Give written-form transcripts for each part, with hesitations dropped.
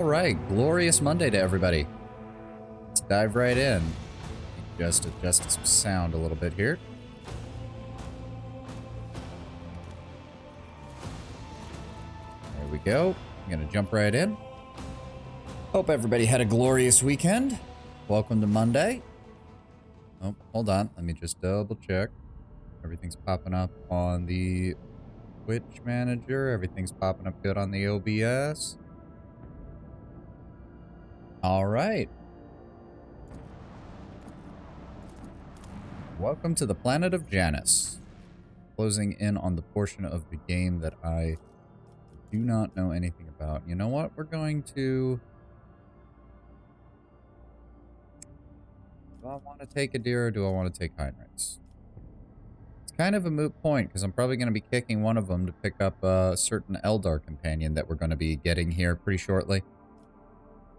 All right, glorious Monday to everybody. Let's dive right in. Just adjust some sound a little bit here. There we go. I'm gonna jump right in. Hope everybody had a glorious weekend. Welcome to Monday. Oh, hold on. Let me just double check. Everything's popping up on the Twitch manager. Everything's popping up good on the OBS. All right. Welcome to the planet of Janus. Closing in on the portion of the game that I do not know anything about. You know what? We're going to... Do I want to take Adira or do I want to take Heinrichs? It's kind of a moot point because I'm probably going to be kicking one of them to pick up a certain Eldar companion that we're going to be getting here pretty shortly.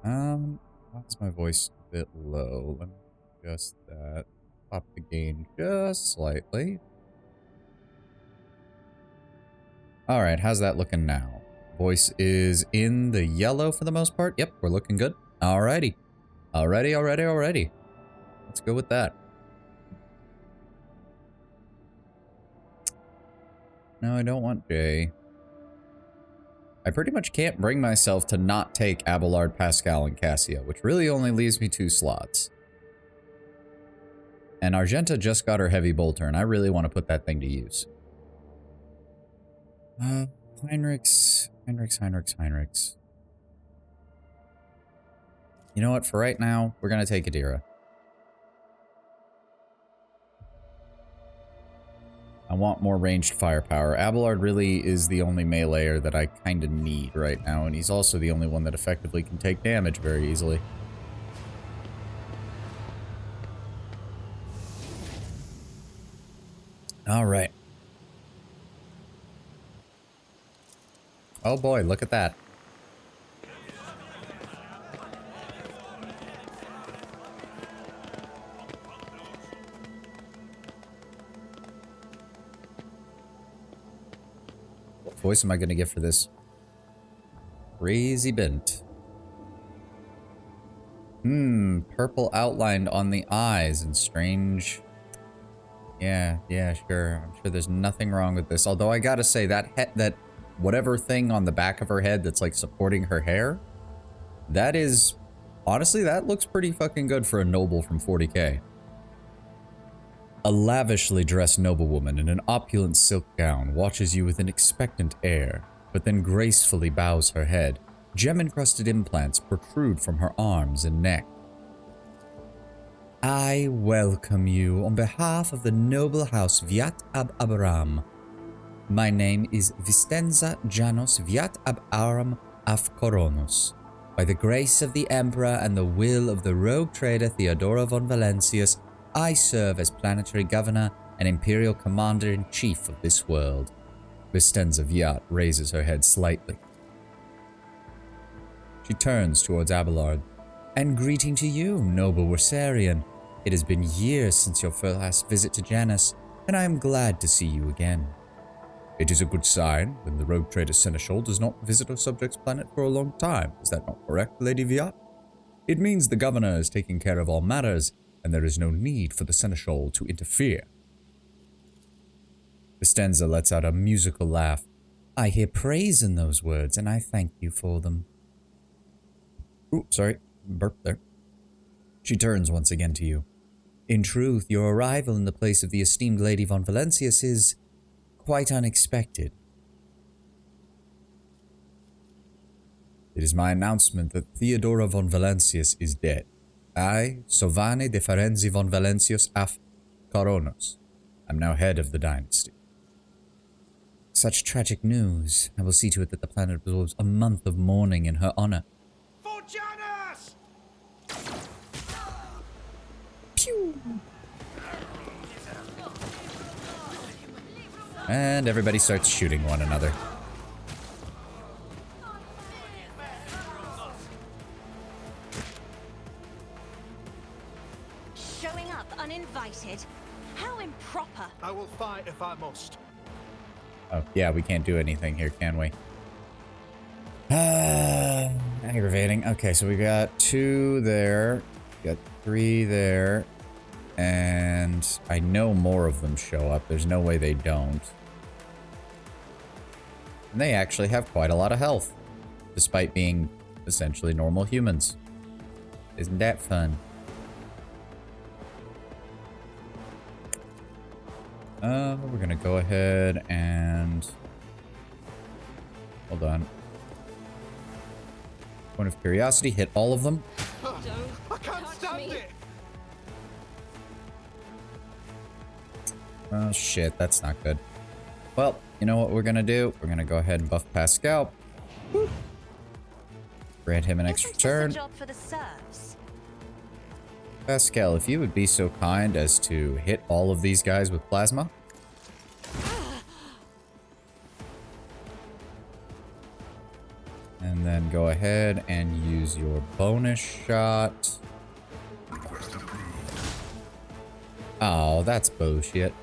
Why's my voice a bit low? Let me adjust that. Pop the gain just slightly. Alright, how's that looking now? Voice is in the yellow for the most part. Yep, we're looking good. Alrighty. Alrighty. Let's go with that. No, I don't want Jay. I pretty much can't bring myself to not take Abelard, Pascal, and Cassia, which really only leaves me 2 slots. And Argenta just got her heavy bolter, and I really want to put that thing to use. Heinrichs. You know what? For right now, we're going to take Adira. I want more ranged firepower. Abelard really is the only meleeer that I kind of need right now, and he's also the only one that effectively can take damage very easily. All right. Oh boy, look at that. What voice am I going to get for this? Crazy bent. Purple outlined on the eyes and strange... Yeah, sure. I'm sure there's nothing wrong with this. Although I gotta say, that whatever thing on the back of her head that's like supporting her hair, that is... Honestly, that looks pretty fucking good for a noble from 40k. A lavishly dressed noblewoman in an opulent silk gown watches you with an expectant air, but then gracefully bows her head. Gem-encrusted implants protrude from her arms and neck. I welcome you on behalf of the noble house Viat ab Abaram. My name is Vistenza Janos Viat ab Aram af Koronos. By the grace of the Emperor and the will of the rogue trader Theodora von Valancius, I serve as planetary governor and imperial commander-in-chief of this world. Vistenza Viat raises her head slightly. She turns towards Abelard. And greeting to you, noble Wersarian. It has been years since your last visit to Janus, and I am glad to see you again. It is a good sign when the rogue trader Seneschal does not visit our subject's planet for a long time. Is that not correct, Lady Viat? It means the governor is taking care of all matters, and there is no need for the Seneschal to interfere. Vistenza lets out a musical laugh. I hear praise in those words, and I thank you for them. Ooh, sorry. Burp there. She turns once again to you. In truth, your arrival in the place of the esteemed Lady von Valancius is quite unexpected. It is my announcement that Theodora von Valancius is dead. I, Sovane de Ferenzi von Valancius af Koronos, am now head of the dynasty. Such tragic news. I will see to it that the planet absorbs a month of mourning in her honor. For Janus! Pew! And everybody starts shooting one another. Showing up uninvited? How improper. I will fight if I must. Oh, yeah, we can't do anything here, can we? Aggravating. Okay, so we got 2 there. We got 3 there. And I know more of them show up. There's no way they don't. And they actually have quite a lot of health, despite being essentially normal humans. Isn't that fun? We're gonna go ahead and... Hold on. Point of curiosity, hit all of them. I can't stand it. Oh shit, that's not good. Well, you know what we're gonna do? We're gonna go ahead and buff Pascal. Woo. Grant him an extra Isn't this turn. a job for the serfs? Pascal, if you would be so kind as to hit all of these guys with plasma. And then go ahead and use your bonus shot. Oh, that's bullshit.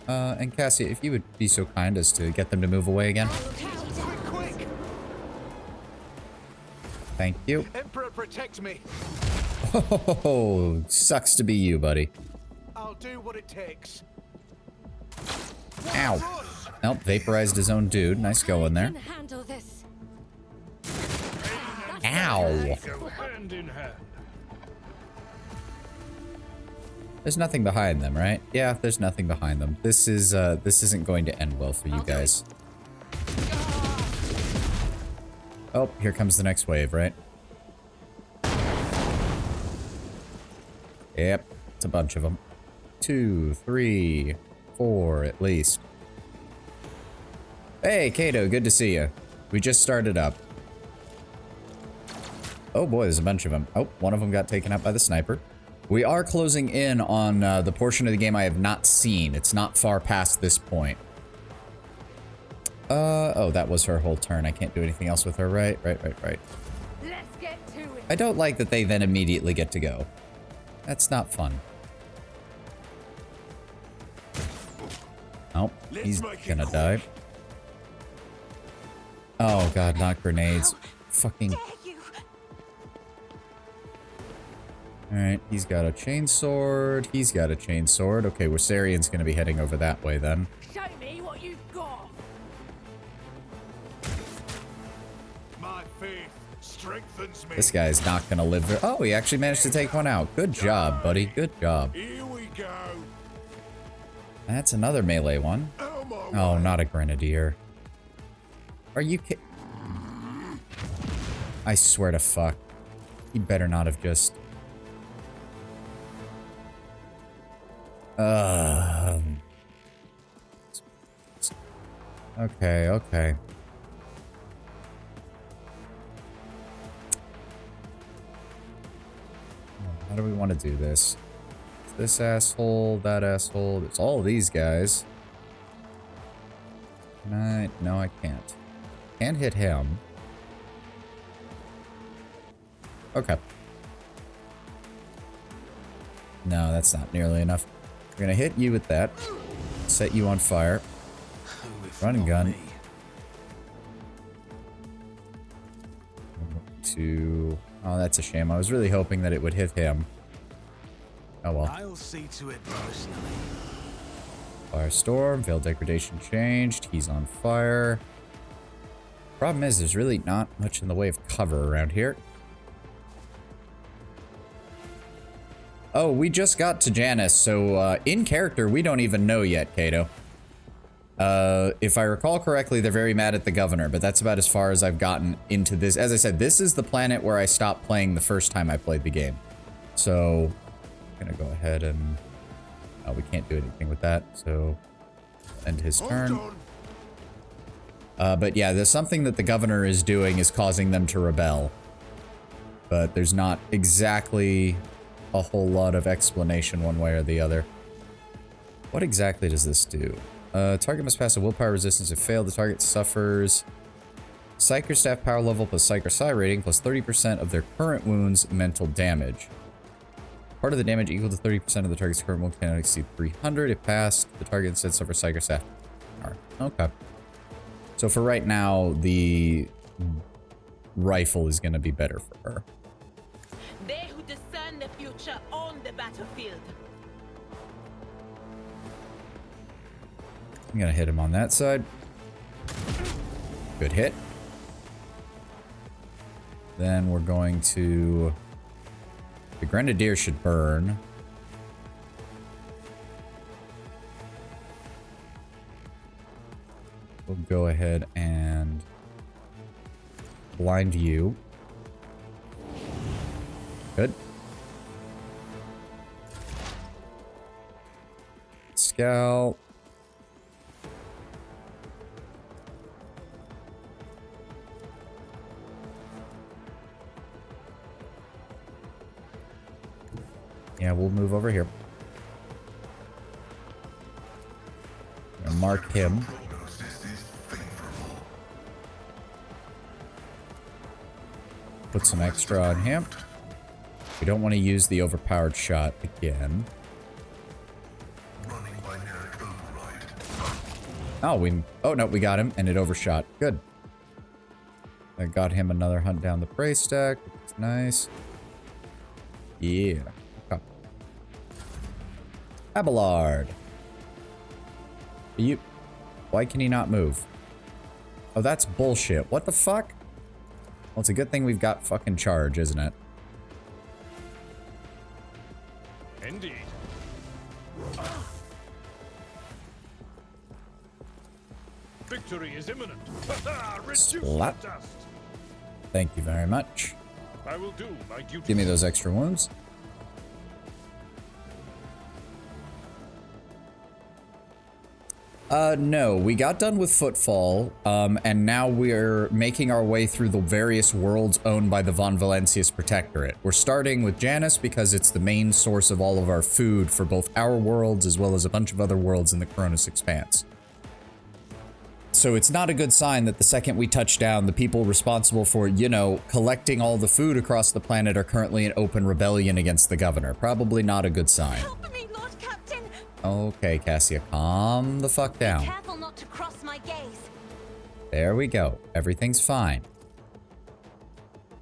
And Cassie, if you would be so kind as to get them to move away again. Quick! Thank you. Emperor, protect me. Oh, sucks to be you, buddy. I'll do what it takes. Ow. Nope, vaporized his own dude. Nice going there. I can handle this. Ow. Go hand in hand. There's nothing behind them, right? Yeah, there's nothing behind them. This isn't going to end well for you guys. Oh, here comes the next wave, right? Yep, it's a bunch of them. 2, 3, 4 at least. Hey, Kato, good to see you. We just started up. Oh boy, there's a bunch of them. Oh, one of them got taken out by the sniper. We are closing in on the portion of the game I have not seen. It's not far past this point. Oh, that was her whole turn. I can't do anything else with her, right? Right. Let's get to it. I don't like that they then immediately get to go. That's not fun. Oh, he's gonna die. Oh god, not grenades. Fucking... Dare you? Alright, he's got a chainsword. He's got a chainsword. Okay, Warsarian's gonna be heading over that way then. Show me what you've got. My faith strengthens me. This guy's not gonna live there. Oh, he actually managed to take one out. Good job, buddy. Good job. Here we go. That's another melee one. Oh, my Oh, word. not a grenadier. Are you ki- I swear to fuck. He better not have just... Okay. How do we want to do this? This asshole, that asshole. It's all these guys. No, I can't. Can't hit him. Okay. No, that's not nearly enough. We're gonna hit you with that. Set you on fire. Run and gun. Oh, that's a shame. I was really hoping that it would hit him. Oh well. I'll see to it personally. Firestorm, Veil Degradation changed. He's on fire. Problem is, there's really not much in the way of cover around here. Oh, we just got to Janus, so in character, we don't even know yet, Kato. If I recall correctly, they're very mad at the governor, but that's about as far as I've gotten into this. As I said, this is the planet where I stopped playing the first time I played the game. So, I'm gonna go ahead and... Oh, we can't do anything with that, so... End his turn. But yeah, there's something that the governor is doing is causing them to rebel. But there's not exactly a whole lot of explanation one way or the other. What exactly does this do? Target must pass a willpower resistance. If failed, the target suffers Psyker Staff power level plus Psyker Psi rating plus 30% of their current wounds mental damage. Part of the damage equal to 30% of the target's current wound cannot exceed 300. If passed, the target instead suffers Psyker Staff power. Okay. So for right now, the rifle is going to be better for her. They who discern the future own the battlefield. I'm going to hit him on that side. Good hit. Then we're going to... The Grenadier should burn. We'll go ahead and blind you. Good. Scout. Yeah, we'll move over here. Gonna mark him. Put some extra on him. We don't want to use the overpowered shot again. Oh no, we got him and it overshot. Good. I got him another hunt down the prey stack. It's nice. Yeah. Okay. Abelard. Why can he not move? Oh, that's bullshit. What the fuck? Well, it's a good thing we've got fucking charge, isn't it? Indeed. Victory is imminent. Reduce the Splat. dust. Thank you very much. I will do my duty. Give me those extra wounds. No, we got done with Footfall, and now we're making our way through the various worlds owned by the Von Valancius Protectorate. We're starting with Janus because it's the main source of all of our food for both our worlds as well as a bunch of other worlds in the Cronus Expanse. So it's not a good sign that the second we touch down, the people responsible for, you know, collecting all the food across the planet are currently in open rebellion against the governor. Probably not a good sign. Help me, Lord Captain! Okay, Cassia, calm the fuck down. Careful not to cross my gaze. There we go. Everything's fine.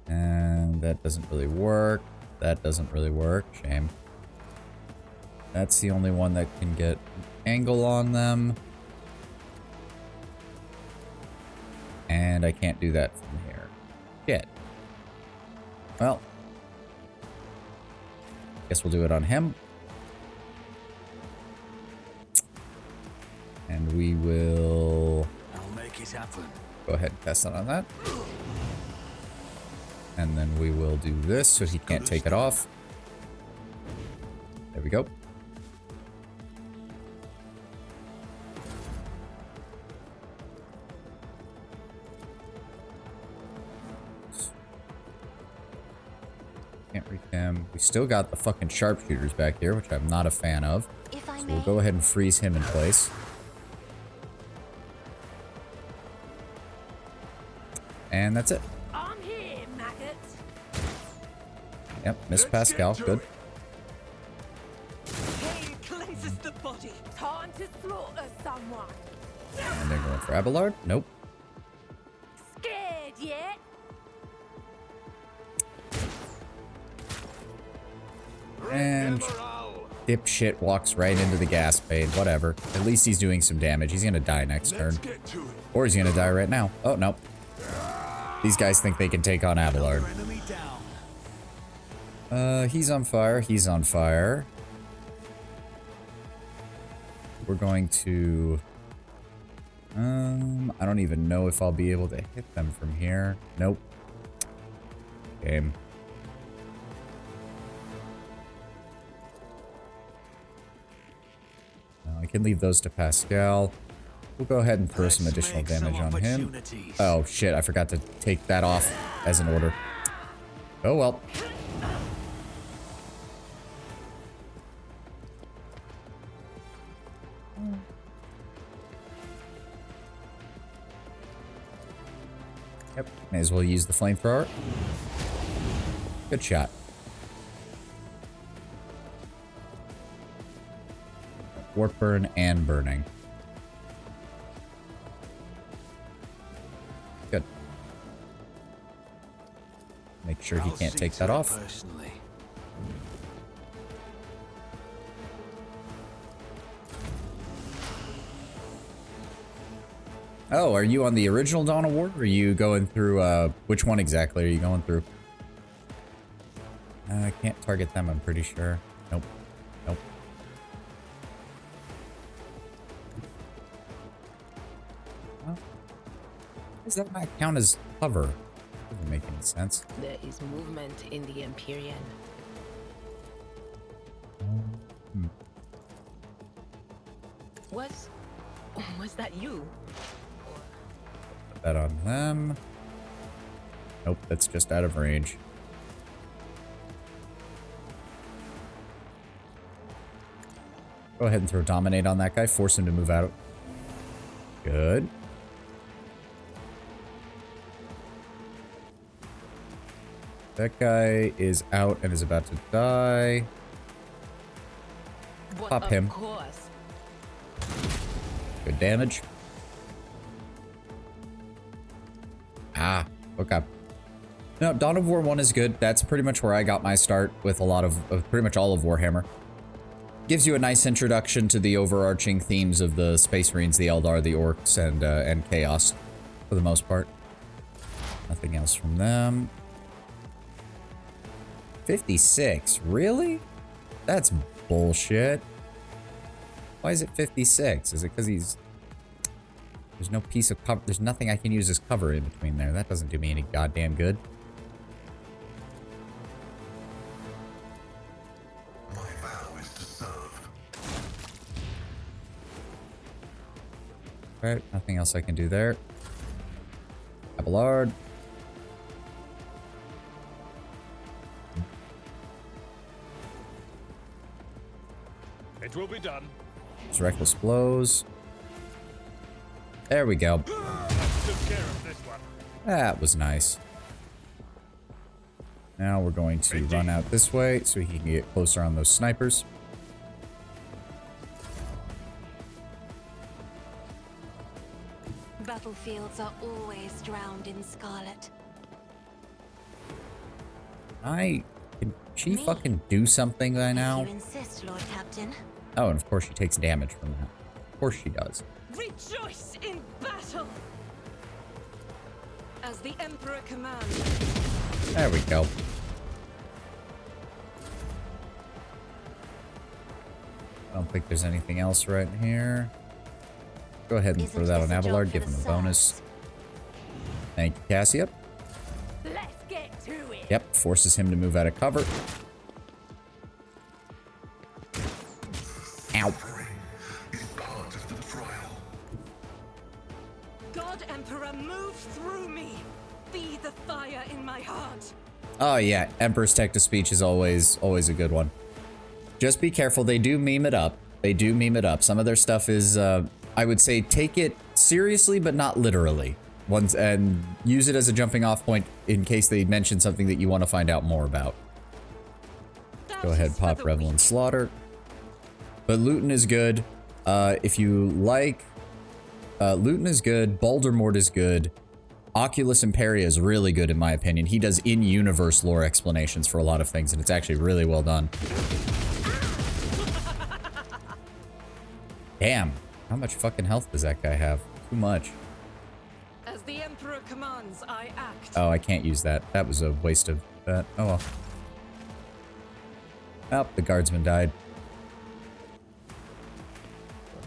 And that doesn't really work. That doesn't really work. Shame. That's the only one that can get an angle on them. And I can't do that from here. Shit. Well. Guess we'll do it on him. And we will I'll make it happen. go ahead and cast that on that. And then we will do this so he can't take it off. There we go. Can't reach him. We still got the fucking sharpshooters back here, which I'm not a fan of. If I So may. we'll go ahead and freeze him in place. And that's it. I'm here, maggots. Yep, Miss Pascal, good. Pain cleanses the body. Time to slaughter someone. And they're going for Abelard. Nope. Scared yet? And Emerald. dipshit walks right into the gas spade. Whatever. At least he's doing some damage. He's gonna die next turn. Let's get to it. Or he's gonna die right now. Oh, no. These guys think they can take on Abelard. Enemy down. He's on fire. He's on fire. We're going to... I don't even know if I'll be able to hit them from here. Nope. Game. I can leave those to Pascal. We'll go ahead and throw some additional damage on him. Oh shit, I forgot to take that off as an order. Oh well. Yep, may as well use the flamethrower. Good shot. Warp burn and burning. Make sure he I'll can't see take to that it off. personally. Oh, are you on the original Dawn of War? Or are you going through, which one exactly are you going through? I can't target them, I'm pretty sure. Nope. Nope. Well, does that not count as cover? Doesn't make any sense. There is movement in the Empyrean. Hmm. Was that you? Put that on them. Nope, that's just out of range. Go ahead and throw Dominate on that guy. Force him to move out. Good. That guy is out and is about to die. Pop him. Of course. Good damage. Ah, okay. No, Dawn of War 1 is good. That's pretty much where I got my start with a lot of pretty much all of Warhammer. Gives you a nice introduction to the overarching themes of the Space Marines, the Eldar, the Orcs, and Chaos, for the most part. Nothing else from them. 56, really? That's bullshit. Why is it 56? Is it because he's... There's no piece of cover... There's nothing I can use as cover in between there. That doesn't do me any goddamn good. My vow is to serve. Alright, nothing else I can do there. Abelard. It will be done. There's Reckless Blows. There we go. Took care of this one. That was nice. Now we're going to run out this way so he can get closer on those snipers. Battlefields are always drowned in scarlet. Can she Me? fucking do something by now? If you insist, Lord Captain. Oh, and of course she takes damage from that. Of course she does. Rejoice in battle! As the Emperor commands. There we go. I don't think there's anything else right here. Go ahead and throw Isn't that on this a job Abelard, for give the him a bonus. Serfs? Thank you, Cassia. Let's get to it! Yep, forces him to move out of cover. Ow. Suffering is part of the trial. God Emperor, move through me! Be the fire in my heart! Oh yeah, Emperor's Text-to-Speech is always a good one. Just be careful, they do meme it up. They do meme it up. Some of their stuff is, I would say, take it seriously, but not literally. And use it as a jumping off point in case they mention something that you want to find out more about. Go ahead, pop Revel and Slaughter. But Luton is good. If you like, Luton is good. Baldermort is good. Oculus Imperia is really good in my opinion. He does in-universe lore explanations for a lot of things, and it's actually really well done. Damn. How much fucking health does that guy have? Too much. As the Emperor commands, I act. Oh, I can't use that. That was a waste of that. Oh well. Oh, the guardsman died.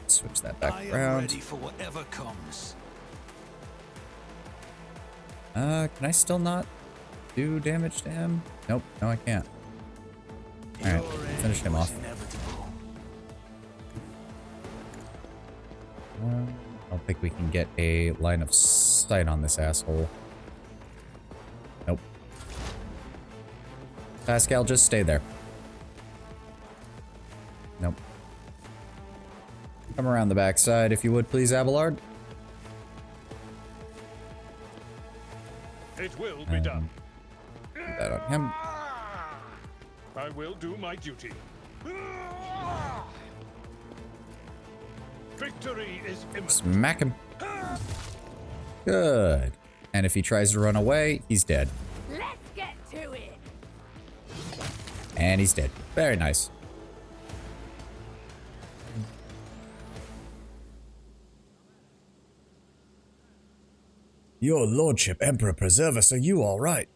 Switch that back I am around. ready for whatever comes. Can I still not do damage to him? Nope, no I can't. Alright, Your end finish him was off. inevitable. I don't think we can get a line of sight on this asshole. Nope. Pascal, just stay there. Nope. Come around the backside if you would, please, Abelard. It will be done. Do that on him. I will do my duty. Victory is imminent. Smack him. Good. And if he tries to run away, he's dead. Let's get to And he's dead. Very nice. Your lordship, Emperor preserve us, are you all right?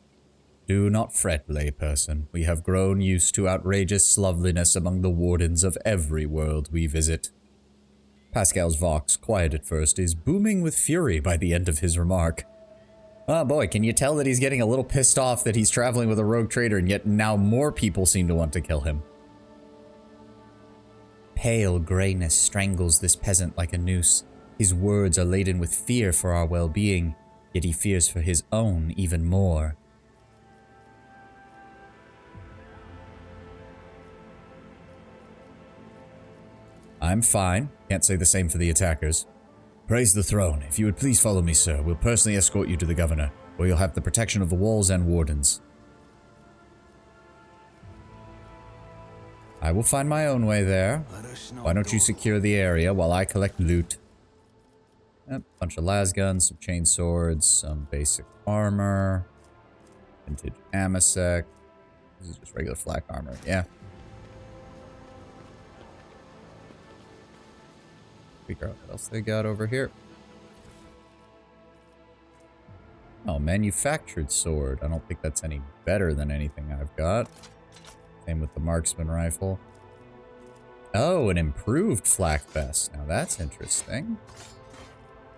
Do not fret, layperson. We have grown used to outrageous loveliness among the wardens of every world we visit. Pascal's Vox, quiet at first, is booming with fury by the end of his remark. Oh boy, can you tell that he's getting a little pissed off that he's traveling with a rogue trader and yet now more people seem to want to kill him. Pale grayness strangles this peasant like a noose. His words are laden with fear for our well-being, yet he fears for his own even more. I'm fine. Can't say the same for the attackers. Praise the throne. If you would please follow me, sir, we'll personally escort you to the governor, where you'll have the protection of the walls and wardens. I will find my own way there. Why don't you secure the area while I collect loot? Yep, bunch of lasguns, some chain swords, some basic armor, vintage amasec. This is just regular flak armor, yeah. Figure out what else they got over here. Oh, manufactured sword. I don't think that's any better than anything I've got. Same with the marksman rifle. Oh, an improved flak vest. Now that's interesting.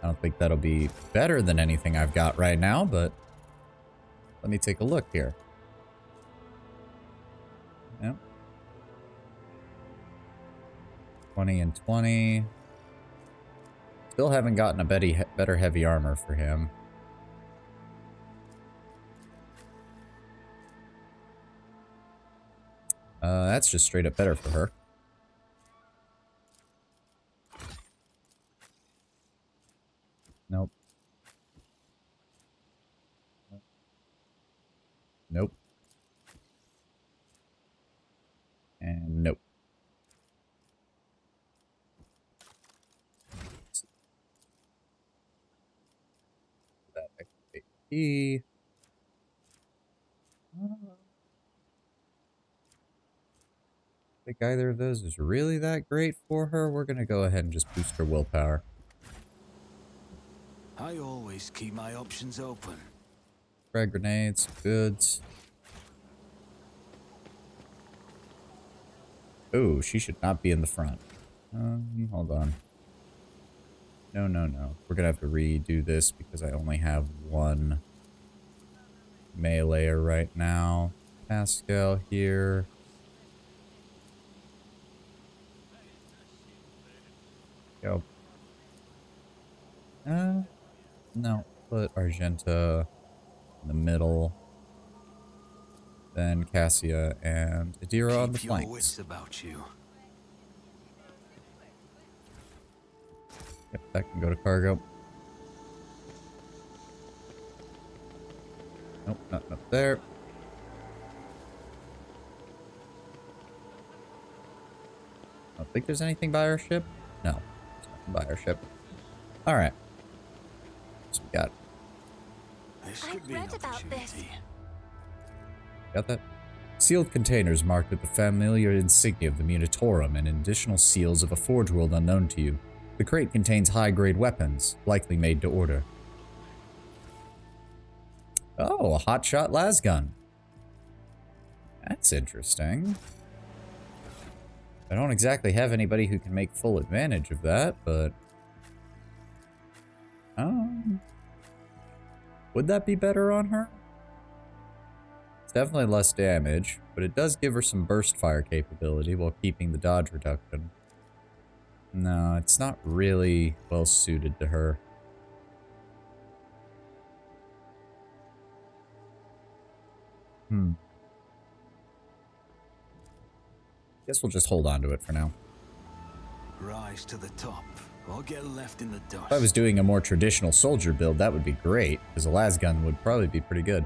I don't think that'll be better than anything I've got right now, but let me take a look here. Yep. 20 and 20. Still haven't gotten a better heavy armor for him. That's just straight up better for her. Nope. Nope. And nope. That activate key. I think either of those is really that great for her. We're gonna go ahead and just boost her willpower. I always keep my options open. Frag grenades, goods. Oh, she should not be in the front. Hold on. No, no, no. We're gonna have to redo this because I only have one meleeer right now. Pascal here. Go. No. Put Argenta in the middle. Then Cassia and Adira on the Keep your flanks. wits about you. Yep, that can go to cargo. Nope, not up there. I don't think there's anything by our ship. No, there's nothing by our ship. Alright. So we got. This I've could be an read about this. opportunity. Got that? Sealed containers marked with the familiar insignia of the Munitorum and additional seals of a forge world unknown to you. The crate contains high-grade weapons, likely made to order. Oh, a hotshot lasgun. That's interesting. I don't exactly have anybody who can make full advantage of that, but... would that be better on her? It's definitely less damage, but it does give her some burst fire capability while keeping the dodge reduction. No, it's not really well suited to her. Guess we'll just hold on to it for now. Rise to the top, or get left in the dust. If I was doing a more traditional soldier build, that would be great, because a lasgun would probably be pretty good.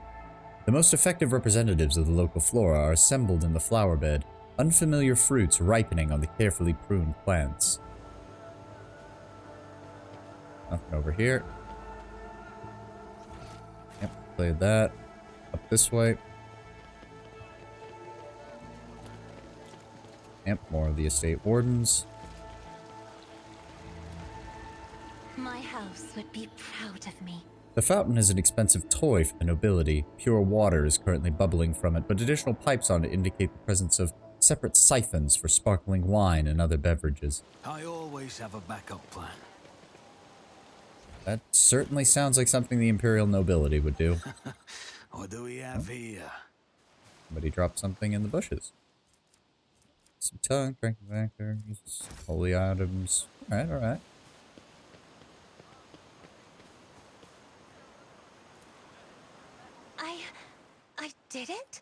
The most effective representatives of the local flora are assembled in the flower bed, unfamiliar fruits ripening on the carefully pruned plants. Nothing over here. Yep, played that. Up this way. Yep, more of the estate wardens. My house would be proud of me. The fountain is an expensive toy for the nobility. Pure water is currently bubbling from it, but additional pipes on it indicate the presence of separate siphons for sparkling wine and other beverages. I always have a backup plan. That certainly sounds like something the imperial nobility would do. What do we have here? Somebody dropped something in the bushes. Some tongue, drinking factors, holy items. Alright, alright. I did it?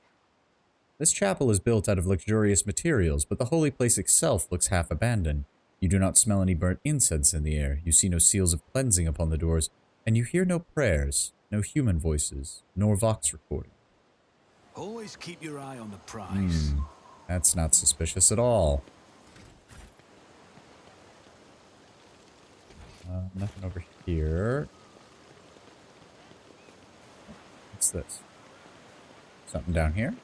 This chapel is built out of luxurious materials, but the holy place itself looks half abandoned. You do not smell any burnt incense in the air, you see no seals of cleansing upon the doors, and you hear no prayers, no human voices, nor vox recording. Always keep your eye on the prize. That's not suspicious at all. Nothing over here. What's this? Something down here?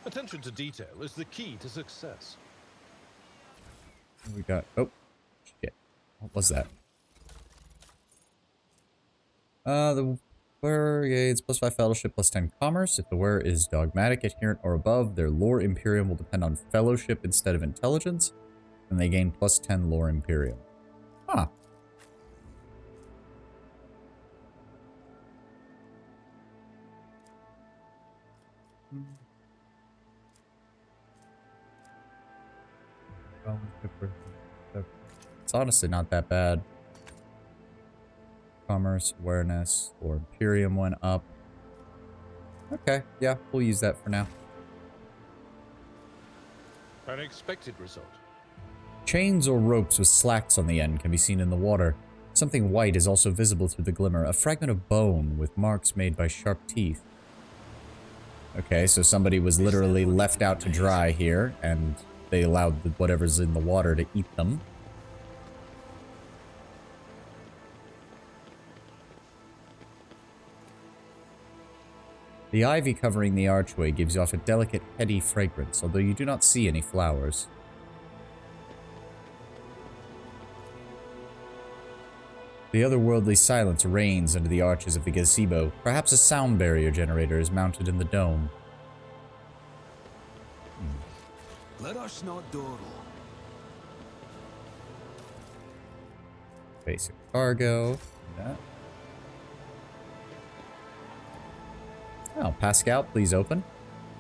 Attention to detail is the key to success. What we got? Oh, shit. What was that? The wearer gains +5 fellowship, +10 commerce. If the wearer is dogmatic, adherent, or above, their lore imperium will depend on fellowship instead of intelligence, and they gain +10 lore imperium. Huh. It's honestly not that bad. Commerce, awareness, or Imperium went up. Okay, yeah, we'll use that for now. An expected result. Chains or ropes with slacks on the end can be seen in the water. Something white is also visible through the glimmer, a fragment of bone with marks made by sharp teeth. Okay, so somebody was literally left out to dry here, and they allowed whatever's in the water to eat them. The ivy covering the archway gives off a delicate, heady fragrance, although you do not see any flowers. The otherworldly silence reigns under the arches of the gazebo. Perhaps a sound barrier generator is mounted in the dome. Let us not dawdle. Basic cargo. That. Oh, Pascal, please open.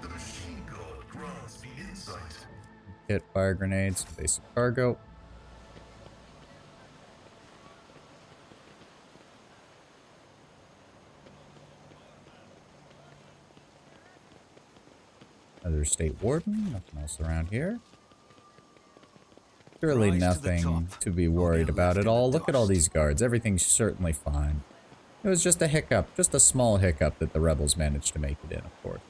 The machine god grants me insight. Hit fire grenades. Basic cargo. Another state warden. Nothing else around here. Surely Rise to the nothing top. to be worried about at all. Look at all these guards. Everything's certainly fine. It was just a hiccup. Just a small hiccup that the rebels managed to make it in, of course.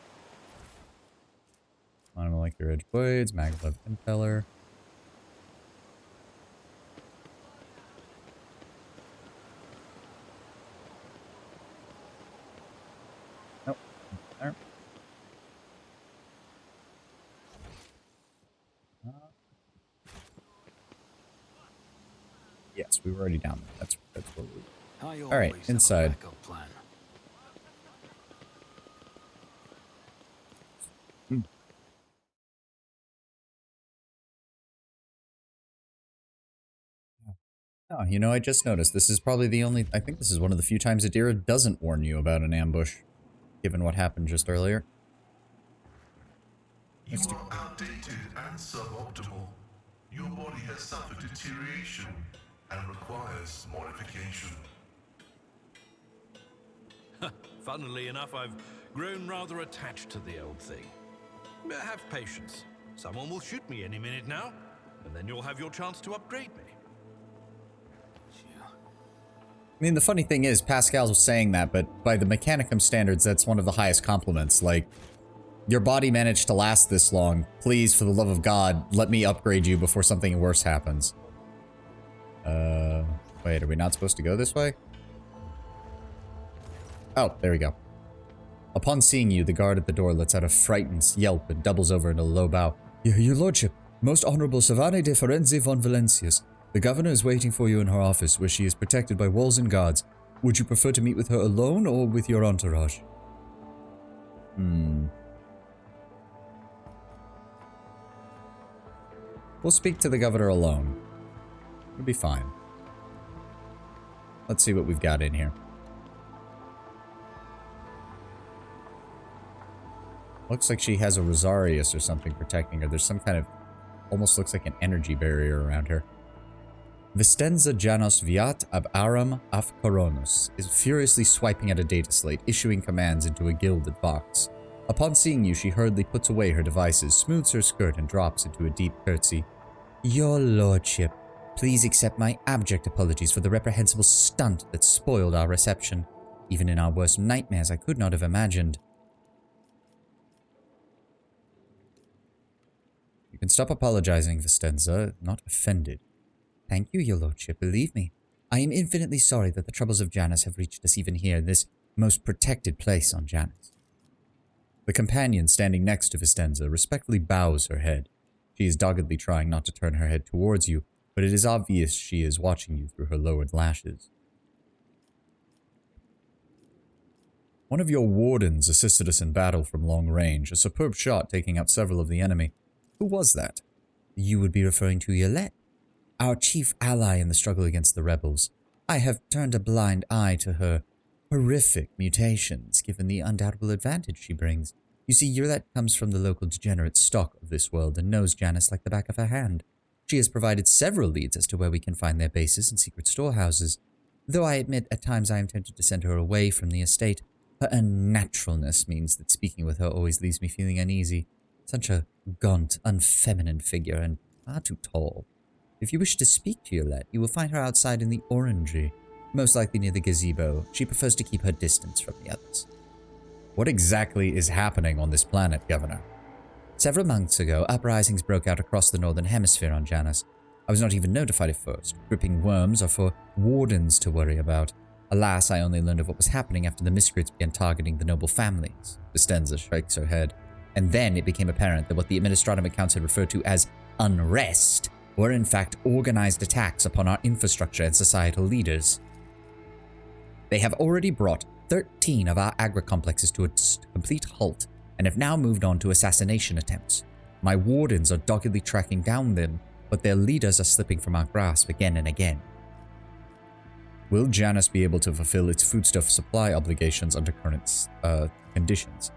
Monomolecular edge blades. Maglev impeller. Nope. There. Yes, we were already down there. That's where we were. I All right, always have a inside. backup plan. Oh, you know, I just noticed this is probably the only... I think this is one of the few times Adira doesn't warn you about an ambush, given what happened just earlier. You are outdated and suboptimal. Your body has suffered deterioration and requires modification. Funnily enough, I've grown rather attached to the old thing. Have patience. Someone will shoot me any minute now, and then you'll have your chance to upgrade me. I mean, the funny thing is, Pascal was saying that, but by the Mechanicum standards, that's one of the highest compliments. Like, your body managed to last this long. Please, for the love of God, let me upgrade you before something worse happens. Wait, are we not supposed to go this way? Oh, there we go. Upon seeing you, the guard at the door lets out a frightened yelp and doubles over into a low bow. Your lordship, Most Honorable Savane de Ferenzi von Valencius, the governor is waiting for you in her office, where she is protected by walls and guards. Would you prefer to meet with her alone or with your entourage? We'll speak to the governor alone. It'll be fine. Let's see what we've got in here. Looks like she has a Rosarius or something protecting her. There's some kind of... almost looks like an energy barrier around her. Vistenza Janos Viat ab Aram af Coronos is furiously swiping at a data slate, issuing commands into a gilded box. Upon seeing you, she hurriedly puts away her devices, smooths her skirt, and drops into a deep curtsy. Your lordship, please accept my abject apologies for the reprehensible stunt that spoiled our reception. Even in our worst nightmares, I could not have imagined. You can stop apologizing, Vistenza. Not offended. Thank you, your lordship. Believe me, I am infinitely sorry that the troubles of Janus have reached us even here, this most protected place on Janus. The companion standing next to Vistenza respectfully bows her head. She is doggedly trying not to turn her head towards you, but it is obvious she is watching you through her lowered lashes. One of your wardens assisted us in battle from long range, a superb shot taking out several of the enemy. Who was that? You would be referring to Yolette, our chief ally in the struggle against the rebels. I have turned a blind eye to her horrific mutations, given the undoubtable advantage she brings. You see, Yolette comes from the local degenerate stock of this world and knows Janus like the back of her hand. She has provided several leads as to where we can find their bases and secret storehouses. Though I admit at times I am tempted to send her away from the estate, her unnaturalness means that speaking with her always leaves me feeling uneasy. Such a gaunt, unfeminine figure, and far too tall. If you wish to speak to Yolette, you will find her outside in the orangery, most likely near the gazebo. She prefers to keep her distance from the others. What exactly is happening on this planet, Governor? Several months ago, uprisings broke out across the northern hemisphere on Janus. I was not even notified at first. Gripping worms are for wardens to worry about. Alas, I only learned of what was happening after the miscreants began targeting the noble families. Vistenza shakes her head. And then it became apparent that what the Administratum accounts had referred to as unrest were in fact organized attacks upon our infrastructure and societal leaders. They have already brought 13 of our agri-complexes to a complete halt and have now moved on to assassination attempts. My wardens are doggedly tracking down them, but their leaders are slipping from our grasp again and again. Will Janus be able to fulfill its foodstuff supply obligations under current conditions?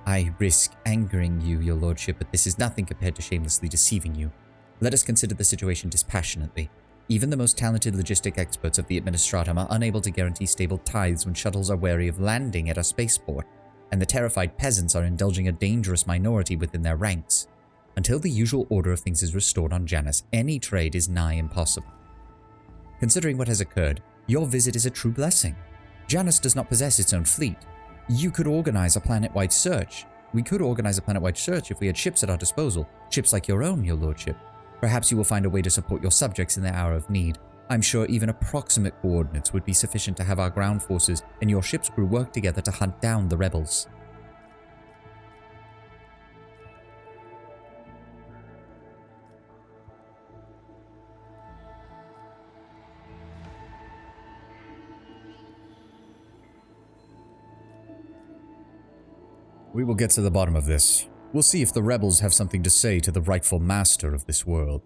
I risk angering you, your lordship, but this is nothing compared to shamelessly deceiving you. Let us consider the situation dispassionately. Even the most talented logistic experts of the Administratum are unable to guarantee stable tithes when shuttles are wary of landing at our spaceport, and the terrified peasants are indulging a dangerous minority within their ranks. Until the usual order of things is restored on Janus, any trade is nigh impossible. Considering what has occurred, your visit is a true blessing. Janus does not possess its own fleet. You could organize a planet-wide search. We could organize a planet-wide search if we had ships at our disposal, ships like your own, your lordship. Perhaps you will find a way to support your subjects in their hour of need. I'm sure even approximate coordinates would be sufficient to have our ground forces and your ship's crew work together to hunt down the rebels. We will get to the bottom of this. We'll see if the rebels have something to say to the rightful master of this world.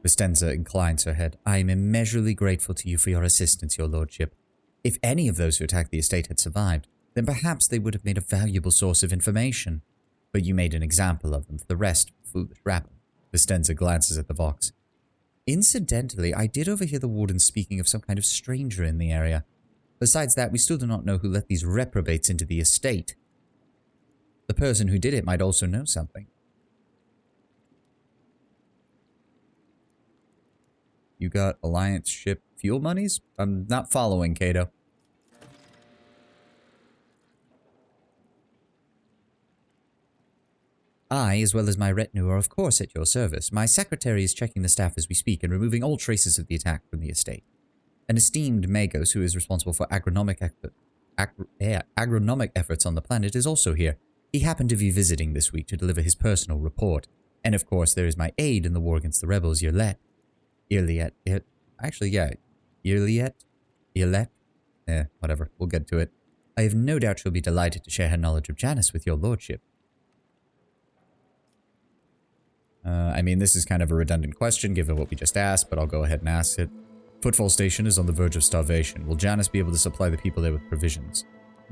Vistenza inclines her head. I am immeasurably grateful to you for your assistance, your lordship. If any of those who attacked the estate had survived, then perhaps they would have made a valuable source of information. But you made an example of them. For the rest, foolish rabble. Vistenza glances at the Vox. Incidentally, I did overhear the warden speaking of some kind of stranger in the area. Besides that, we still do not know who let these reprobates into the estate. The person who did it might also know something. You got Alliance ship fuel monies? I'm not following, Cato. I, as well as my retinue, are of course at your service. My secretary is checking the staff as we speak and removing all traces of the attack from the estate. An esteemed Magos, who is responsible for agronomic efforts on the planet, is also here. He happened to be visiting this week to deliver his personal report. And of course, there is my aide in the war against the rebels, Irlet. Irliet. Whatever. We'll get to it. I have no doubt she'll be delighted to share her knowledge of Janus with your lordship. I mean, this is kind of a redundant question given what we just asked, but I'll go ahead and ask it. Footfall Station is on the verge of starvation. Will Janus be able to supply the people there with provisions?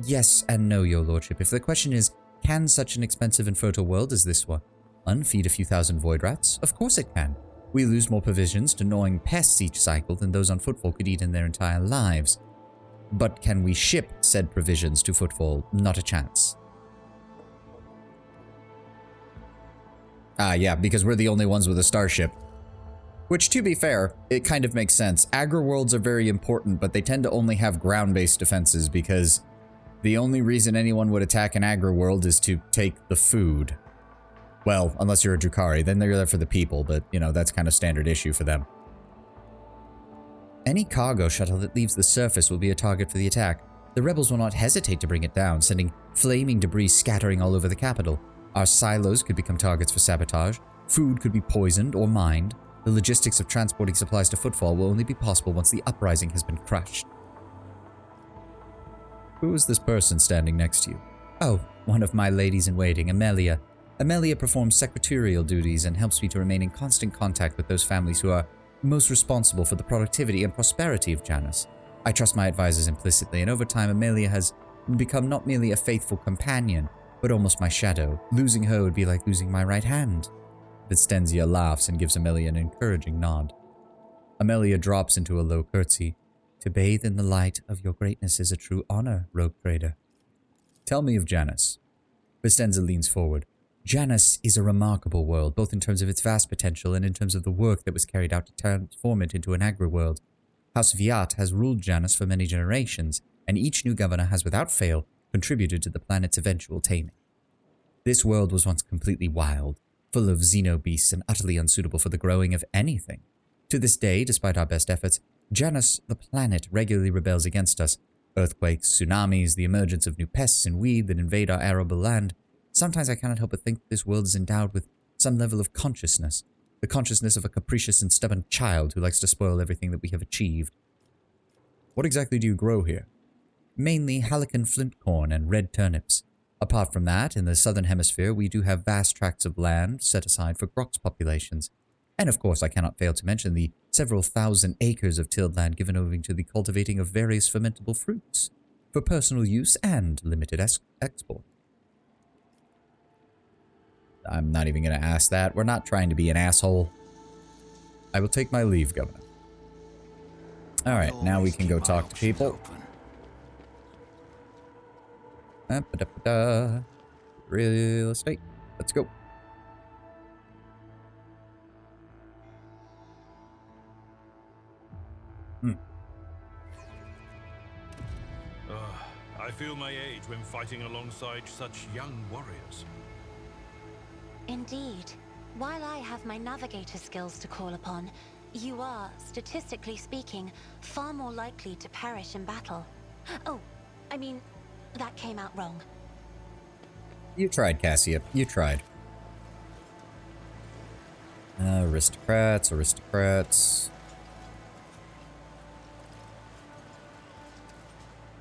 Yes and no, your lordship. If the question is, can such an expensive and fertile world as this one unfeed a few thousand void rats? Of course it can. We lose more provisions to gnawing pests each cycle than those on Footfall could eat in their entire lives. But can we ship said provisions to Footfall? Not a chance. Ah, yeah, because we're the only ones with a starship. Which, to be fair, it kind of makes sense. Agri-worlds are very important, but they tend to only have ground-based defenses because the only reason anyone would attack an agri-world is to take the food. Well, unless you're a Drukhari, then they're there for the people, but, you know, that's kind of standard issue for them. Any cargo shuttle that leaves the surface will be a target for the attack. The rebels will not hesitate to bring it down, sending flaming debris scattering all over the capital. Our silos could become targets for sabotage. Food could be poisoned or mined. The logistics of transporting supplies to Footfall will only be possible once the uprising has been crushed. Who is this person standing next to you? Oh, one of my ladies-in-waiting, Amelia. Amelia performs secretarial duties and helps me to remain in constant contact with those families who are most responsible for the productivity and prosperity of Janus. I trust my advisors implicitly, and over time Amelia has become not merely a faithful companion, but almost my shadow. Losing her would be like losing my right hand. Vistenzia laughs and gives Amelia an encouraging nod. Amelia drops into a low curtsy. To bathe in the light of your greatness is a true honor, rogue trader. Tell me of Janus. Vistenza leans forward. Janus is a remarkable world, both in terms of its vast potential and in terms of the work that was carried out to transform it into an agri-world. House Viat has ruled Janus for many generations, and each new governor has without fail contributed to the planet's eventual taming. This world was once completely wild, full of xenobeasts and utterly unsuitable for the growing of anything. To this day, despite our best efforts, Janus, the planet, regularly rebels against us. Earthquakes, tsunamis, the emergence of new pests and weed that invade our arable land. Sometimes I cannot help but think that this world is endowed with some level of consciousness. The consciousness of a capricious and stubborn child who likes to spoil everything that we have achieved. What exactly do you grow here? Mainly Halican flint corn and red turnips. Apart from that, in the southern hemisphere, we do have vast tracts of land set aside for Grox populations. And of course, I cannot fail to mention the several thousand acres of tilled land given over to the cultivating of various fermentable fruits, for personal use and limited export. I'm not even going to ask that. We're not trying to be an asshole. I will take my leave, Governor. Alright, now we can go talk to people. Real estate. Let's go. I feel my age when fighting alongside such young warriors. Indeed. While I have my navigator skills to call upon, you are, statistically speaking, far more likely to perish in battle. Oh, I mean, that came out wrong. You tried, Cassia. You tried. Aristocrats.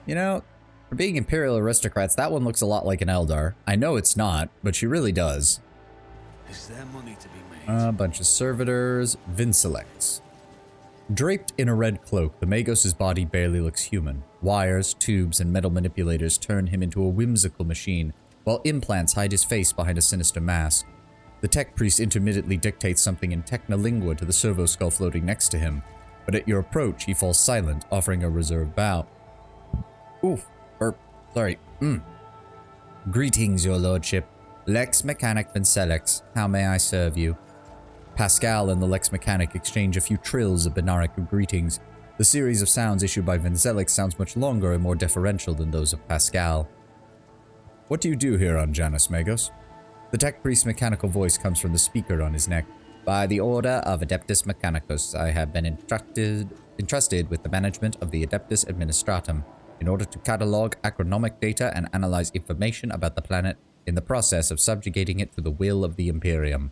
You know, for being Imperial aristocrats, that one looks a lot like an Eldar. I know it's not, but she really does. Is there money to be made? A bunch of servitors. Vincelects. Draped in a red cloak, the Magos' body barely looks human. Wires, tubes, and metal manipulators turn him into a whimsical machine, while implants hide his face behind a sinister mask. The tech priest intermittently dictates something in Technolingua to the servo skull floating next to him, but at your approach, he falls silent, offering a reserved bow. Greetings, your lordship. Lex Mechanic Vincelex, how may I serve you? Pascal and the Lex Mechanic exchange a few trills of Benaric greetings. The series of sounds issued by Vincelex sounds much longer and more deferential than those of Pascal. What do you do here on Janus, Magos? The tech priest's mechanical voice comes from the speaker on his neck. By the order of Adeptus Mechanicus, I have been entrusted with the management of the Adeptus Administratum in order to catalog agronomic data and analyze information about the planet in the process of subjugating it to the will of the Imperium.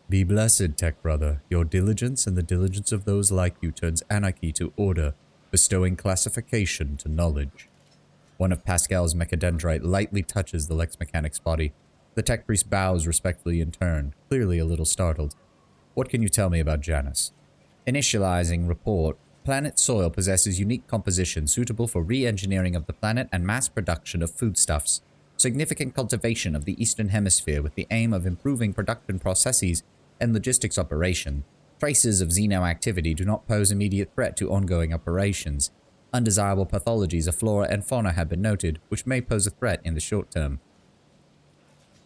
Be blessed, Tech Brother. Your diligence and the diligence of those like you turns anarchy to order, bestowing classification to knowledge. One of Pascal's mechadendrite lightly touches the Lex Mechanic's body. The tech priest bows respectfully in turn, clearly a little startled. What can you tell me about Janus? Initializing report. Planet soil possesses unique composition suitable for re-engineering of the planet and mass production of foodstuffs. Significant cultivation of the Eastern Hemisphere with the aim of improving production processes and logistics operation. Traces of xeno activity do not pose immediate threat to ongoing operations. Undesirable pathologies of flora and fauna have been noted, which may pose a threat in the short term.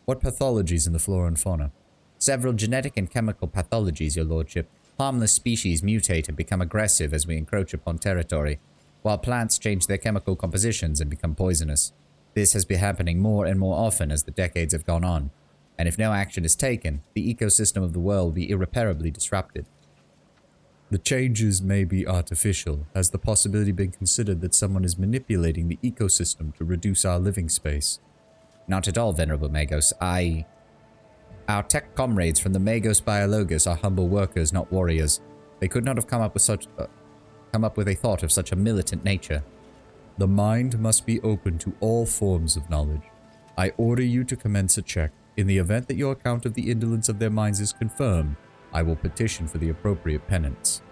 What pathologies in the flora and fauna? Several genetic and chemical pathologies, your lordship. Harmless species mutate and become aggressive as we encroach upon territory, while plants change their chemical compositions and become poisonous. This has been happening more and more often as the decades have gone on, and if no action is taken, the ecosystem of the world will be irreparably disrupted. The changes may be artificial. Has the possibility been considered that someone is manipulating the ecosystem to reduce our living space? Not at all, Venerable Magos. Our tech comrades from the Magos Biologus are humble workers, not warriors. They could not have come up with a thought of such a militant nature. The mind must be open to all forms of knowledge. I order you to commence a check. In the event that your account of the indolence of their minds is confirmed, I will petition for the appropriate penance.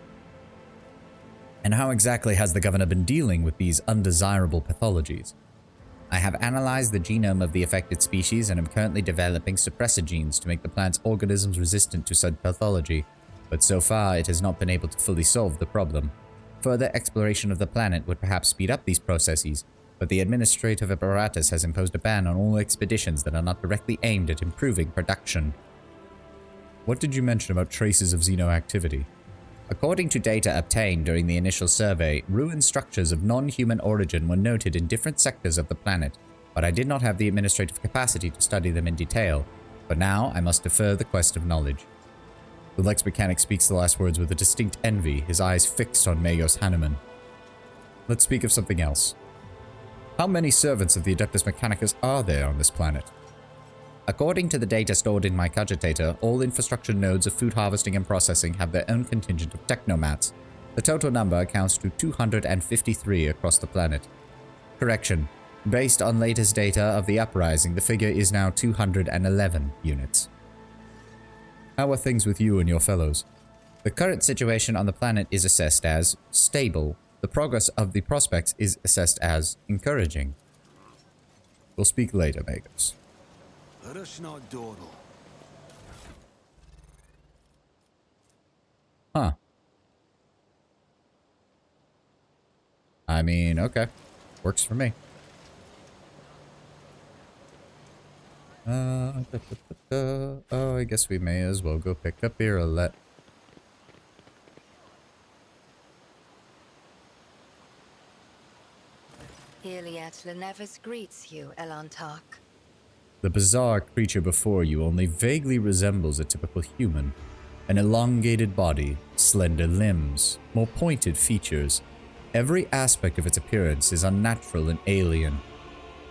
And how exactly has the governor been dealing with these undesirable pathologies? I have analyzed the genome of the affected species and am currently developing suppressor genes to make the plant's organisms resistant to said pathology, but so far it has not been able to fully solve the problem. Further exploration of the planet would perhaps speed up these processes, but the administrative apparatus has imposed a ban on all expeditions that are not directly aimed at improving production. What did you mention about traces of xenoactivity? According to data obtained during the initial survey, ruined structures of non-human origin were noted in different sectors of the planet, but I did not have the administrative capacity to study them in detail. For now, I must defer the quest of knowledge. The Lex Mechanic speaks the last words with a distinct envy, his eyes fixed on Magos Hanuman. Let's speak of something else. How many servants of the Adeptus Mechanicus are there on this planet? According to the data stored in my cogitator, all infrastructure nodes of food harvesting and processing have their own contingent of technomats. The total number accounts to 253 across the planet. Correction. Based on latest data of the uprising, the figure is now 211 units. How are things with you and your fellows? The current situation on the planet is assessed as stable. The progress of the prospects is assessed as encouraging. We'll speak later, Magos. Let us not dawdle. Huh. I mean, okay. Works for me. Oh, I guess we may as well go pick up Irilette. Iliad Lenevis greets you, Elantark. The bizarre creature before you only vaguely resembles a typical human. An elongated body, slender limbs, more pointed features. Every aspect of its appearance is unnatural and alien.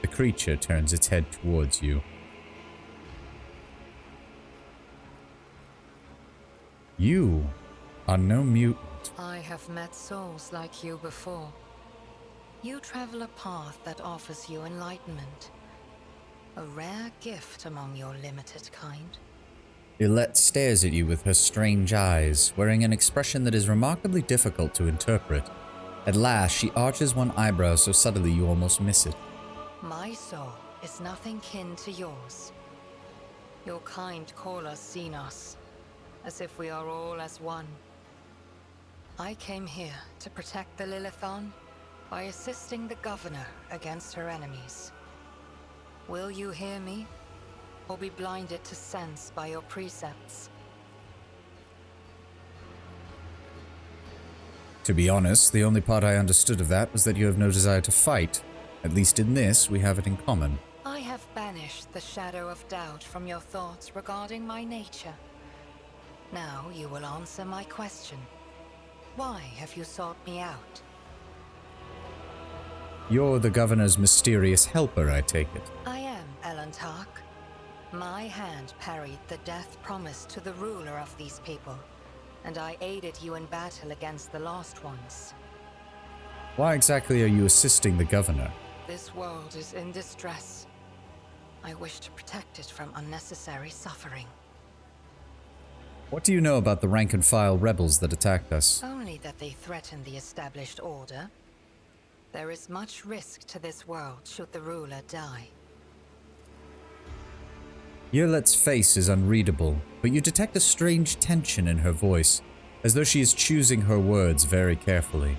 The creature turns its head towards you. You are no mutant. I have met souls like you before. You travel a path that offers you enlightenment. A rare gift among your limited kind. Ilette stares at you with her strange eyes, wearing an expression that is remarkably difficult to interpret. At last, she arches one eyebrow so subtly you almost miss it. My soul is nothing kin to yours. Your kind call us Xenos, as if we are all as one. I came here to protect the Lilithon by assisting the Governor against her enemies. Will you hear me, or be blinded to sense by your precepts? To be honest, the only part I understood of that was that you have no desire to fight. At least in this, we have it in common. I have banished the shadow of doubt from your thoughts regarding my nature. Now you will answer my question. Why have you sought me out? You're the Governor's mysterious helper, I take it. I am, Elantark. My hand parried the death promised to the ruler of these people, and I aided you in battle against the Lost Ones. Why exactly are you assisting the governor? This world is in distress. I wish to protect it from unnecessary suffering. What do you know about the rank-and-file rebels that attacked us? Only that they threaten the established order. There is much risk to this world should the ruler die. Yerlet's face is unreadable, but you detect a strange tension in her voice, as though she is choosing her words very carefully.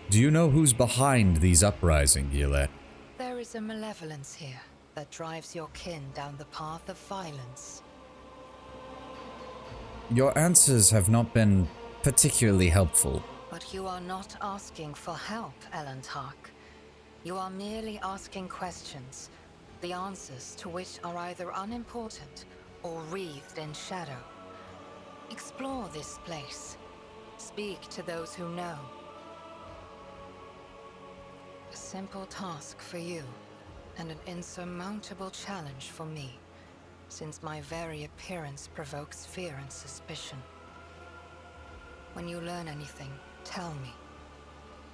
Do you know who's behind these uprisings, Yerlet? There is a malevolence here that drives your kin down the path of violence. Your answers have not been particularly helpful. But you are not asking for help, Elentark. You are merely asking questions, the answers to which are either unimportant or wreathed in shadow. Explore this place. Speak to those who know. A simple task for you, and an insurmountable challenge for me, since my very appearance provokes fear and suspicion. When you learn anything, tell me.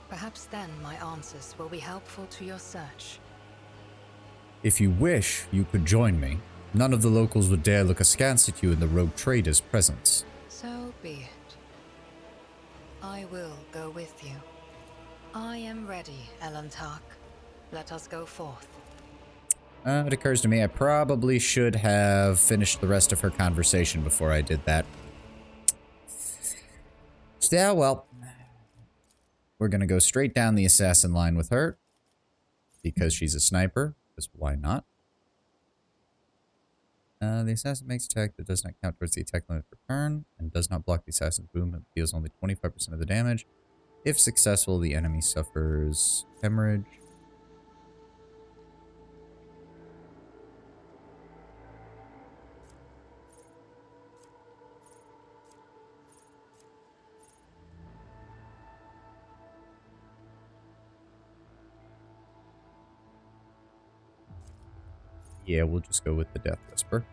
Perhaps then my answers will be helpful to your search. If you wish, you could join me. None of the locals would dare look askance at you in the rogue trader's presence. So be it. I will go with you. I am ready, Elentark. Let us go forth. It occurs to me I probably should have finished the rest of her conversation before I did that. Yeah, well, we're gonna go straight down the assassin line with her, because she's a sniper, because why not? The assassin makes attack that does not count towards the attack limit per turn, and does not block the assassin's boom, and deals only 25% of the damage. If successful, the enemy suffers hemorrhage. Yeah, we'll just go with the Death Whisper.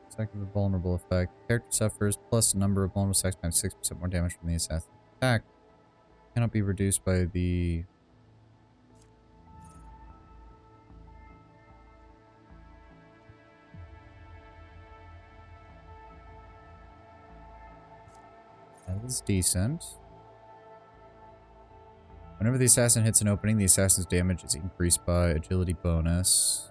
Second, a vulnerable effect. Character suffers plus a number of vulnerable attacks times 6% more damage from the assassin's attack. Cannot be reduced by the... That is decent. Whenever the assassin hits an opening, the assassin's damage is increased by agility bonus.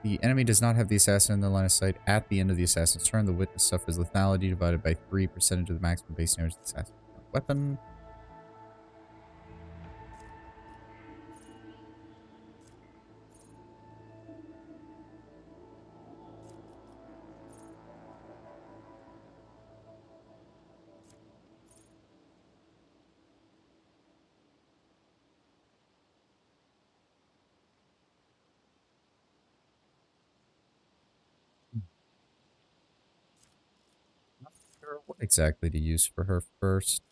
The enemy does not have the assassin in the line of sight at the end of the assassin's turn. The witness suffers lethality divided by 3% of the maximum base damage of the assassin's weapon. What exactly to use for her first?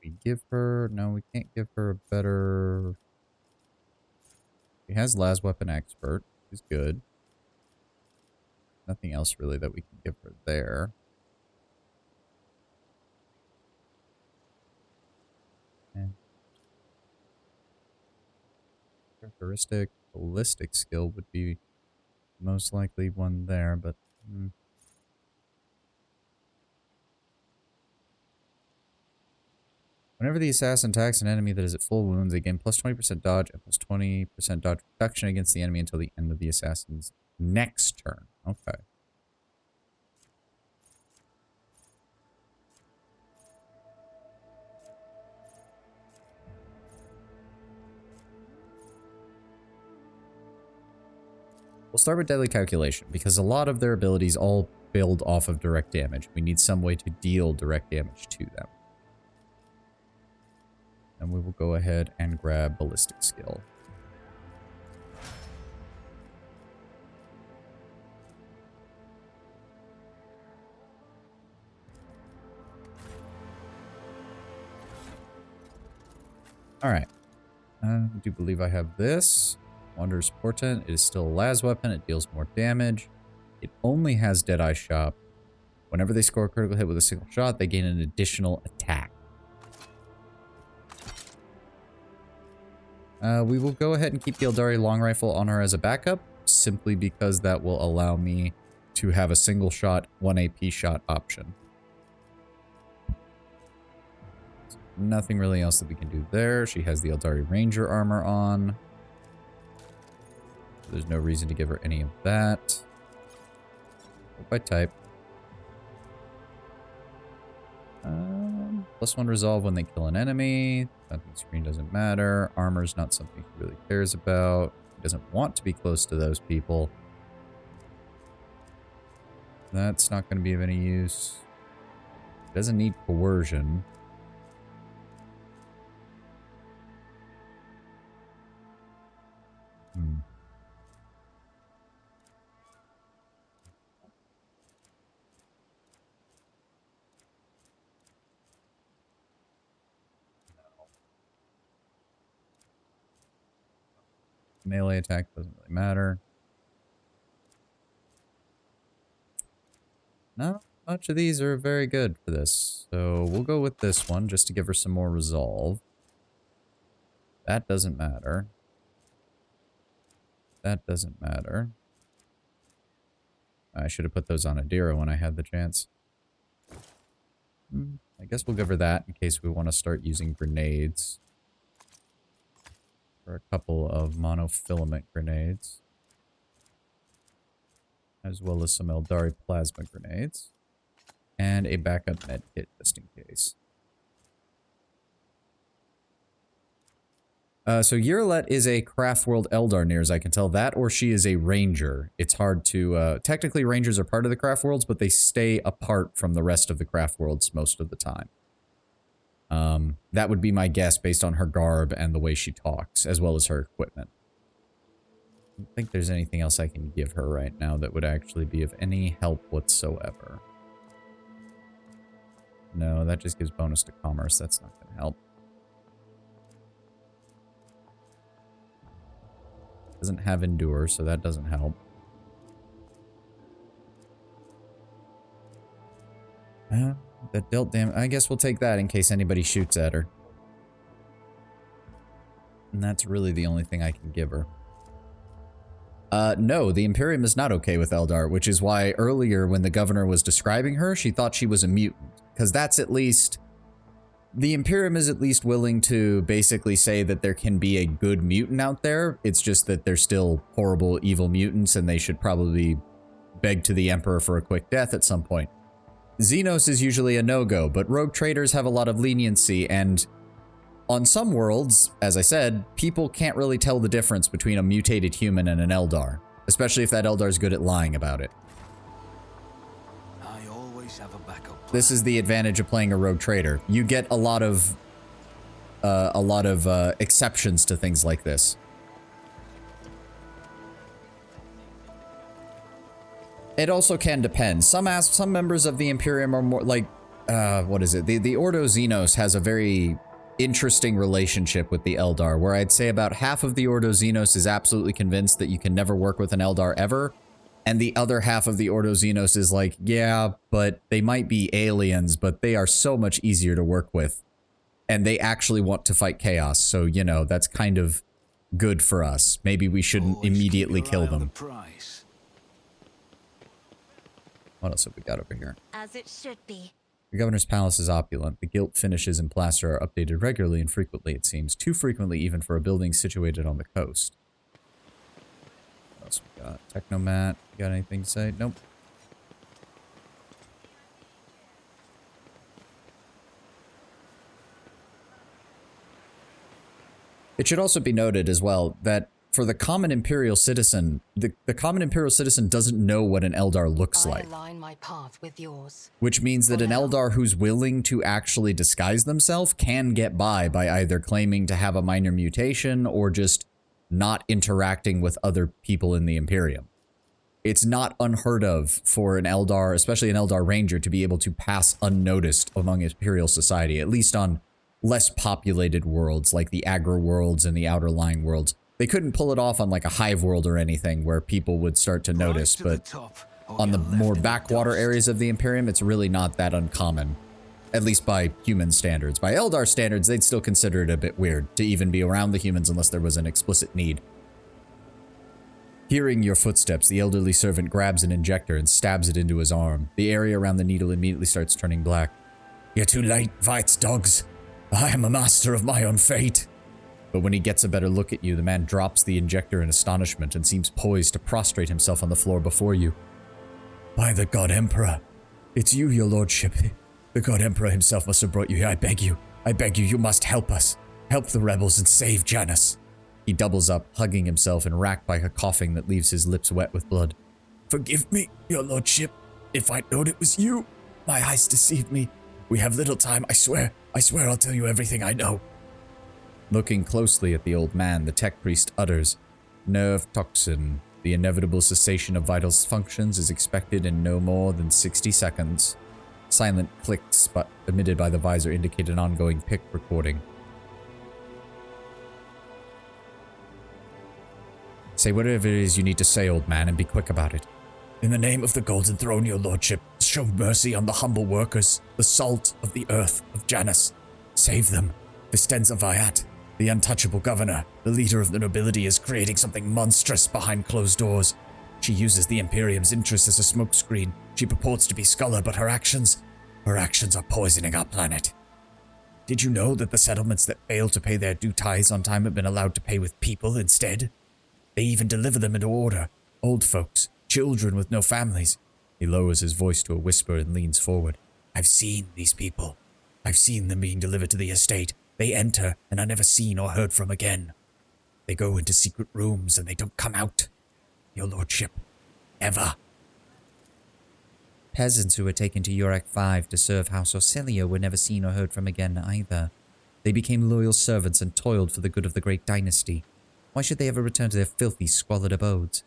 We give her... No, we can't give her a better... She has Las Weapon Expert, which is good. Nothing else really that we can give her there. And characteristic ballistic skill would be Most likely one there, but... Whenever the assassin attacks an enemy that is at full wounds, they gain plus 20% dodge and plus 20% dodge reduction against the enemy until the end of the assassin's next turn. Okay. We'll start with deadly calculation, because a lot of their abilities all build off of direct damage. We need some way to deal direct damage to them. And we will go ahead and grab ballistic skill. Alright. I do believe I have this. Wanderer's Portent. It is still a las weapon. It deals more damage. It only has Deadeye Shot. Whenever they score a critical hit with a single shot, they gain an additional attack. We will go ahead and keep the Eldari Long Rifle on her as a backup, simply because that will allow me to have a single shot, 1 AP shot option. So nothing really else that we can do there. She has the Eldari Ranger armor on. There's no reason to give her any of that. Hope I type. +1 resolve when they kill an enemy. Nothing screen doesn't matter. Armor's not something he really cares about. He doesn't want to be close to those people. That's not going to be of any use. Doesn't need coercion. Melee attack doesn't really matter. Not much of these are very good for this. So we'll go with this one just to give her some more resolve. That doesn't matter. That doesn't matter. I should have put those on Adira when I had the chance. I guess we'll give her that in case we want to start using grenades. For a couple of monofilament grenades. As well as some Eldari plasma grenades. And a backup med kit just in case. So Yurlet is a Craftworld Eldar, near as I can tell. That or she is a ranger. It's hard to... technically rangers are part of the Craftworlds, but they stay apart from the rest of the Craftworlds most of the time. That would be my guess based on her garb and the way she talks, as well as her equipment. I don't think there's anything else I can give her right now that would actually be of any help whatsoever. No, that just gives bonus to commerce. That's not going to help. Doesn't have endure, so that doesn't help. That dealt damage. I guess we'll take that in case anybody shoots at her. And that's really the only thing I can give her. No, the Imperium is not okay with Eldar, which is why earlier when the governor was describing her, she thought she was a mutant. Because that's at least... The Imperium is at least willing to basically say that there can be a good mutant out there. It's just that they're still horrible, evil mutants, and they should probably beg to the Emperor for a quick death at some point. Xenos is usually a no-go, but rogue traders have a lot of leniency, and on some worlds, as I said, people can't really tell the difference between a mutated human and an Eldar, especially if that Eldar is good at lying about it. I always have a backup plan. This is the advantage of playing a rogue trader. You get a lot of exceptions to things like this. It also can depend. Some members of the Imperium are more like, what is it? The Ordo Xenos has a very interesting relationship with the Eldar, where I'd say about half of the Ordo Xenos is absolutely convinced that you can never work with an Eldar ever, and the other half of the Ordo Xenos is like, yeah, but they might be aliens, but they are so much easier to work with, and they actually want to fight chaos, so, you know, that's kind of good for us. Maybe we shouldn't Always immediately keep your kill eye on them. the prize. What else have we got over here? As it should be. The governor's palace is opulent. The gilt finishes and plaster are updated regularly and frequently, it seems. Too frequently even for a building situated on the coast. What else we got? Technomat. You got anything to say? Nope. It should also be noted as well that for the common Imperial citizen, the common Imperial citizen doesn't know what an Eldar looks like. Align my path with yours. Which means that an Eldar who's willing to actually disguise themselves can get by either claiming to have a minor mutation or just not interacting with other people in the Imperium. It's not unheard of for an Eldar, especially an Eldar Ranger, to be able to pass unnoticed among Imperial society, at least on less populated worlds like the Agra worlds and the Outer Line worlds. They couldn't pull it off on like a hive world or anything where people would start to notice, but on the more backwater areas of the Imperium, it's really not that uncommon. At least by human standards. By Eldar standards, they'd still consider it a bit weird to even be around the humans unless there was an explicit need. Hearing your footsteps, the elderly servant grabs an injector and stabs it into his arm. The area around the needle immediately starts turning black. You're too late, Veit's dogs. I am a master of my own fate. But when he gets a better look at you, the man drops the injector in astonishment and seems poised to prostrate himself on the floor before you. By the God Emperor, it's you, your lordship. The God Emperor himself must have brought you here. I beg you, you must help us. Help the rebels and save Janus. He doubles up, hugging himself and racked by a coughing that leaves his lips wet with blood. Forgive me, your lordship. If I'd known it was you, my eyes deceived me. We have little time, I swear I'll tell you everything I know. Looking closely at the old man, the tech priest utters, Nerve toxin. The inevitable cessation of vital functions is expected in no more than 60 seconds. Silent clicks, but emitted by the visor, indicate an ongoing PIC recording. Say whatever it is you need to say, old man, and be quick about it. In the name of the Golden Throne, your lordship, show mercy on the humble workers, the salt of the earth of Janus. Save them. Vistenza Viat, the untouchable governor, the leader of the nobility, is creating something monstrous behind closed doors. She uses the Imperium's interests as a smokescreen. She purports to be scholar, but her actions are poisoning our planet. Did you know that the settlements that fail to pay their due tithes on time have been allowed to pay with people instead? They even deliver them into order. Old folks, children with no families. He lowers his voice to a whisper and leans forward. I've seen these people. I've seen them being delivered to the estate. They enter and are never seen or heard from again. They go into secret rooms and they don't come out. Your lordship. Ever. Peasants who were taken to Urek V to serve House Orsilia were never seen or heard from again either. They became loyal servants and toiled for the good of the great dynasty. Why should they ever return to their filthy, squalid abodes?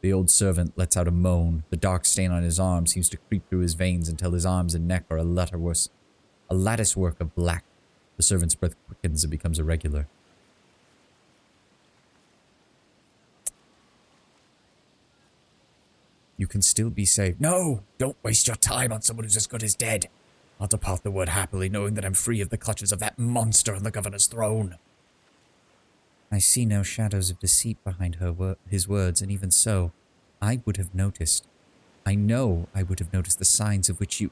The old servant lets out a moan. The dark stain on his arm seems to creep through his veins until his arms and neck are a lattice work of black. The servant's breath quickens and becomes irregular. You can still be saved. No! Don't waste your time on someone who's as good as dead. I'll depart the word happily, knowing that I'm free of the clutches of that monster on the governor's throne. I see no shadows of deceit behind his words, and even so, I would have noticed. I know I would have noticed the signs of which you...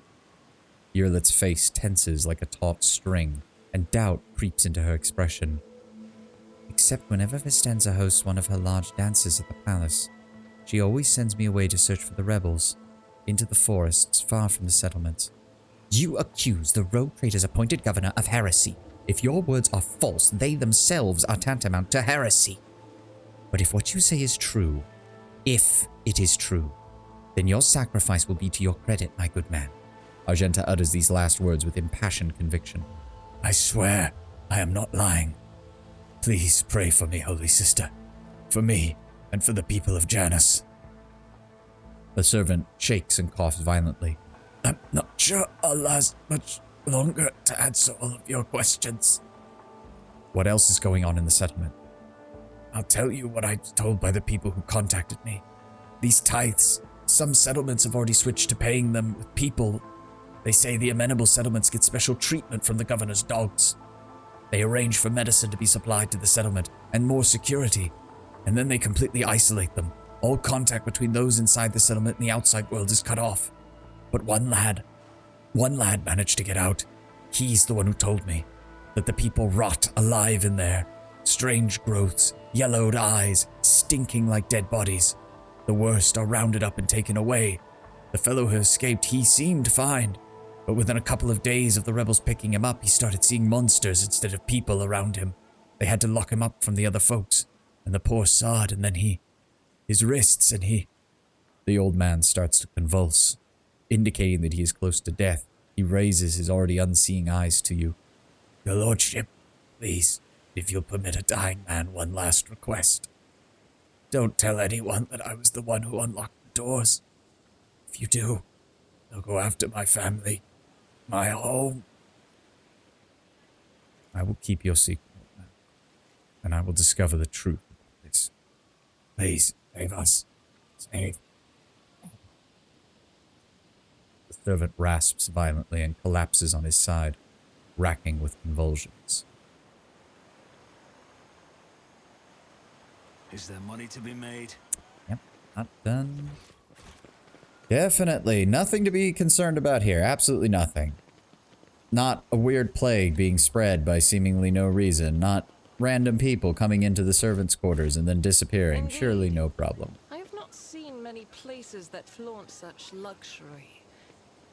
Yurlet's face tenses like a taut string, and doubt creeps into her expression. Except whenever Vistenza hosts one of her large dances at the palace, she always sends me away to search for the rebels, into the forests far from the settlements. You accuse the rogue trader's appointed governor of heresy. If your words are false, they themselves are tantamount to heresy. But if what you say is true, if it is true, then your sacrifice will be to your credit, my good man. Argenta utters these last words with impassioned conviction. I swear I am not lying. Please pray for me, holy sister. For me, and for the people of Janus. The servant shakes and coughs violently. I'm not sure I'll last much longer to answer all of your questions. What else is going on in the settlement? I'll tell you what I was told by the people who contacted me. These tithes, some settlements have already switched to paying them with people. They say the amenable settlements get special treatment from the governor's dogs. They arrange for medicine to be supplied to the settlement and more security, and then they completely isolate them. All contact between those inside the settlement and the outside world is cut off. But one lad managed to get out. He's the one who told me that the people rot alive in there. Strange growths, yellowed eyes, stinking like dead bodies. The worst are rounded up and taken away. The fellow who escaped, he seemed fine. But within a couple of days of the rebels picking him up, he started seeing monsters instead of people around him. They had to lock him up from the other folks. And the poor sod, and then his wrists, and The old man starts to convulse, indicating that he is close to death. He raises his already unseeing eyes to you. Your lordship, please, if you'll permit a dying man one last request. Don't tell anyone that I was the one who unlocked the doors. If you do, they'll go after my family, my home. I will keep your secret, and I will discover the truth about this. Please, save us. Save. The servant rasps violently and collapses on his side, racking with convulsions. Is there money to be made? Yep, not done. Definitely nothing to be concerned about here. Absolutely nothing. Not a weird plague being spread by seemingly no reason. Not random people coming into the servants' quarters and then disappearing. Indeed. Surely no problem. I have not seen many places that flaunt such luxury.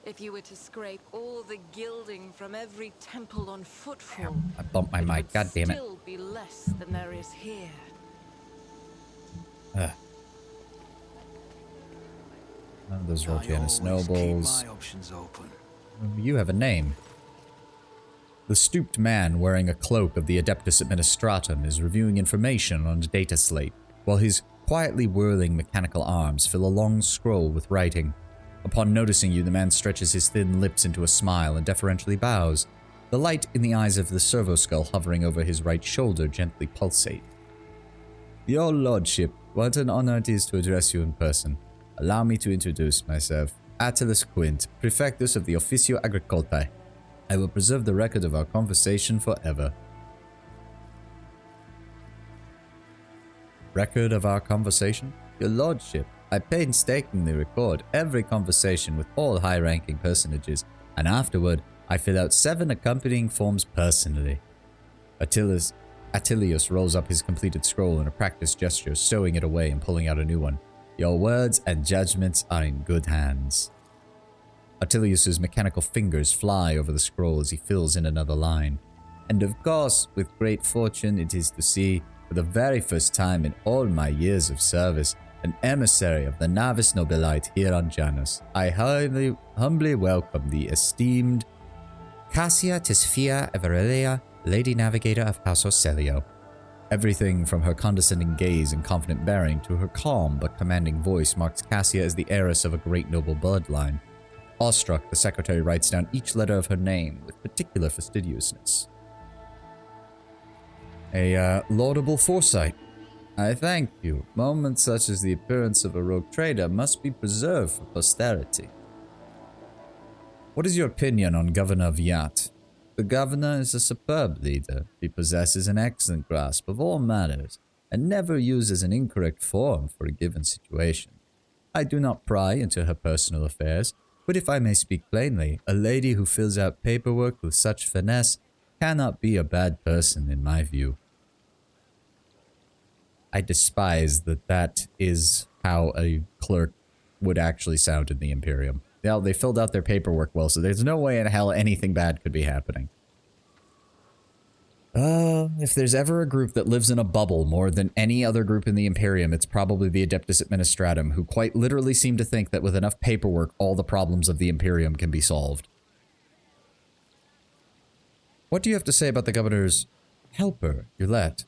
If you were to scrape all the gilding from every temple on footfall, I bumped my mic. God damn it. Still be less than there is here. Those Rortianus I always keep nobles. my options open. You have a name. The stooped man wearing a cloak of the Adeptus Administratum is reviewing information on a data slate, while his quietly whirling mechanical arms fill a long scroll with writing. Upon noticing you, the man stretches his thin lips into a smile and deferentially bows. The light in the eyes of the servo skull hovering over his right shoulder gently pulsate. Your lordship, what an honor it is to address you in person. Allow me to introduce myself. Attalus Quint, Prefectus of the Officio Agricoltae. I will preserve the record of our conversation forever. Record of our conversation? Your lordship, I painstakingly record every conversation with all high-ranking personages, and afterward, I fill out 7 accompanying forms personally. Attilius rolls up his completed scroll in a practiced gesture, stowing it away and pulling out a new one. Your words and judgments are in good hands. Attilius's mechanical fingers fly over the scroll as he fills in another line. And of course, with great fortune it is to see, for the very first time in all my years of service, an emissary of the Navis Nobilite here on Janus. I humbly welcome the esteemed Cassia Tisfia Everelia, Lady Navigator of House Ocelio. Everything from her condescending gaze and confident bearing to her calm but commanding voice marks Cassia as the heiress of a great noble bloodline. Awestruck, the secretary writes down each letter of her name with particular fastidiousness. A laudable foresight. I thank you. Moments such as the appearance of a rogue trader must be preserved for posterity. What is your opinion on Governor Viat? The governor is a superb leader. He possesses an excellent grasp of all matters and never uses an incorrect form for a given situation. I do not pry into her personal affairs, but if I may speak plainly, a lady who fills out paperwork with such finesse cannot be a bad person in my view. I despise that is how a clerk would actually sound in the Imperium. Yeah, they filled out their paperwork well, so there's no way in hell anything bad could be happening. If there's ever a group that lives in a bubble more than any other group in the Imperium, it's probably the Adeptus Administratum, who quite literally seem to think that with enough paperwork, all the problems of the Imperium can be solved. What do you have to say about the governor's helper, Yurlet?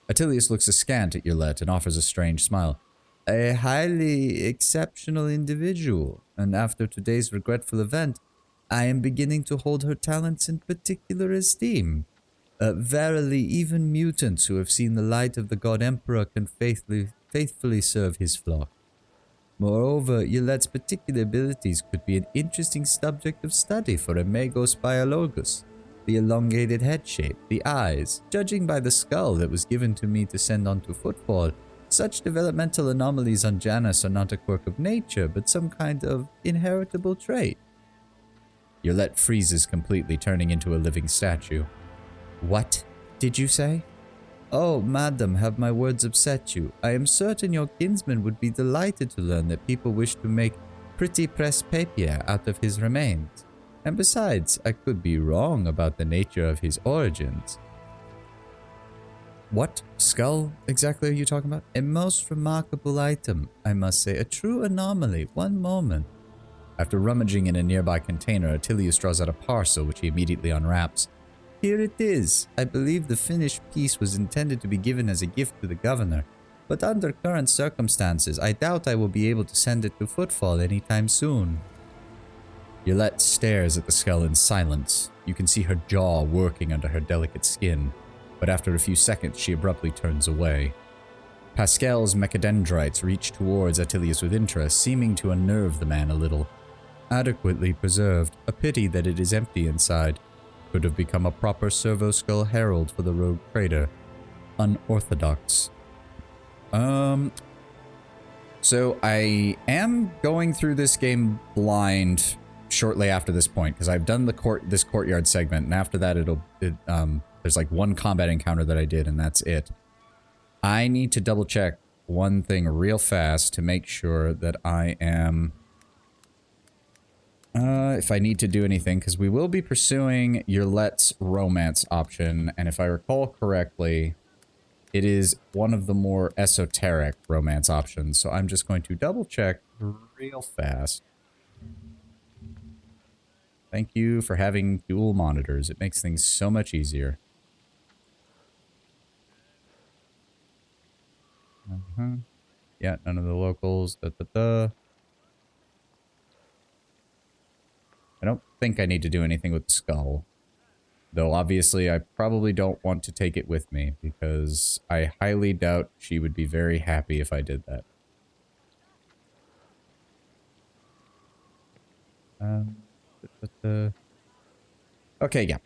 Attilius looks askant at Yurlet and offers a strange smile. A highly exceptional individual, and after today's regretful event, I am beginning to hold her talents in particular esteem. Verily, even mutants who have seen the light of the God Emperor can faithfully serve his flock. Moreover, Yurlet's particular abilities could be an interesting subject of study for a Magos Biologus. The elongated head shape, the eyes, judging by the skull that was given to me to send on to Footfall, Such developmental anomalies on Janus are not a quirk of nature, but some kind of inheritable trait. Yolette freezes completely, turning into a living statue. What did you say? Oh, madam, have my words upset you? I am certain your kinsman would be delighted to learn that people wish to make pretty presse-papier out of his remains. And besides, I could be wrong about the nature of his origins. What skull exactly are you talking about? A most remarkable item, I must say. A true anomaly. One moment. After rummaging in a nearby container, Attilius draws out a parcel, which he immediately unwraps. Here it is. I believe the finished piece was intended to be given as a gift to the governor, but under current circumstances, I doubt I will be able to send it to Footfall anytime soon. Yolette stares at the skull in silence. You can see her jaw working under her delicate skin, but after a few seconds, she abruptly turns away. Pascal's mechadendrites reach towards Attilius with interest, seeming to unnerve the man a little. Adequately preserved, a pity that it is empty inside. Could have become a proper servo skull herald for the rogue trader. Unorthodox. So I am going through this game blind shortly after this point, because I've done this courtyard segment, and after that there's like one combat encounter that I did, and that's it. I need to double check one thing real fast to make sure that I am... if I need to do anything, because we will be pursuing Yolette's romance option, and if I recall correctly, it is one of the more esoteric romance options, so I'm just going to double check real fast. Thank you for having dual monitors. It makes things so much easier. Yeah, none of the locals. I don't think I need to do anything with the skull. Though obviously I probably don't want to take it with me, because I highly doubt she would be very happy if I did that. Okay, yeah.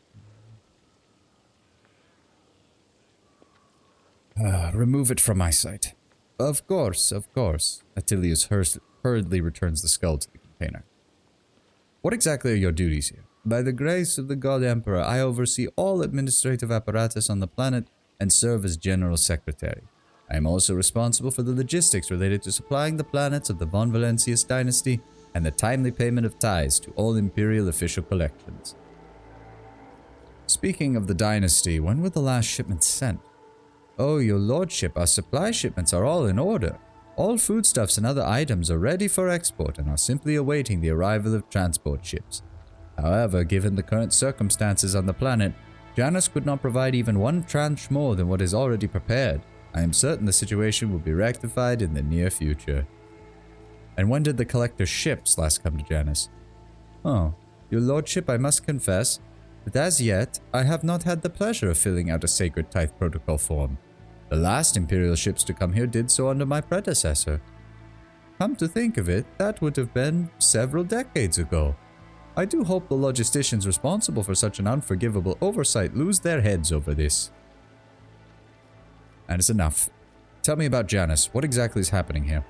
Remove it from my sight. Of course, of course. Attilius hurriedly returns the skull to the container. What exactly are your duties here? By the grace of the God Emperor, I oversee all administrative apparatus on the planet and serve as General Secretary. I am also responsible for the logistics related to supplying the planets of the Von Valentius dynasty and the timely payment of tithes to all Imperial official collections. Speaking of the dynasty, when were the last shipments sent? Oh, your lordship, our supply shipments are all in order. All foodstuffs and other items are ready for export and are simply awaiting the arrival of transport ships. However, given the current circumstances on the planet, Janus could not provide even one tranche more than what is already prepared. I am certain the situation will be rectified in the near future. And when did the collector's ships last come to Janus? Oh, your lordship, I must confess that as yet, I have not had the pleasure of filling out a sacred tithe protocol form. The last Imperial ships to come here did so under my predecessor. Come to think of it, that would have been several decades ago. I do hope the logisticians responsible for such an unforgivable oversight lose their heads over this. And it's enough. Tell me about Janus. What exactly is happening here?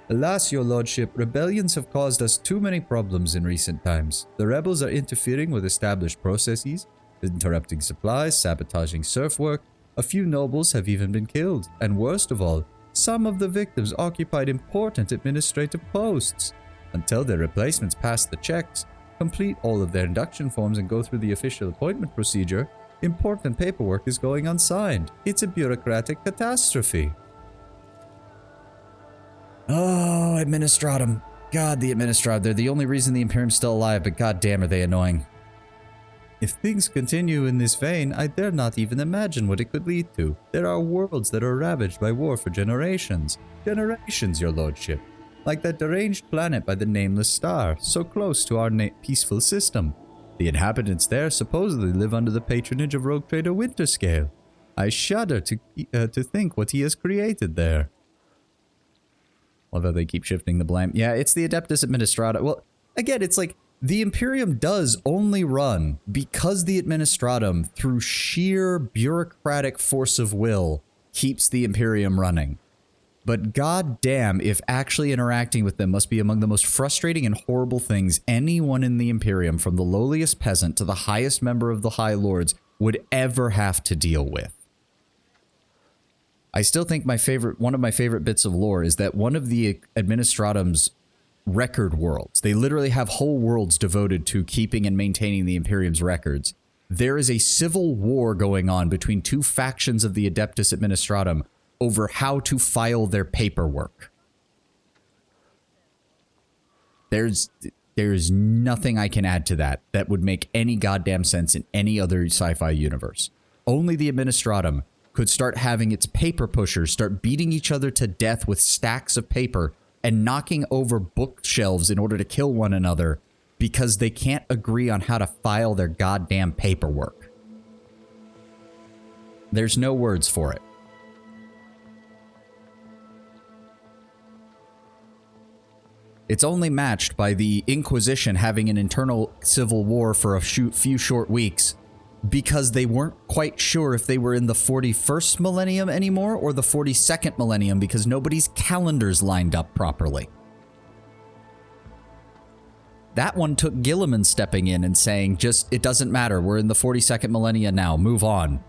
Alas, your lordship, rebellions have caused us too many problems in recent times. The rebels are interfering with established processes, interrupting supplies, sabotaging serf work. A few nobles have even been killed, and worst of all, some of the victims occupied important administrative posts. Until their replacements pass the checks, complete all of their induction forms and go through the official appointment procedure, important paperwork is going unsigned. It's a bureaucratic catastrophe. Oh, Administratum. God, the Administratum. They're the only reason the Imperium's still alive, but goddamn are they annoying. If things continue in this vein, I dare not even imagine what it could lead to. There are worlds that are ravaged by war for generations. Generations, your lordship. Like that deranged planet by the nameless star, so close to our peaceful system. The inhabitants there supposedly live under the patronage of rogue trader Winterscale. I shudder to think what he has created there. Although they keep shifting the blame. Yeah, it's the Adeptus Administrata. Well, again, it's like, the Imperium does only run because the Administratum, through sheer bureaucratic force of will, keeps the Imperium running. But goddamn, if actually interacting with them must be among the most frustrating and horrible things anyone in the Imperium, from the lowliest peasant to the highest member of the High Lords, would ever have to deal with. I still think one of my favorite bits of lore is that one of the Administratum's record worlds, they literally have whole worlds devoted to keeping and maintaining the Imperium's records. There is a civil war going on between two factions of the Adeptus Administratum over how to file their paperwork. There's nothing I can add to that would make any goddamn sense in any other sci-fi universe. Only the Administratum could start having its paper pushers start beating each other to death with stacks of paper and knocking over bookshelves in order to kill one another because they can't agree on how to file their goddamn paperwork. There's no words for it. It's only matched by the Inquisition having an internal civil war for a few short weeks because they weren't quite sure if they were in the 41st millennium anymore or the 42nd millennium because nobody's calendars lined up properly. That one took Gilliman stepping in and saying, it doesn't matter, we're in the 42nd millennia now, move on.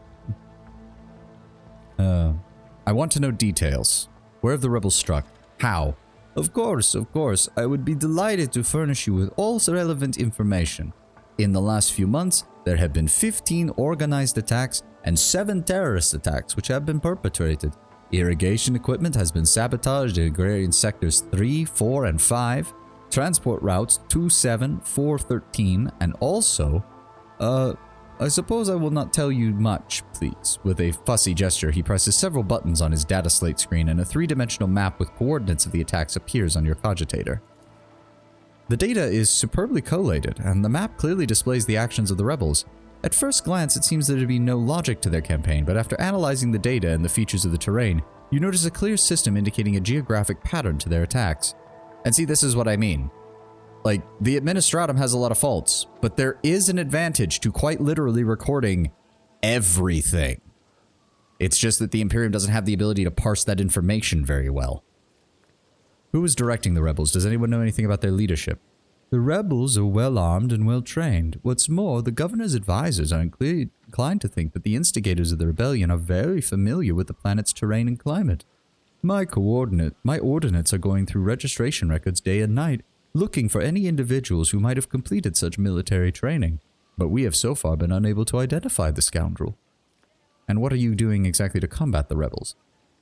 I want to know details. Where have the rebels struck? How? Of course, I would be delighted to furnish you with all relevant information. In the last few months, there have been 15 organized attacks and 7 terrorist attacks which have been perpetrated. Irrigation equipment has been sabotaged in agrarian sectors 3, 4, and 5, transport routes 2, 7, 4, 13, and also, I suppose I will not tell you much, please. With a fussy gesture, he presses several buttons on his data slate screen and a 3-dimensional map with coordinates of the attacks appears on your cogitator. The data is superbly collated, and the map clearly displays the actions of the rebels. At first glance, it seems there to be no logic to their campaign, but after analyzing the data and the features of the terrain, you notice a clear system indicating a geographic pattern to their attacks. And see, this is what I mean. Like, the Administratum has a lot of faults, but there is an advantage to quite literally recording everything. It's just that the Imperium doesn't have the ability to parse that information very well. Who is directing the rebels? Does anyone know anything about their leadership? The rebels are well armed and well trained. What's more, the governor's advisors are inclined to think that the instigators of the rebellion are very familiar with the planet's terrain and climate. My ordinates are going through registration records day and night, looking for any individuals who might have completed such military training, but we have so far been unable to identify the scoundrel. And what are you doing exactly to combat the rebels?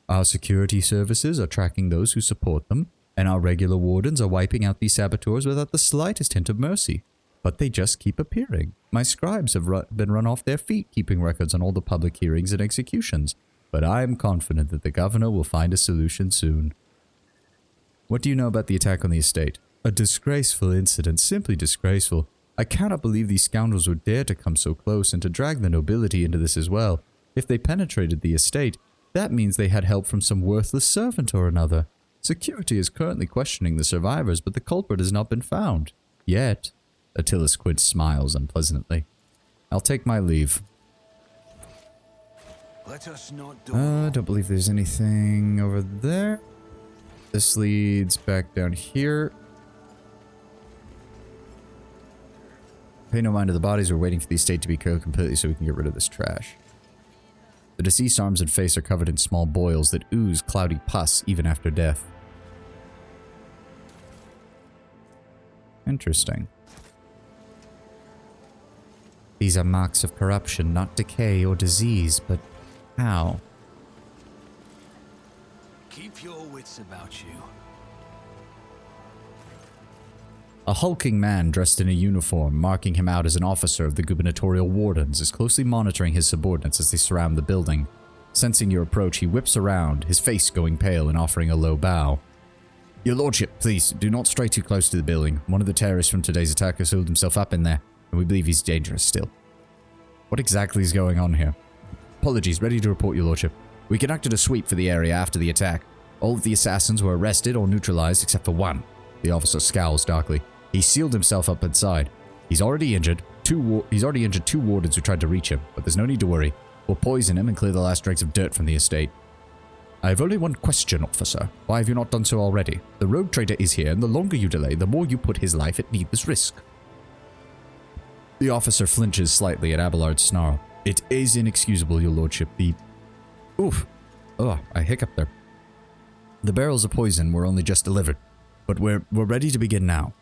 Our security services are tracking those who support them, and our regular wardens are wiping out these saboteurs without the slightest hint of mercy. But they just keep appearing. My scribes have been run off their feet keeping records on all the public hearings and executions, but I am confident that the governor will find a solution soon. What do you know about the attack on the estate? A disgraceful incident, simply disgraceful. I cannot believe these scoundrels would dare to come so close and to drag the nobility into this as well. If they penetrated the estate, that means they had help from some worthless servant or another. Security is currently questioning the survivors, but the culprit has not been found. Yet. Attilas Quid smiles unpleasantly. I'll take my leave. Let us not do don't believe there's anything over there. This leads back down here. Pay no mind to the bodies. We're waiting for the estate to be killed completely so we can get rid of this trash. The deceased arms and face are covered in small boils that ooze cloudy pus even after death. Interesting. These are marks of corruption, not decay or disease, but how? Keep your wits about you. A hulking man dressed in a uniform, marking him out as an officer of the gubernatorial wardens, is closely monitoring his subordinates as they surround the building. Sensing your approach, he whips around, his face going pale and offering a low bow. Your lordship, please, do not stray too close to the building. One of the terrorists from today's attack has holed himself up in there, and we believe he's dangerous still. What exactly is going on here? Apologies, ready to report, your lordship. We conducted a sweep for the area after the attack. All of the assassins were arrested or neutralized except for one. The officer scowls darkly. He sealed himself up inside. He's already injured two wardens who tried to reach him, but there's no need to worry. We'll poison him and clear the last dregs of dirt from the estate. I have only one question, officer. Why have you not done so already? The rogue trader is here, and the longer you delay, the more you put his life at needless risk. The officer flinches slightly at Abelard's snarl. It is inexcusable, your lordship. Oof. Oh, I hiccuped there. The barrels of poison were only just delivered, but we're ready to begin now.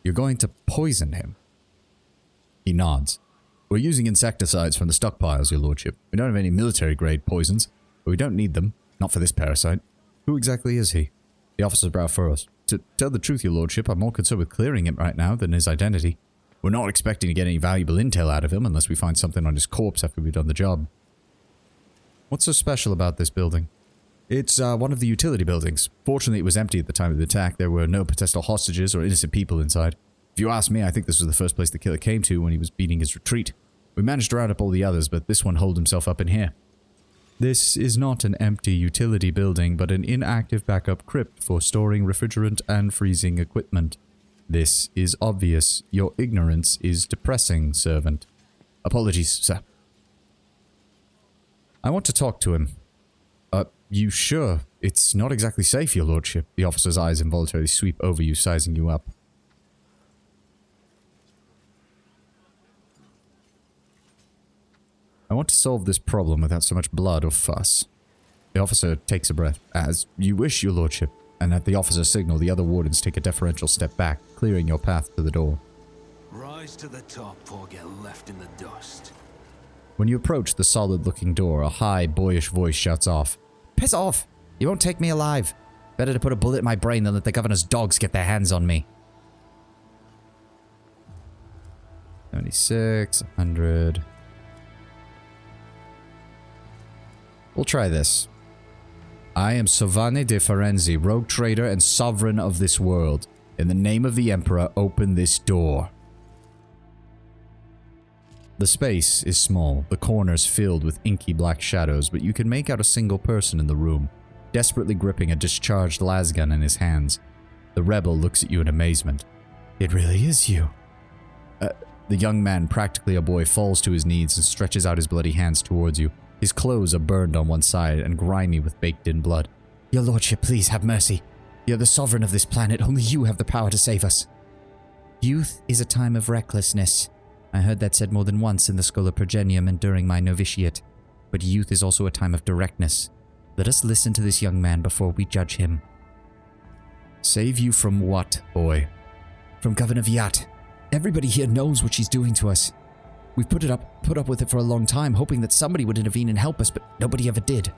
You're going to poison him? He nods. We're using insecticides from the stockpiles, your lordship. We don't have any military-grade poisons, but we don't need them. Not for this parasite. Who exactly is he? The officer's brow furrows. To tell the truth, your lordship, I'm more concerned with clearing him right now than his identity. We're not expecting to get any valuable intel out of him unless we find something on his corpse after we've done the job. What's so special about this building? It's one of the utility buildings. Fortunately, it was empty at the time of the attack. There were no potential hostages or innocent people inside. If you ask me, I think this was the first place the killer came to when he was beating his retreat. We managed to round up all the others, but this one holed himself up in here. This is not an empty utility building, but an inactive backup crypt for storing refrigerant and freezing equipment. This is obvious. Your ignorance is depressing, servant. Apologies, sir. I want to talk to him. You sure? It's not exactly safe, your lordship. The officer's eyes involuntarily sweep over you, sizing you up. I want to solve this problem without so much blood or fuss. The officer takes a breath. As you wish, your lordship. And at the officer's signal, the other wardens take a deferential step back, clearing your path to the door. Rise to the top or get left in the dust. When you approach the solid-looking door, a high, boyish voice shouts off. Piss off! You won't take me alive. Better to put a bullet in my brain than let the governor's dogs get their hands on me. 76, 100... We'll try this. I am Sovane de Ferenzi, rogue trader and sovereign of this world. In the name of the Emperor, open this door. The space is small, the corners filled with inky black shadows, but you can make out a single person in the room, desperately gripping a discharged lasgun in his hands. The rebel looks at you in amazement. It really is you. The young man, practically a boy, falls to his knees and stretches out his bloody hands towards you. His clothes are burned on one side and grimy with baked-in blood. Your lordship, please have mercy. You're the sovereign of this planet. Only you have the power to save us. Youth is a time of recklessness. I heard that said more than once in the Schola Progenium and during my novitiate. But youth is also a time of directness. Let us listen to this young man before we judge him. Save you from what, boy? From Governor Viat. Everybody here knows what she's doing to us. We've put up with it for a long time, hoping that somebody would intervene and help us, but nobody ever did.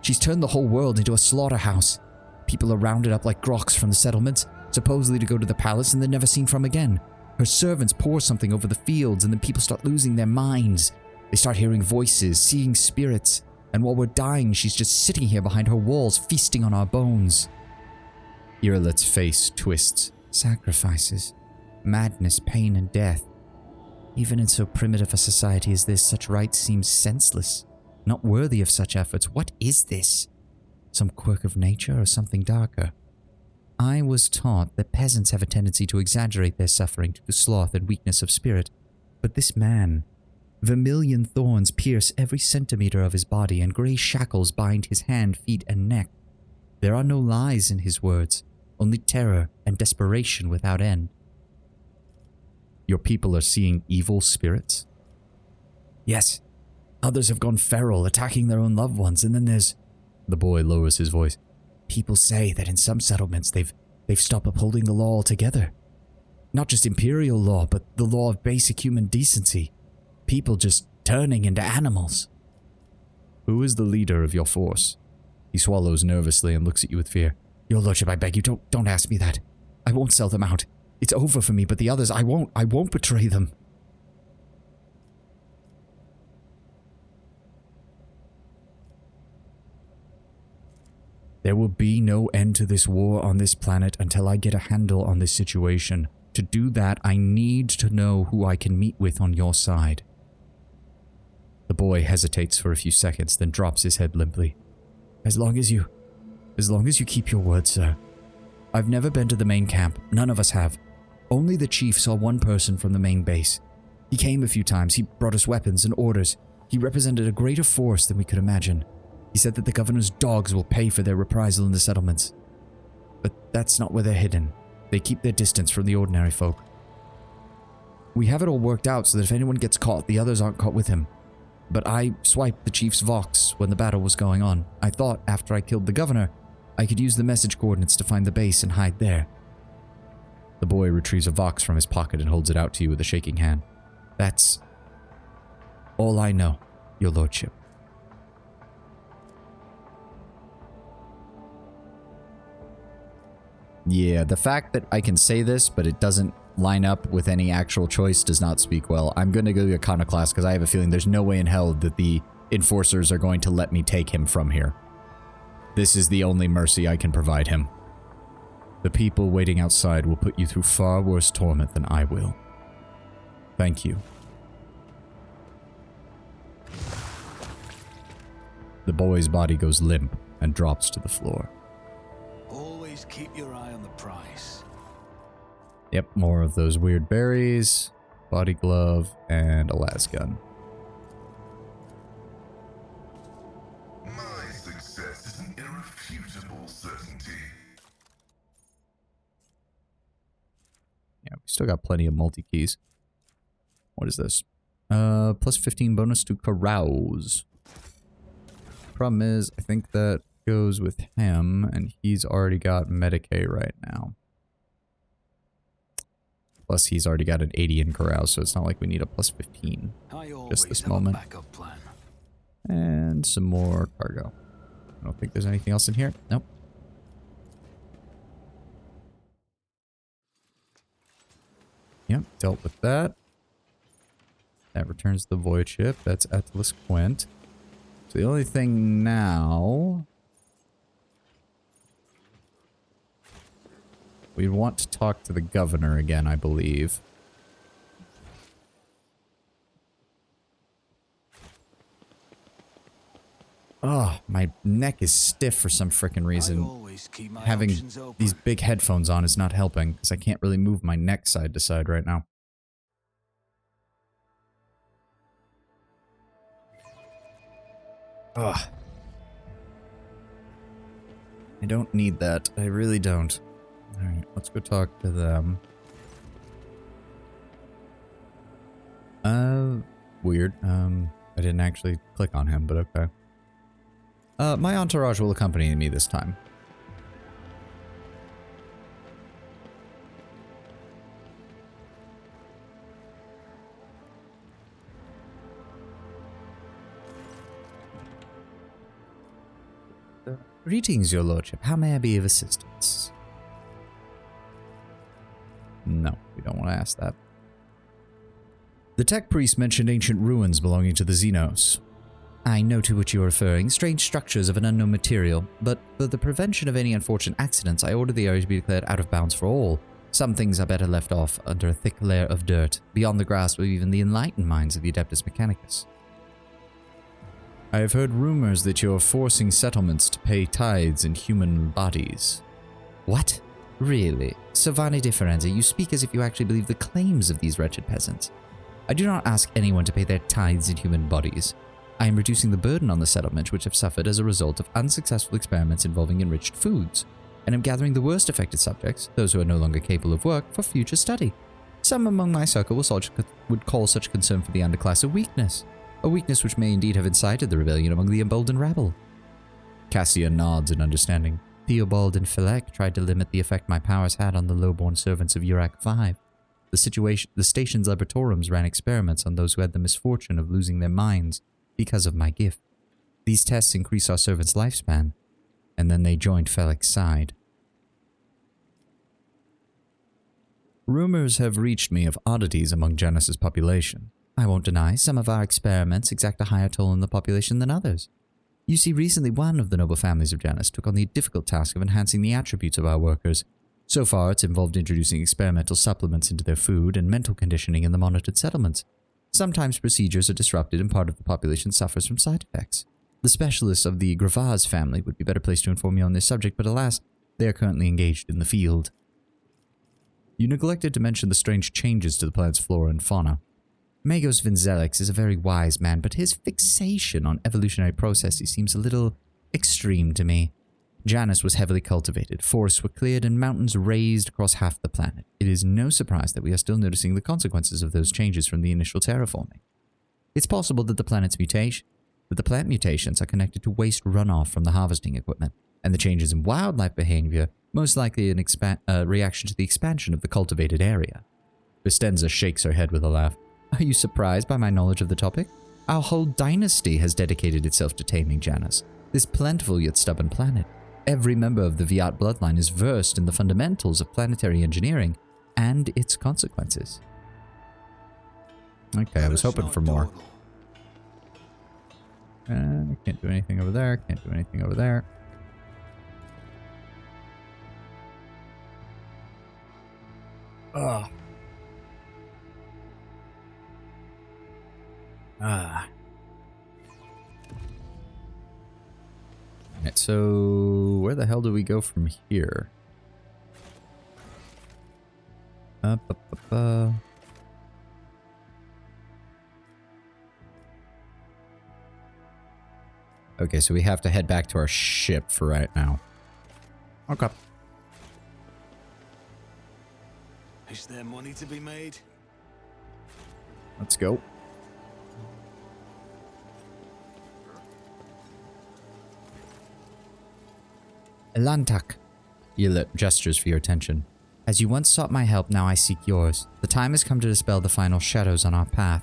She's turned the whole world into a slaughterhouse. People are rounded up like groks from the settlements, supposedly to go to the palace and they're never seen from again. Her servants pour something over the fields and then people start losing their minds. They start hearing voices, seeing spirits, and while we're dying, she's just sitting here behind her walls, feasting on our bones. Irelet's face twists. Sacrifices. Madness, pain, and death. Even in so primitive a society as this, such rites seem senseless, not worthy of such efforts. What is this? Some quirk of nature or something darker? I was taught that peasants have a tendency to exaggerate their suffering due to sloth and weakness of spirit, but this man, vermilion thorns pierce every centimeter of his body and grey shackles bind his hand, feet, and neck. There are no lies in his words, only terror and desperation without end. Your people are seeing evil spirits? Yes. Others have gone feral, attacking their own loved ones, and then there's... The boy lowers his voice. People say that in some settlements they've stopped upholding the law altogether. Not just imperial law, but the law of basic human decency. People just turning into animals. Who is the leader of your force? He swallows nervously and looks at you with fear. Your lordship, I beg you, don't ask me that. I won't sell them out. It's over for me, but the others, I won't betray them. There will be no end to this war on this planet until I get a handle on this situation. To do that, I need to know who I can meet with on your side. The boy hesitates for a few seconds, then drops his head limply. As long as you keep your word, sir. I've never been to the main camp. None of us have. Only the chief saw one person from the main base. He came a few times. He brought us weapons and orders. He represented a greater force than we could imagine. He said that the governor's dogs will pay for their reprisal in the settlements. But that's not where they're hidden. They keep their distance from the ordinary folk. We have it all worked out so that if anyone gets caught, the others aren't caught with him. But I swiped the chief's Vox when the battle was going on. I thought after I killed the governor, I could use the message coordinates to find the base and hide there. The boy retrieves a Vox from his pocket and holds it out to you with a shaking hand. That's all I know, your lordship. Yeah, the fact that I can say this, but it doesn't line up with any actual choice does not speak well. I'm going to go to Iconoclast because I have a feeling there's no way in hell that the enforcers are going to let me take him from here. This is the only mercy I can provide him. The people waiting outside will put you through far worse torment than I will. Thank you. The boy's body goes limp and drops to the floor. Always keep your eye on the price. Yep, more of those weird berries, body glove, and a las gun. My success is an irrefutable certainty. Yeah, we still got plenty of multi-keys. What is this? Plus 15 bonus to carouse. Problem is, I think that goes with him, and he's already got Medicaid right now. Plus, he's already got an 80 in carouse, so it's not like we need a plus 15. Just this moment. And some more cargo. I don't think there's anything else in here. Nope. Yep, dealt with that. That returns the void ship. That's Atlas Quint. So the only thing now... we want to talk to the governor again, I believe. Oh, my neck is stiff for some frickin' reason. Having these big headphones on is not helping, because I can't really move my neck side to side right now. Ugh. I don't need that. I really don't. Alright, let's go talk to them. Weird. I didn't actually click on him, but okay. My entourage will accompany me this time. Greetings, your lordship. How may I be of assistance? No, we don't want to ask that. The tech priest mentioned ancient ruins belonging to the Xenos. I know to which you are referring, strange structures of an unknown material, but for the prevention of any unfortunate accidents, I ordered the area to be declared out of bounds for all. Some things are better left off under a thick layer of dirt, beyond the grasp of even the enlightened minds of the Adeptus Mechanicus. I have heard rumors that you are forcing settlements to pay tithes in human bodies. What? Really? Savani Differenza, you speak as if you actually believe the claims of these wretched peasants. I do not ask anyone to pay their tithes in human bodies. I am reducing the burden on the settlement which have suffered as a result of unsuccessful experiments involving enriched foods, and am gathering the worst affected subjects, those who are no longer capable of work, for future study. Some among my circle would call such concern for the underclass a weakness which may indeed have incited the rebellion among the emboldened rabble. Cassia nods in understanding. Theobald and Philek tried to limit the effect my powers had on the lowborn servants of Urak V. The station's laboratoriums ran experiments on those who had the misfortune of losing their minds because of my gift. These tests increase our servants' lifespan, and then they joined Felek's side. Rumors have reached me of oddities among Janus' population. I won't deny, some of our experiments exact a higher toll on the population than others. You see, recently one of the noble families of Janus took on the difficult task of enhancing the attributes of our workers. So far, it's involved introducing experimental supplements into their food and mental conditioning in the monitored settlements. Sometimes procedures are disrupted and part of the population suffers from side effects. The specialists of the Gravaz family would be better placed to inform you on this subject, but alas, they are currently engaged in the field. You neglected to mention the strange changes to the planet's flora and fauna. Magos Vinzelix is a very wise man, but his fixation on evolutionary processes seems a little extreme to me. Janus was heavily cultivated, forests were cleared, and mountains raised across half the planet. It is no surprise that we are still noticing the consequences of those changes from the initial terraforming. It's possible that the plant mutations are connected to waste runoff from the harvesting equipment, and the changes in wildlife behavior most likely an reaction to the expansion of the cultivated area. Vistenza shakes her head with a laugh. Are you surprised by my knowledge of the topic? Our whole dynasty has dedicated itself to taming Janus, this plentiful yet stubborn planet. Every member of the Viat bloodline is versed in the fundamentals of planetary engineering and its consequences. Okay, I was hoping for more. Can't do anything over there, can't do anything over there. Ugh. Alright, so where the hell do we go from here? Okay, so we have to head back to our ship for right now. Okay. Is there money to be made? Let's go. Elantak. Ylip gestures for your attention. As you once sought my help, now I seek yours. The time has come to dispel the final shadows on our path.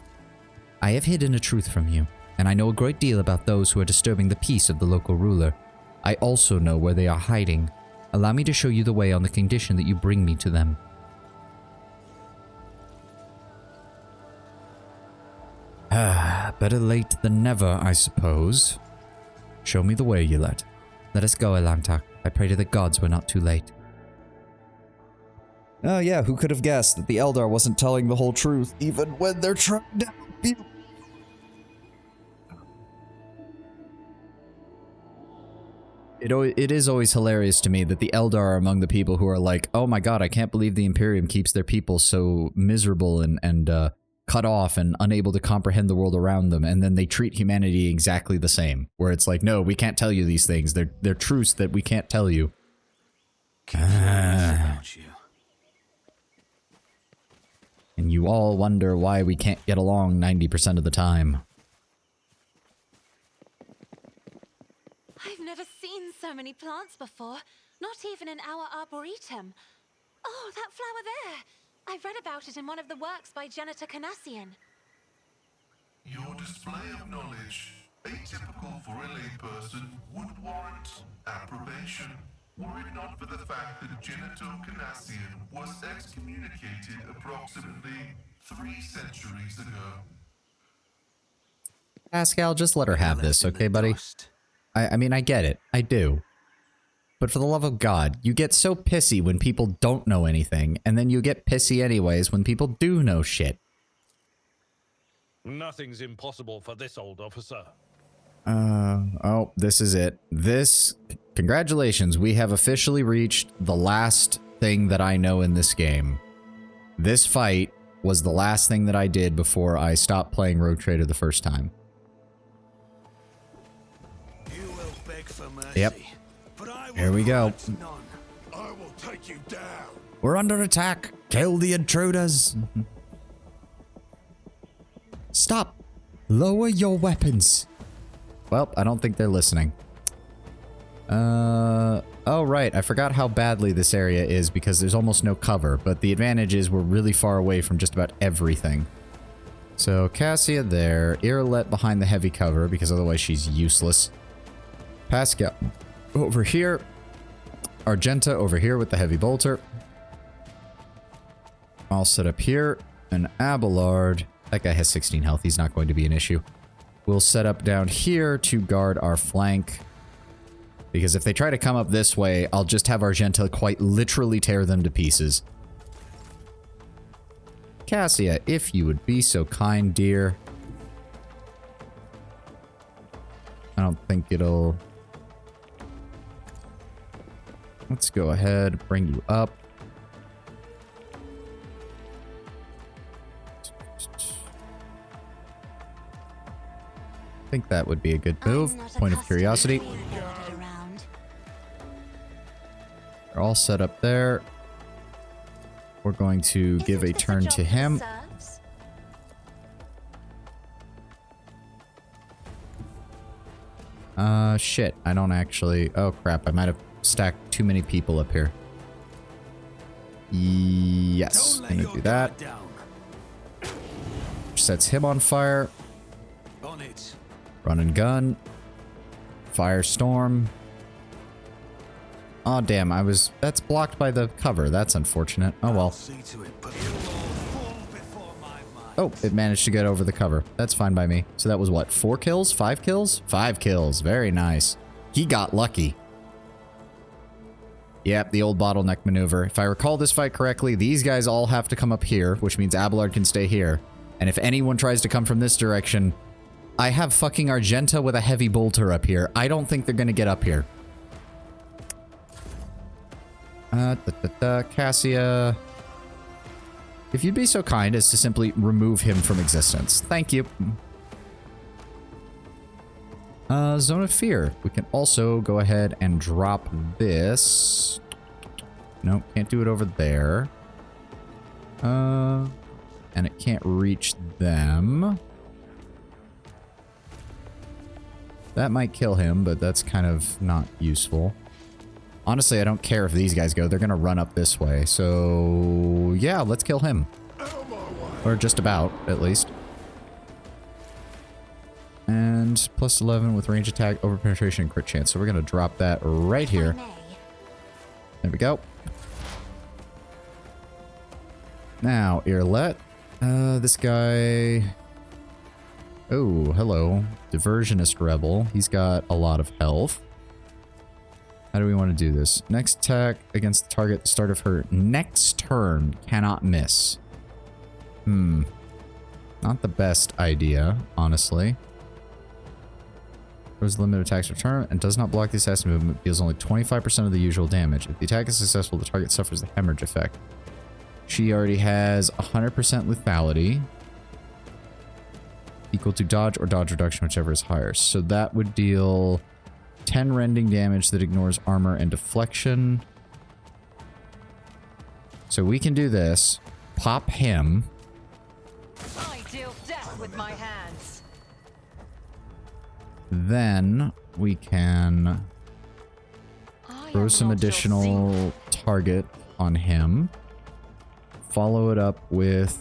I have hidden a truth from you, and I know a great deal about those who are disturbing the peace of the local ruler. I also know where they are hiding. Allow me to show you the way on the condition that you bring me to them. Better late than never, I suppose. Show me the way, Ylip. Let us go, Elantak. I pray to the gods we're not too late. Oh yeah, who could have guessed that the Eldar wasn't telling the whole truth, even when they're trying to help you? It is always hilarious to me that the Eldar are among the people who are like, oh my god, I can't believe the Imperium keeps their people so miserable and cut off and unable to comprehend the world around them, and then they treat humanity exactly the same, where it's like, no, we can't tell you these things. They're truths that we can't tell you. And you all wonder why we can't get along 90% of the time. I've never seen so many plants before, not even in our arboretum. Oh, that flower there! I read about it in one of the works by Janitor Canassian. Your display of knowledge, atypical for a layperson, would warrant approbation, were it not for the fact that Janitor Canassian was excommunicated approximately 3 centuries ago. Pascal, just let her have this, okay, buddy? I mean, I get it. I do. But for the love of God, you get so pissy when people don't know anything, and then you get pissy anyways when people do know shit. Nothing's impossible for this old officer. Oh, this is it. Congratulations, we have officially reached the last thing that I know in this game. This fight was the last thing that I did before I stopped playing Rogue Trader the first time. You will beg for mercy. Yep. Here we go. I will take you down. We're under attack. Kill the intruders. Stop. Lower your weapons. Well, I don't think they're listening. Oh right, I forgot how badly this area is because there's almost no cover, but the advantage is we're really far away from just about everything. So Cassia there, Irilette behind the heavy cover because otherwise she's useless. Pascal over here. Argenta over here with the heavy bolter. I'll set up here. And Abelard. That guy has 16 health. He's not going to be an issue. We'll set up down here to guard our flank. Because if they try to come up this way, I'll just have Argenta quite literally tear them to pieces. Cassia, if you would be so kind, dear. I don't think it'll... Let's go ahead, bring you up. think that would be a good move. Point of curiosity. They're all set up there. We're going to give a turn to him. Shit. I don't actually... Oh, crap. I might have stacked too many people up here. Yes. I'm gonna do that. Sets him on fire. On it. Run and gun. Firestorm. Oh, damn. That's blocked by the cover. That's unfortunate. Oh, well. Oh, it managed to get over the cover. That's fine by me. So that was what? 4 kills? 5 kills? 5 kills. Very nice. He got lucky. Yep, the old bottleneck maneuver. If I recall this fight correctly, these guys all have to come up here, which means Abelard can stay here. And if anyone tries to come from this direction, I have fucking Argenta with a heavy bolter up here. I don't think they're gonna get up here. Cassia. If you'd be so kind as to simply remove him from existence. Thank you. Zone of Fear. We can also go ahead and drop this. Nope, can't do it over there. And it can't reach them. That might kill him, but that's kind of not useful. Honestly, I don't care if these guys go. They're going to run up this way. So, yeah, let's kill him. Or just about, at least. And plus 11 with range attack, over penetration, and crit chance. So we're going to drop that right here. There we go. Now, Irlet. This guy... Oh, hello. Diversionist Rebel. He's got a lot of health. How do we want to do this? Next attack against the target at the start of her next turn. Cannot miss. Not the best idea, honestly. Throws limited attacks return and does not block the assassin movement. Deals only 25% of the usual damage. If the attack is successful, the target suffers the hemorrhage effect. She already has 100% lethality. Equal to dodge or dodge reduction, whichever is higher. So that would deal 10 rending damage that ignores armor and deflection. So we can do this. Pop him. I deal death with my hands. Then we can throw some additional target on him. Follow it up with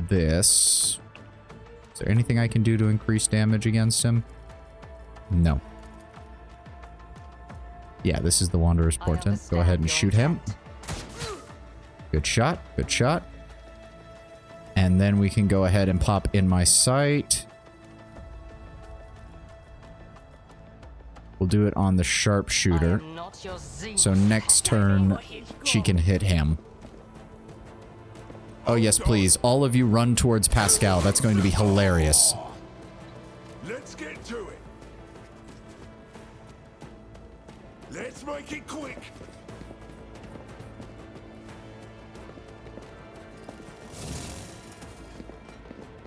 this. Is there anything I can do to increase damage against him? No. Yeah, this is the Wanderer's Portent. Go ahead and shoot him. Good shot. Good shot. And then we can go ahead and pop in my sight. We'll do it on the sharpshooter. So next turn, she can hit him. Oh, yes, please. All of you run towards Pascal. That's going to be hilarious. Let's get to it. Let's make it quick.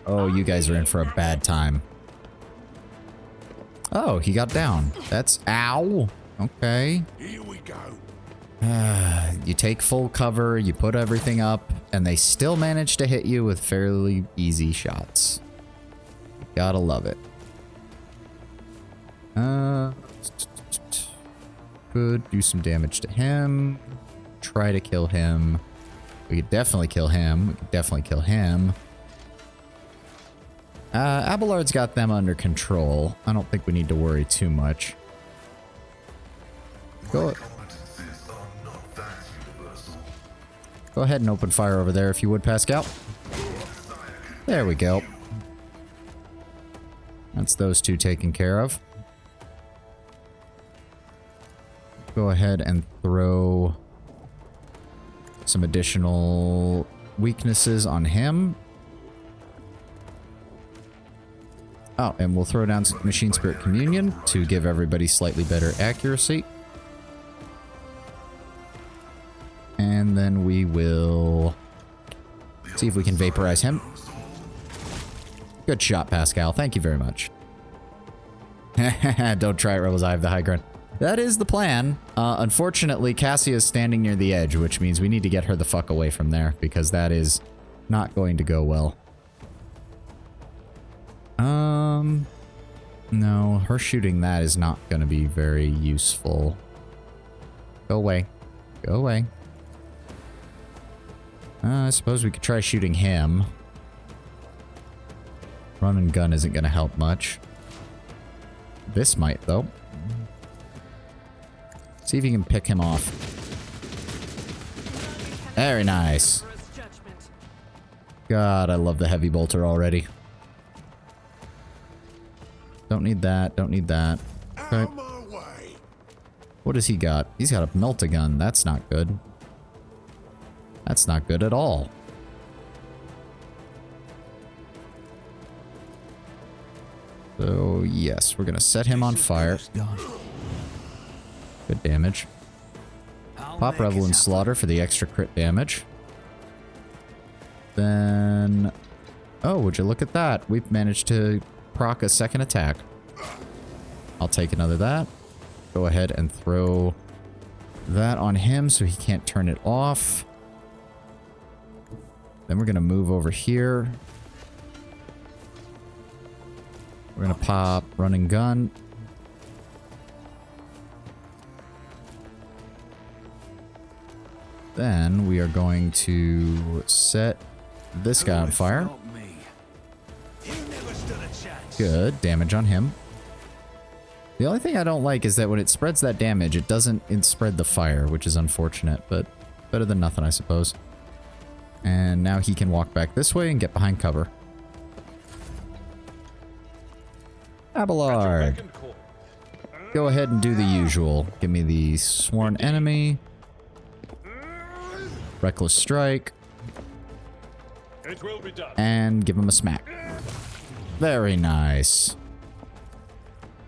Oh, you guys are in for a bad time. Oh, he got down. That's... Ow. Okay. Here we go. You take full cover, you put everything up, and they still manage to hit you with fairly easy shots. Gotta love it. Could do some damage to him. Try to kill him. We could definitely kill him. We could definitely kill him. Abelard's got them under control. I don't think we need to worry too much. Go ahead and open fire over there if you would, Pascal. There we go. That's those two taken care of. Go ahead and throw some additional weaknesses on him. Oh, and we'll throw down some Machine Spirit Communion to give everybody slightly better accuracy. And then we will see if we can vaporize him. Good shot, Pascal. Thank you very much. Don't try it, Rebels. I have the high ground. That is the plan. Unfortunately, Cassia is standing near the edge, which means we need to get her the fuck away from there, because that is not going to go well. No, her shooting that is not going to be very useful. Go away. Go away. I suppose we could try shooting him. Run and gun isn't going to help much. This might, though. See if you can pick him off. Very nice. God, I love the heavy bolter already. Don't need that. Don't need that. Okay. What has he got? He's got a melt-a-gun. That's not good. That's not good at all. So, yes, we're going to set him on fire. Good damage. Pop Revel and Slaughter for the extra crit damage. Then... Oh, would you look at that? We've managed to proc a second attack. I'll take another that. Go ahead and throw that on him so he can't turn it off. Then we're going to move over here. We're going to pop run and gun. Then we are going to set this guy on fire. Good damage on him. The only thing I don't like is that when it spreads that damage, it doesn't spread the fire, which is unfortunate, but better than nothing, I suppose. And now he can walk back this way and get behind cover. Abelard. Go ahead and do the usual. Give me the sworn enemy. Reckless strike. It will be done. And give him a smack. Very nice.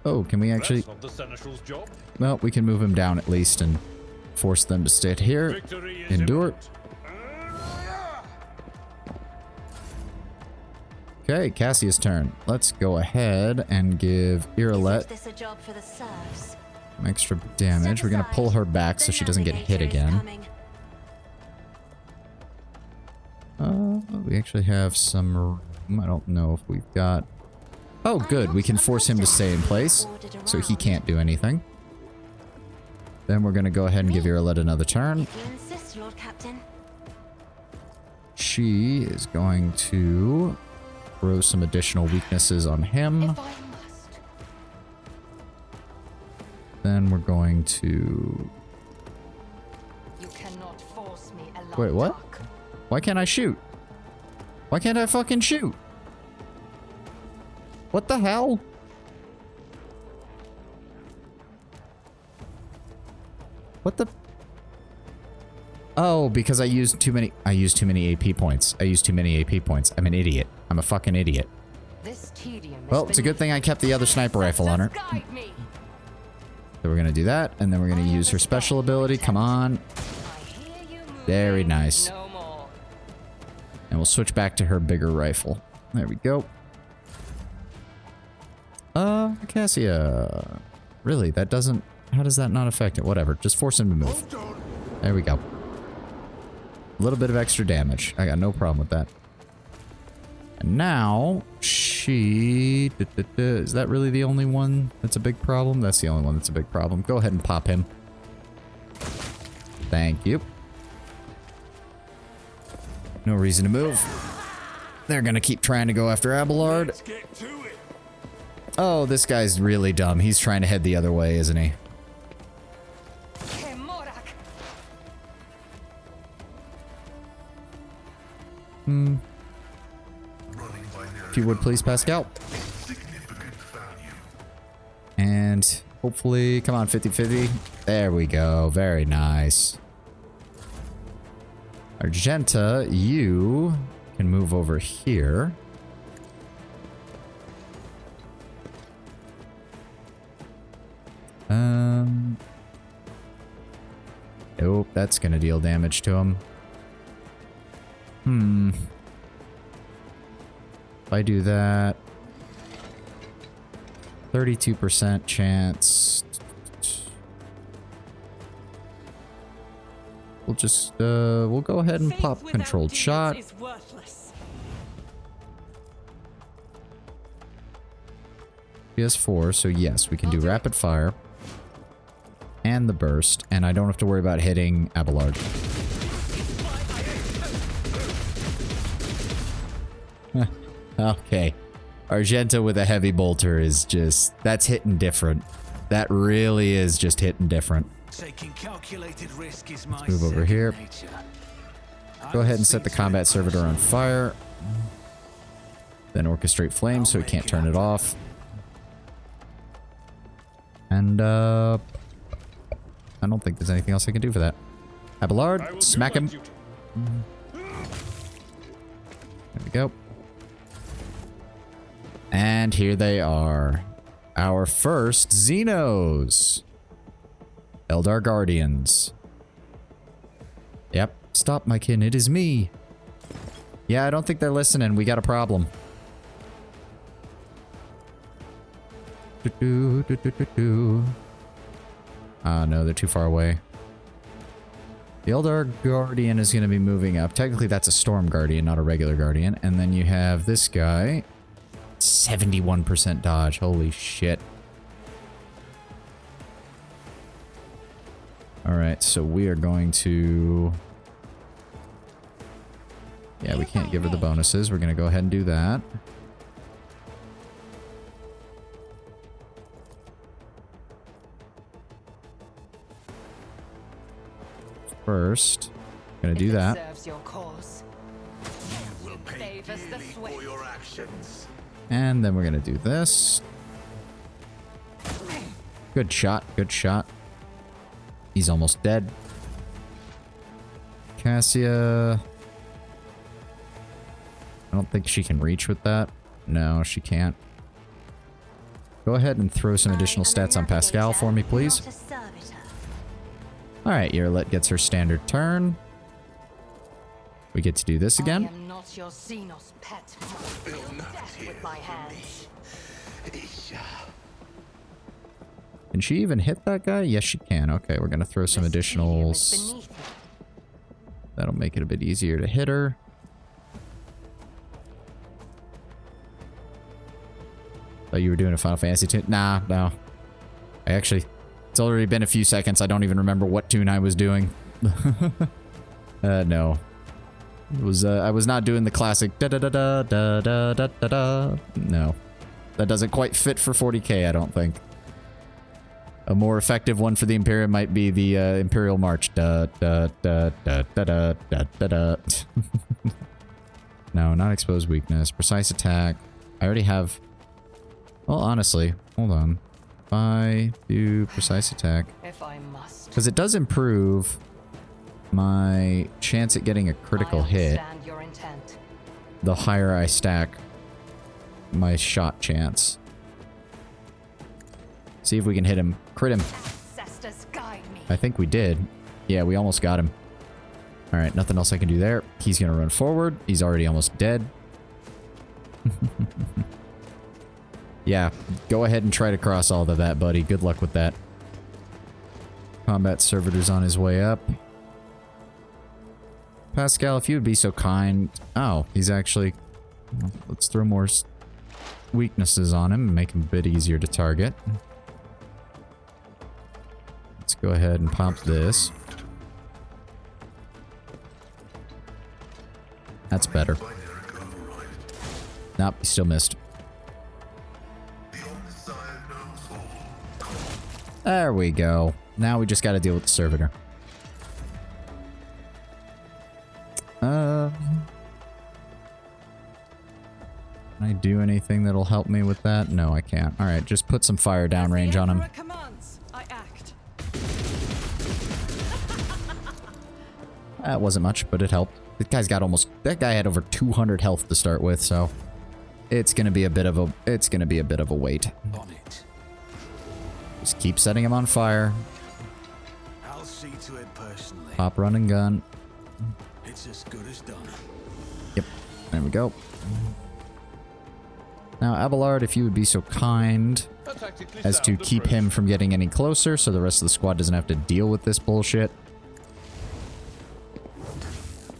Oh, can we actually... That's not the Seneschal's job. Well, we can move him down at least and force them to stay here. Victory is Endure. imminent. Okay, Cassia's turn. Let's go ahead and give Irilette This a job for the serfs. some extra damage. We're going to pull her back so she doesn't get hit again. We actually have some room. I don't know if we've got... Oh, good. We can force him to stay in place so he can't do anything. Then we're going to go ahead and give Irilette another turn. If you insist, Lord Captain. She is going to throw some additional weaknesses on him. If I must. Then we're going to... You cannot force me along. Wait, what? dark. Why can't I shoot? Why can't I fucking shoot? What the hell? What the... Oh, because I used too many AP points. I used too many AP points. I'm an idiot. I'm a fucking idiot. This tedium is Well, it's a good thing I kept the other sniper rifle on her. guide me. So we're gonna do that, and then we're gonna use her special ability. Come on. I hear you moving. Very nice. No more. And we'll switch back to her bigger rifle. There we go. Cassia. Really, that doesn't... How does that not affect it? Whatever, just force him to move. There we go. A little bit of extra damage. I got no problem with that. And now, she... Is that really the only one that's a big problem? That's the only one that's a big problem. Go ahead and pop him. Thank you. No reason to move. They're gonna keep trying to go after Abelard. Oh, this guy's really dumb. He's trying to head the other way, isn't he? If you would please, Pascal. And hopefully, come on, 50-50. There we go. Very nice. Argenta, you can move over here. Nope, that's gonna deal damage to him. If I do that, 32% chance. We'll just, we'll go ahead and pop controlled shot. PS4, so yes, we can do rapid fire and the burst, and I don't have to worry about hitting Abelard. Okay. Argenta with a heavy bolter is just, that's hitting different. That really is just hitting different. Taking calculated risk is my Let's move over here. nature. Go ahead and set the combat servitor on fire. Then orchestrate flame so we can't turn it off. And, I don't think there's anything else I can do for that. Abelard, smack him. There we go. And here they are. Our first Xenos. Eldar Guardians. Yep. Stop, my kin. It is me. Yeah, I don't think they're listening. We got a problem. No, they're too far away. The Eldar Guardian is going to be moving up. Technically, that's a Storm Guardian, not a regular Guardian. And then you have this guy. 71% dodge. Holy shit. Alright, so we are going to... Yeah, we can't give her the bonuses. We're going to go ahead and do that. First, going to do that. Serves your cause. You will pay Favors the dearly swift. for your actions. And then we're going to do this. Good shot, good shot. He's almost dead. Cassia. I don't think she can reach with that. No, she can't. Go ahead and throw some additional stats on Pascal for me, please. Alright, Yarlet gets her standard turn. We get to do this again. I am not your Xenos pet. Death with my hands. Can she even hit that guy? Yes, she can. Okay, we're going to throw some additionals. That'll make it a bit easier to hit her. Thought you were doing a Final Fantasy tune. Nah, no. I actually... It's already been a few seconds. I don't even remember what tune I was doing. No. It was, I was not doing the classic da-da-da-da-da-da-da-da-da. No. That doesn't quite fit for 40k, I don't think. A more effective one for the Imperial might be the Imperial March. Da-da-da-da-da-da-da-da-da. No, not exposed weakness. Precise attack. I already have... Well, honestly, hold on. If I do precise attack... If I must. Because it does improve my chance at getting a critical hit. Your intent. The higher I stack my shot chance. See if we can hit him. Crit him. Ancestors guide me. I think we did. Yeah, we almost got him. Alright, nothing else I can do there. He's going to run forward. He's already almost dead. Yeah, go ahead and try to cross all of that, buddy. Good luck with that. Combat servitor's on his way up. Pascal, if you would be so kind... Oh, he's actually... Well, let's throw more weaknesses on him and make him a bit easier to target. Let's go ahead and pop this. That's better. Nope, he still missed. There we go. Now we just got to deal with the servitor. Can I do anything that'll help me with that? No, I can't. Alright, just put some fire downrange on him. I act. That wasn't much, but it helped. That guy's got almost... That guy had over 200 health to start with, so... It's gonna be a bit of a... It's gonna be a bit of a wait. On it. Just keep setting him on fire. I'll see to it personally. Pop, run, and gun. It's as good as done. Yep. There we go. Now, Abelard, if you would be so kind A tactically as to sound keep approach. him from getting any closer so the rest of the squad doesn't have to deal with this bullshit.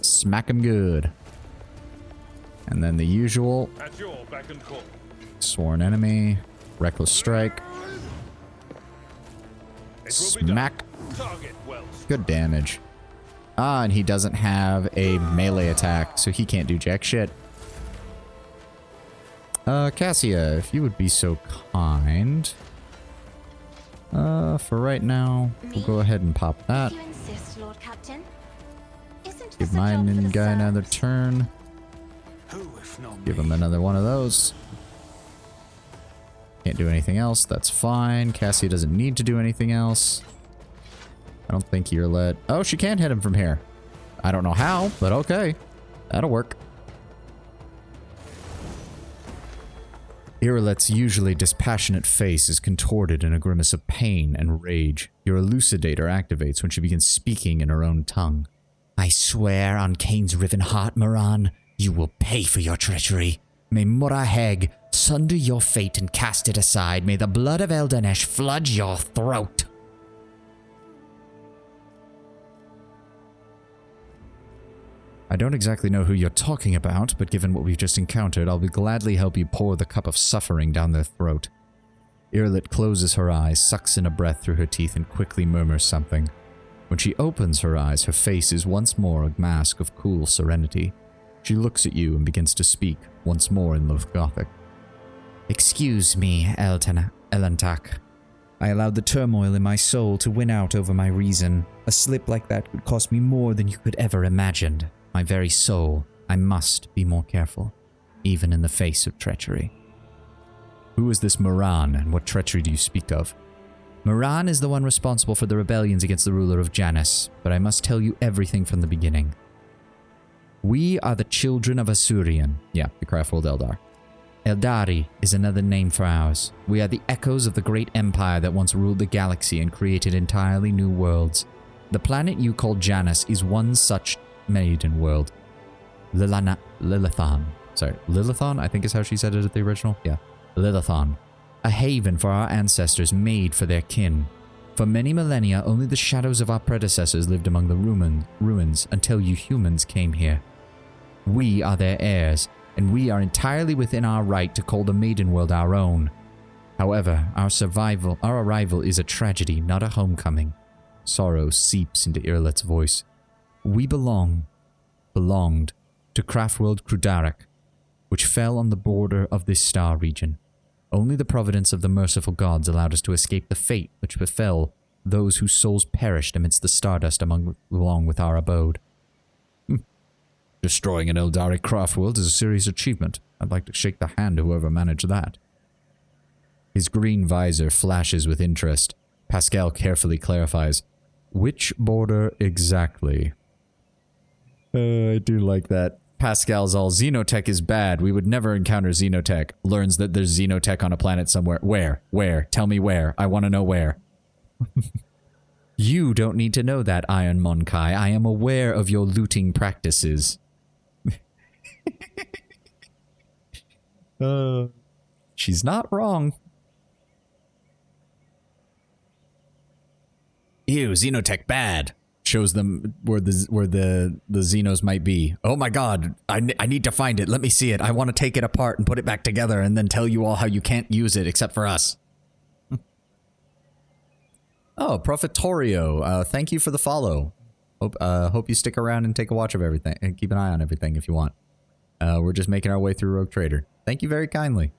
Smack him good. And then the usual. At your beck and call. Sworn enemy. Reckless strike. It will be done. Smack. Target well. Good damage. Ah, and he doesn't have a melee attack, so he can't do jack shit. Cassia, if you would be so kind. For right now, we'll go ahead and pop that. If you insist, Lord Captain. Isn't Give this a my job for the ninja guy another serfs? turn. Who, if not Give me? him another one of those. Can't do anything else. That's fine. Cassia doesn't need to do anything else. I don't think you're let. Oh, she can hit him from here. I don't know how, but okay. That'll work. Irilet's usually dispassionate face is contorted in a grimace of pain and rage. Your elucidator activates when she begins speaking in her own tongue. I swear on Kane's riven heart, Moran, you will pay for your treachery. May Muraheg sunder your fate and cast it aside. May the blood of Eldanesh flood your throat. I don't exactly know who you're talking about, but given what we've just encountered, I'll gladly help you pour the cup of suffering down their throat. Irilet closes her eyes, sucks in a breath through her teeth, and quickly murmurs something. When she opens her eyes, her face is once more a mask of cool serenity. She looks at you and begins to speak, once more in Lothgothic. Excuse me, Elantak. I allowed the turmoil in my soul to win out over my reason. A slip like that could cost me more than you could ever imagine. My very soul. I must be more careful, even in the face of treachery. Who is this Moran, and what treachery do you speak of? Moran is the one responsible for the rebellions against the ruler of Janus, but I must tell you everything from the beginning. We are the children of Asurion. Yeah, the Craftworld Eldar. Eldari is another name for ours. We are the echoes of the great empire that once ruled the galaxy and created entirely new worlds. The planet you call Janus is one such maiden world. Lilithon. Sorry, Lilithon, I think is how she said it at the original. Yeah, Lilithon. A haven for our ancestors made for their kin. For many millennia, only the shadows of our predecessors lived among the ruins until you humans came here. We are their heirs, and we are entirely within our right to call the Maiden World our own. However, our arrival is a tragedy, not a homecoming. Sorrow seeps into Irilet's voice. We belonged to Craftworld Krudarik, which fell on the border of this star region. Only the providence of the merciful gods allowed us to escape the fate which befell those whose souls perished amidst the stardust along with our abode. Destroying an Eldari Craftworld is a serious achievement. I'd like to shake the hand of whoever managed that. His green visor flashes with interest. Pascal carefully clarifies, which border exactly? I do like that. Pascal's all, Xenotech is bad. We would never encounter Xenotech. Learns that there's Xenotech on a planet somewhere. Where? Where? Tell me where. I want to know where. You don't need to know that, Iron Monkai. I am aware of your looting practices. She's not wrong. Ew, Xenotech bad. Shows them where the Xenos might be. Oh my god, I need to find it. Let me see it. I want to take it apart and put it back together and then tell you all how you can't use it except for us. Oh, Profitorio, thank you for the follow. Hope you stick around and take a watch of everything and keep an eye on everything if you want. We're just making our way through Rogue Trader. Thank you very kindly.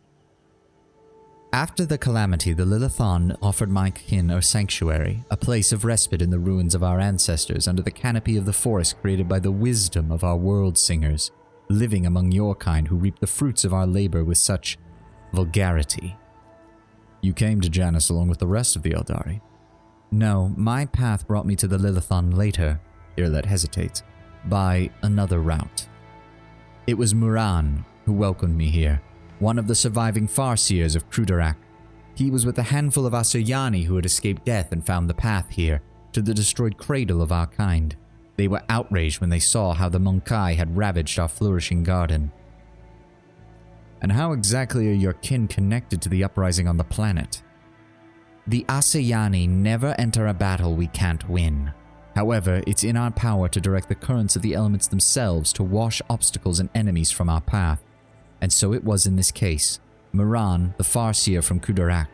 After the calamity, the Lilithon offered my kin a sanctuary, a place of respite in the ruins of our ancestors under the canopy of the forest created by the wisdom of our world singers, living among your kind who reap the fruits of our labor with such vulgarity. You came to Janus along with the rest of the Eldari. No, my path brought me to the Lilithon later, Irilet hesitates, by another route. It was Moran who welcomed me here, one of the surviving Farseers of Krudarak. He was with a handful of Asuryani who had escaped death and found the path here, to the destroyed cradle of our kind. They were outraged when they saw how the Monkai had ravaged our flourishing garden. And how exactly are your kin connected to the uprising on the planet? The Asayani never enter a battle we can't win. However, it's in our power to direct the currents of the elements themselves to wash obstacles and enemies from our path. And so it was in this case. Moran, the Farseer from Kudarak,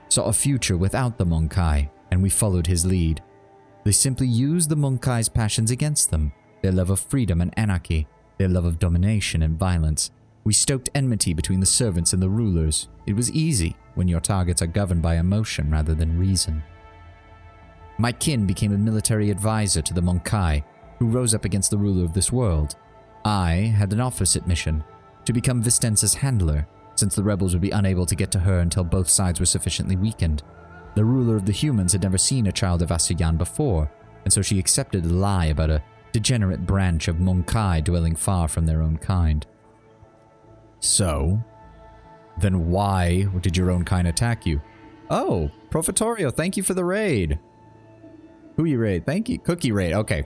saw a future without the Monkai, and we followed his lead. They simply used the Monkai's passions against them, their love of freedom and anarchy, their love of domination and violence. We stoked enmity between the servants and the rulers. It was easy when your targets are governed by emotion rather than reason. My kin became a military advisor to the Monkai, who rose up against the ruler of this world. I had an opposite mission, to become Vistenza's handler, since the rebels would be unable to get to her until both sides were sufficiently weakened. The ruler of the humans had never seen a child of Asayan before, and so she accepted a lie about a degenerate branch of Monkai dwelling far from their own kind. So, then why did your own kind attack you? Oh, Profitorio, thank you for the raid. Kui raid, thank you. Cookie raid, okay.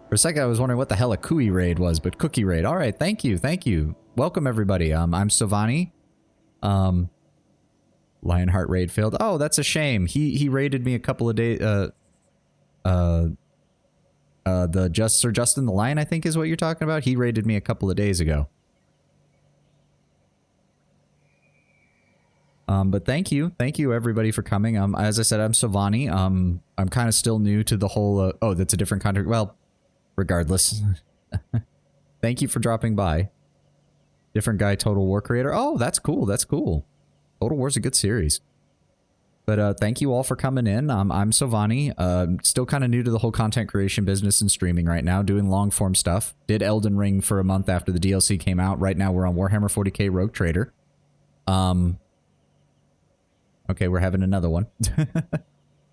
For a second I was wondering what the hell a Kui raid was, but Cookie raid. Alright, thank you, thank you. Welcome everybody. I'm Sovani. Lionheart raid failed. Oh, that's a shame. He raided me a couple of days, the Sir Justin the Lion, I think is what you're talking about. He raided me a couple of days ago. But thank you everybody for coming. As I said, I'm Sovani. I'm kind of still new to the whole, oh, that's a different contract. Well, regardless. Thank you for dropping by. Different guy, Total War creator. Oh, that's cool, that's cool. Total War's a good series. But thank you all for coming in. I'm Sovani. Still kind of new to the whole content creation business and streaming right now, doing long form stuff. Did Elden Ring for a month after the DLC came out. Right now we're on Warhammer 40k Rogue Trader. Okay, we're having another one.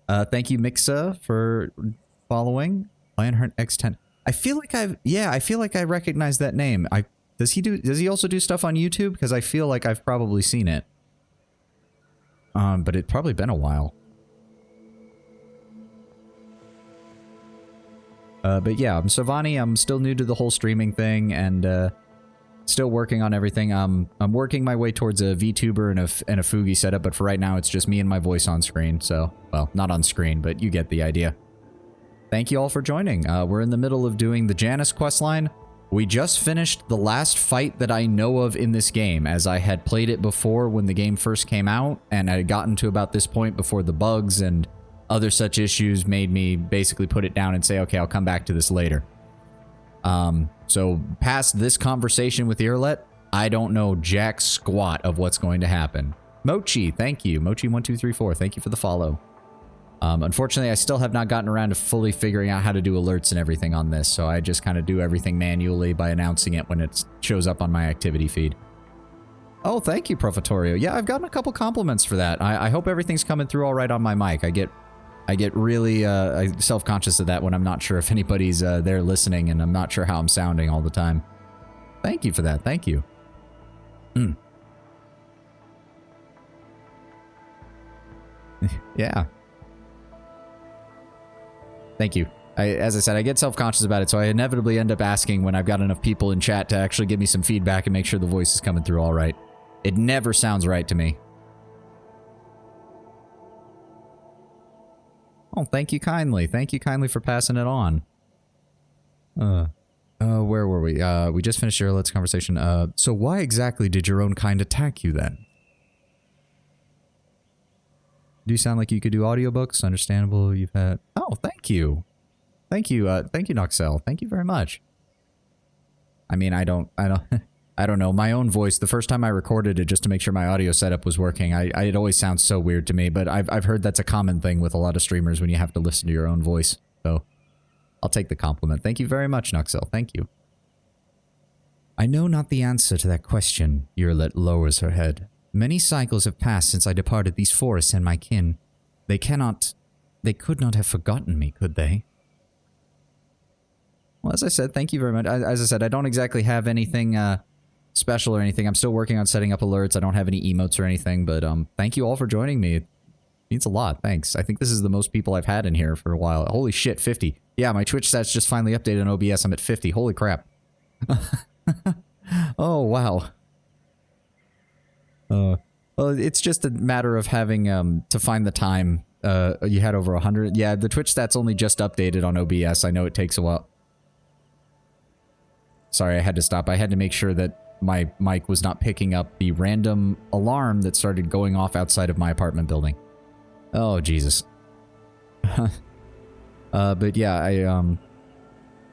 Thank you, Mixa, for following. Lionheart X10. I feel like I recognize that name. Does he also do stuff on YouTube? Because I feel like I've probably seen it. But it's probably been a while. But yeah, I'm Sovani. I'm still new to the whole streaming thing and still working on everything. I'm working my way towards a VTuber and a Fugi setup, but for right now it's just me and my voice on screen. So, well, not on screen, but you get the idea. Thank you all for joining. We're in the middle of doing the Janus questline. We just finished the last fight that I know of in this game, as I had played it before when the game first came out, and I had gotten to about this point before the bugs and other such issues made me basically put it down and say, okay, I'll come back to this later. So past this conversation with Irlet, I don't know jack squat of what's going to happen. Mochi, thank you. Mochi1234, thank you for the follow. Unfortunately, I still have not gotten around to fully figuring out how to do alerts and everything on this, so I just kind of do everything manually by announcing it when it shows up on my activity feed. Oh, thank you, Profitorio. Yeah, I've gotten a couple compliments for that. I hope everything's coming through all right on my mic. I get really self-conscious of that when I'm not sure if anybody's there listening, and I'm not sure how I'm sounding all the time. Thank you for that. Thank you. Yeah. Thank you. As I said, I get self-conscious about it, so I inevitably end up asking when I've got enough people in chat to actually give me some feedback and make sure the voice is coming through all right. It never sounds right to me. Oh, thank you kindly. Thank you kindly for passing it on. Where were we? We just finished your let's conversation. So why exactly did your own kind attack you then? Do you sound like you could do audiobooks? Understandable, you've had... Oh, thank you. Thank you, Noxel. Thank you very much. I mean, I don't know. My own voice, the first time I recorded it just to make sure my audio setup was working, it always sounds so weird to me, but I've heard that's a common thing with a lot of streamers when you have to listen to your own voice. So, I'll take the compliment. Thank you very much, Noxel. Thank you. I know not the answer to that question, Yurlet lowers her head. Many cycles have passed since I departed these forests and my kin. They could not have forgotten me, could they? Well, as I said, thank you very much. As I said, I don't exactly have anything special or anything. I'm still working on setting up alerts. I don't have any emotes or anything, but thank you all for joining me. It means a lot. Thanks. I think this is the most people I've had in here for a while. Holy shit, 50. Yeah, my Twitch stats just finally updated on OBS. I'm at 50. Holy crap. Oh, wow. Well, it's just a matter of having to find the time. You had over 100. Yeah, the Twitch stats only just updated on OBS. I know it takes a while. Sorry, I had to stop. I had to make sure that my mic was not picking up the random alarm that started going off outside of my apartment building. Oh, Jesus. But yeah,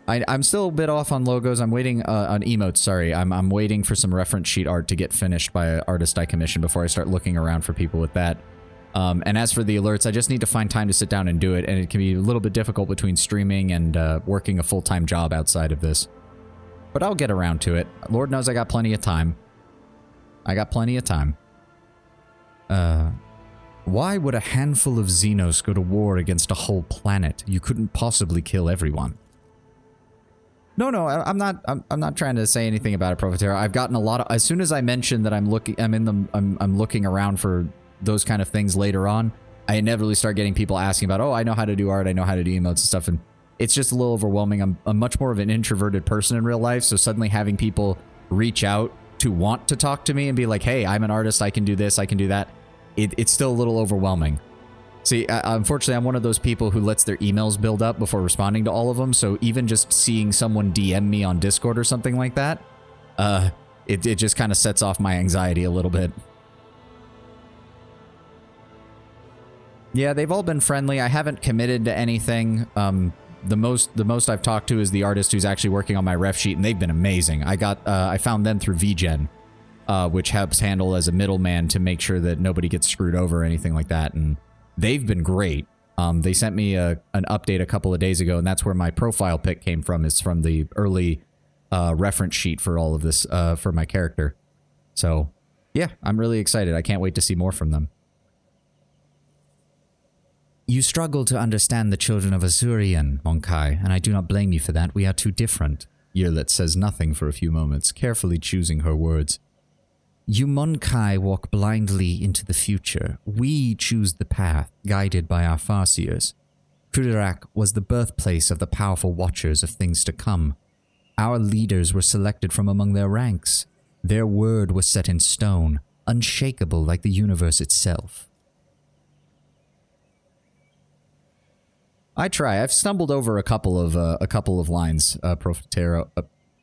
I'm still a bit off on logos. I'm waiting on emotes. Sorry, I'm waiting for some reference sheet art to get finished by an artist I commissioned before I start looking around for people with that. And as for the alerts, I just need to find time to sit down and do it, and it can be a little bit difficult between streaming and working a full-time job outside of this. But I'll get around to it. Lord knows I got plenty of time. Why would a handful of Xenos go to war against a whole planet? You couldn't possibly kill everyone. No, I'm not trying to say anything about it, Profitero. I've gotten a lot of, as soon as I mentioned that I'm looking around for those kind of things later on, I inevitably start getting people asking about, oh, I know how to do art, I know how to do emotes and stuff, and it's just a little overwhelming. I'm much more of an introverted person in real life, so suddenly having people reach out to want to talk to me and be like, hey, I'm an artist, I can do this, I can do that, it's still a little overwhelming. See, unfortunately, I'm one of those people who lets their emails build up before responding to all of them, so even just seeing someone DM me on Discord or something like that, it just kind of sets off my anxiety a little bit. Yeah, they've all been friendly. I haven't committed to anything. The most I've talked to is the artist who's actually working on my ref sheet, and they've been amazing. I found them through VGen, which helps handle as a middleman to make sure that nobody gets screwed over or anything like that, and they've been great. They sent me an update a couple of days ago, and that's where my profile pic came from, is from the early reference sheet for all of this, for my character. So, yeah, I'm really excited. I can't wait to see more from them. You struggle to understand the children of Azurian, Monkai, and I do not blame you for that. We are too different. Yearlet says nothing for a few moments, carefully choosing her words. You Monkai walk blindly into the future. We choose the path, guided by our Farseers. Kudirak was the birthplace of the powerful watchers of things to come. Our leaders were selected from among their ranks. Their word was set in stone, unshakable like the universe itself. I try. I've stumbled over a couple of lines, Profitero.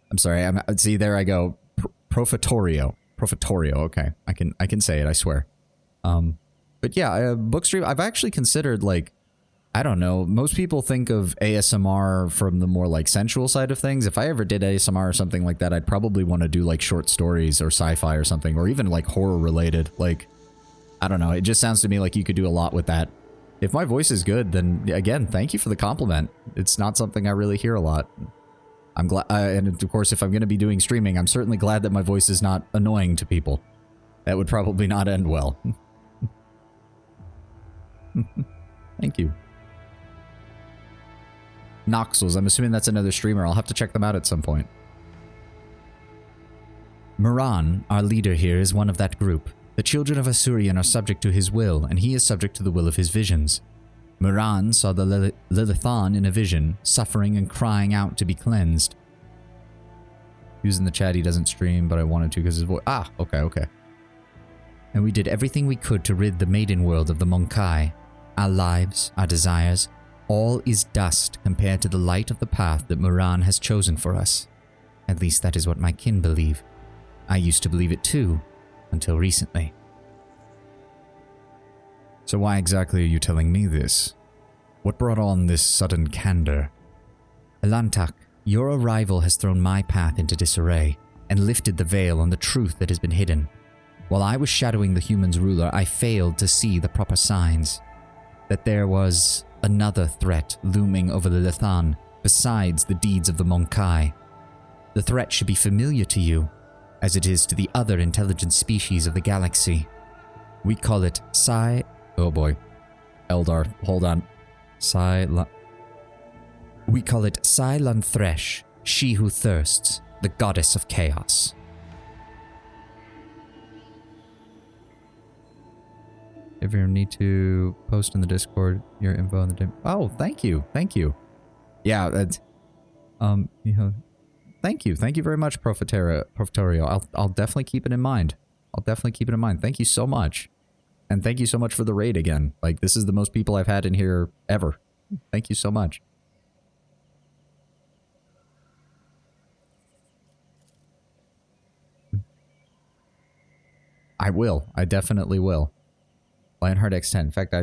I'm sorry. See, there I go. Profitorio. Okay, I can say it. I swear. But yeah, Bookstream. I've actually considered, like, I don't know. Most people think of ASMR from the more like sensual side of things. If I ever did ASMR or something like that, I'd probably want to do like short stories or sci-fi or something, or even like horror related. Like, I don't know. It just sounds to me like you could do a lot with that. If my voice is good, then again, thank you for the compliment. It's not something I really hear a lot. I'm glad, and of course, if I'm going to be doing streaming, I'm certainly glad that my voice is not annoying to people. That would probably not end well. Thank you. Noxels, I'm assuming that's another streamer. I'll have to check them out at some point. Moran, our leader here, is one of that group. The children of Azurian are subject to his will, and he is subject to the will of his visions. Moran saw the Lilithan in a vision, suffering and crying out to be cleansed. Using the chat, he doesn't stream, but I wanted to because his voice... Ah, okay. And we did everything we could to rid the maiden world of the Monkai. Our lives, our desires, all is dust compared to the light of the path that Moran has chosen for us. At least that is what my kin believe. I used to believe it too, until recently. So why exactly are you telling me this? What brought on this sudden candor? Elantak, your arrival has thrown my path into disarray, and lifted the veil on the truth that has been hidden. While I was shadowing the humans' ruler, I failed to see the proper signs. That there was another threat looming over the Lithan, besides the deeds of the Monkai. The threat should be familiar to you, as it is to the other intelligent species of the galaxy. We call it Oh boy. Eldar, hold on. We call it Cylon Thresh, she who thirsts, the goddess of chaos. If you need to post in the Discord your info in the Oh, thank you. Yeah, that's thank you very much, Profitorio. I'll definitely keep it in mind. I'll definitely keep it in mind. Thank you so much. And thank you so much for the raid again. Like, this is the most people I've had in here ever. Thank you so much. I will. I definitely will. Lionheart X10. In fact,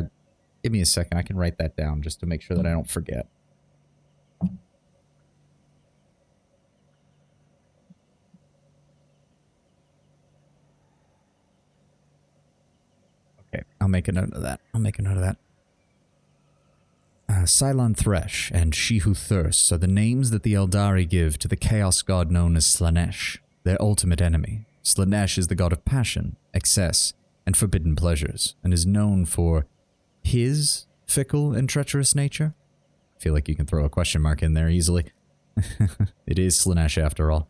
give me a second. I can write that down just to make sure that I don't forget. Okay, I'll make a note of that. Cylon Thresh and She Who Thirsts are the names that the Eldari give to the chaos god known as Slaanesh, their ultimate enemy. Slaanesh is the god of passion, excess, and forbidden pleasures, and is known for his fickle and treacherous nature. I feel like you can throw a question mark in there easily. It is Slaanesh after all.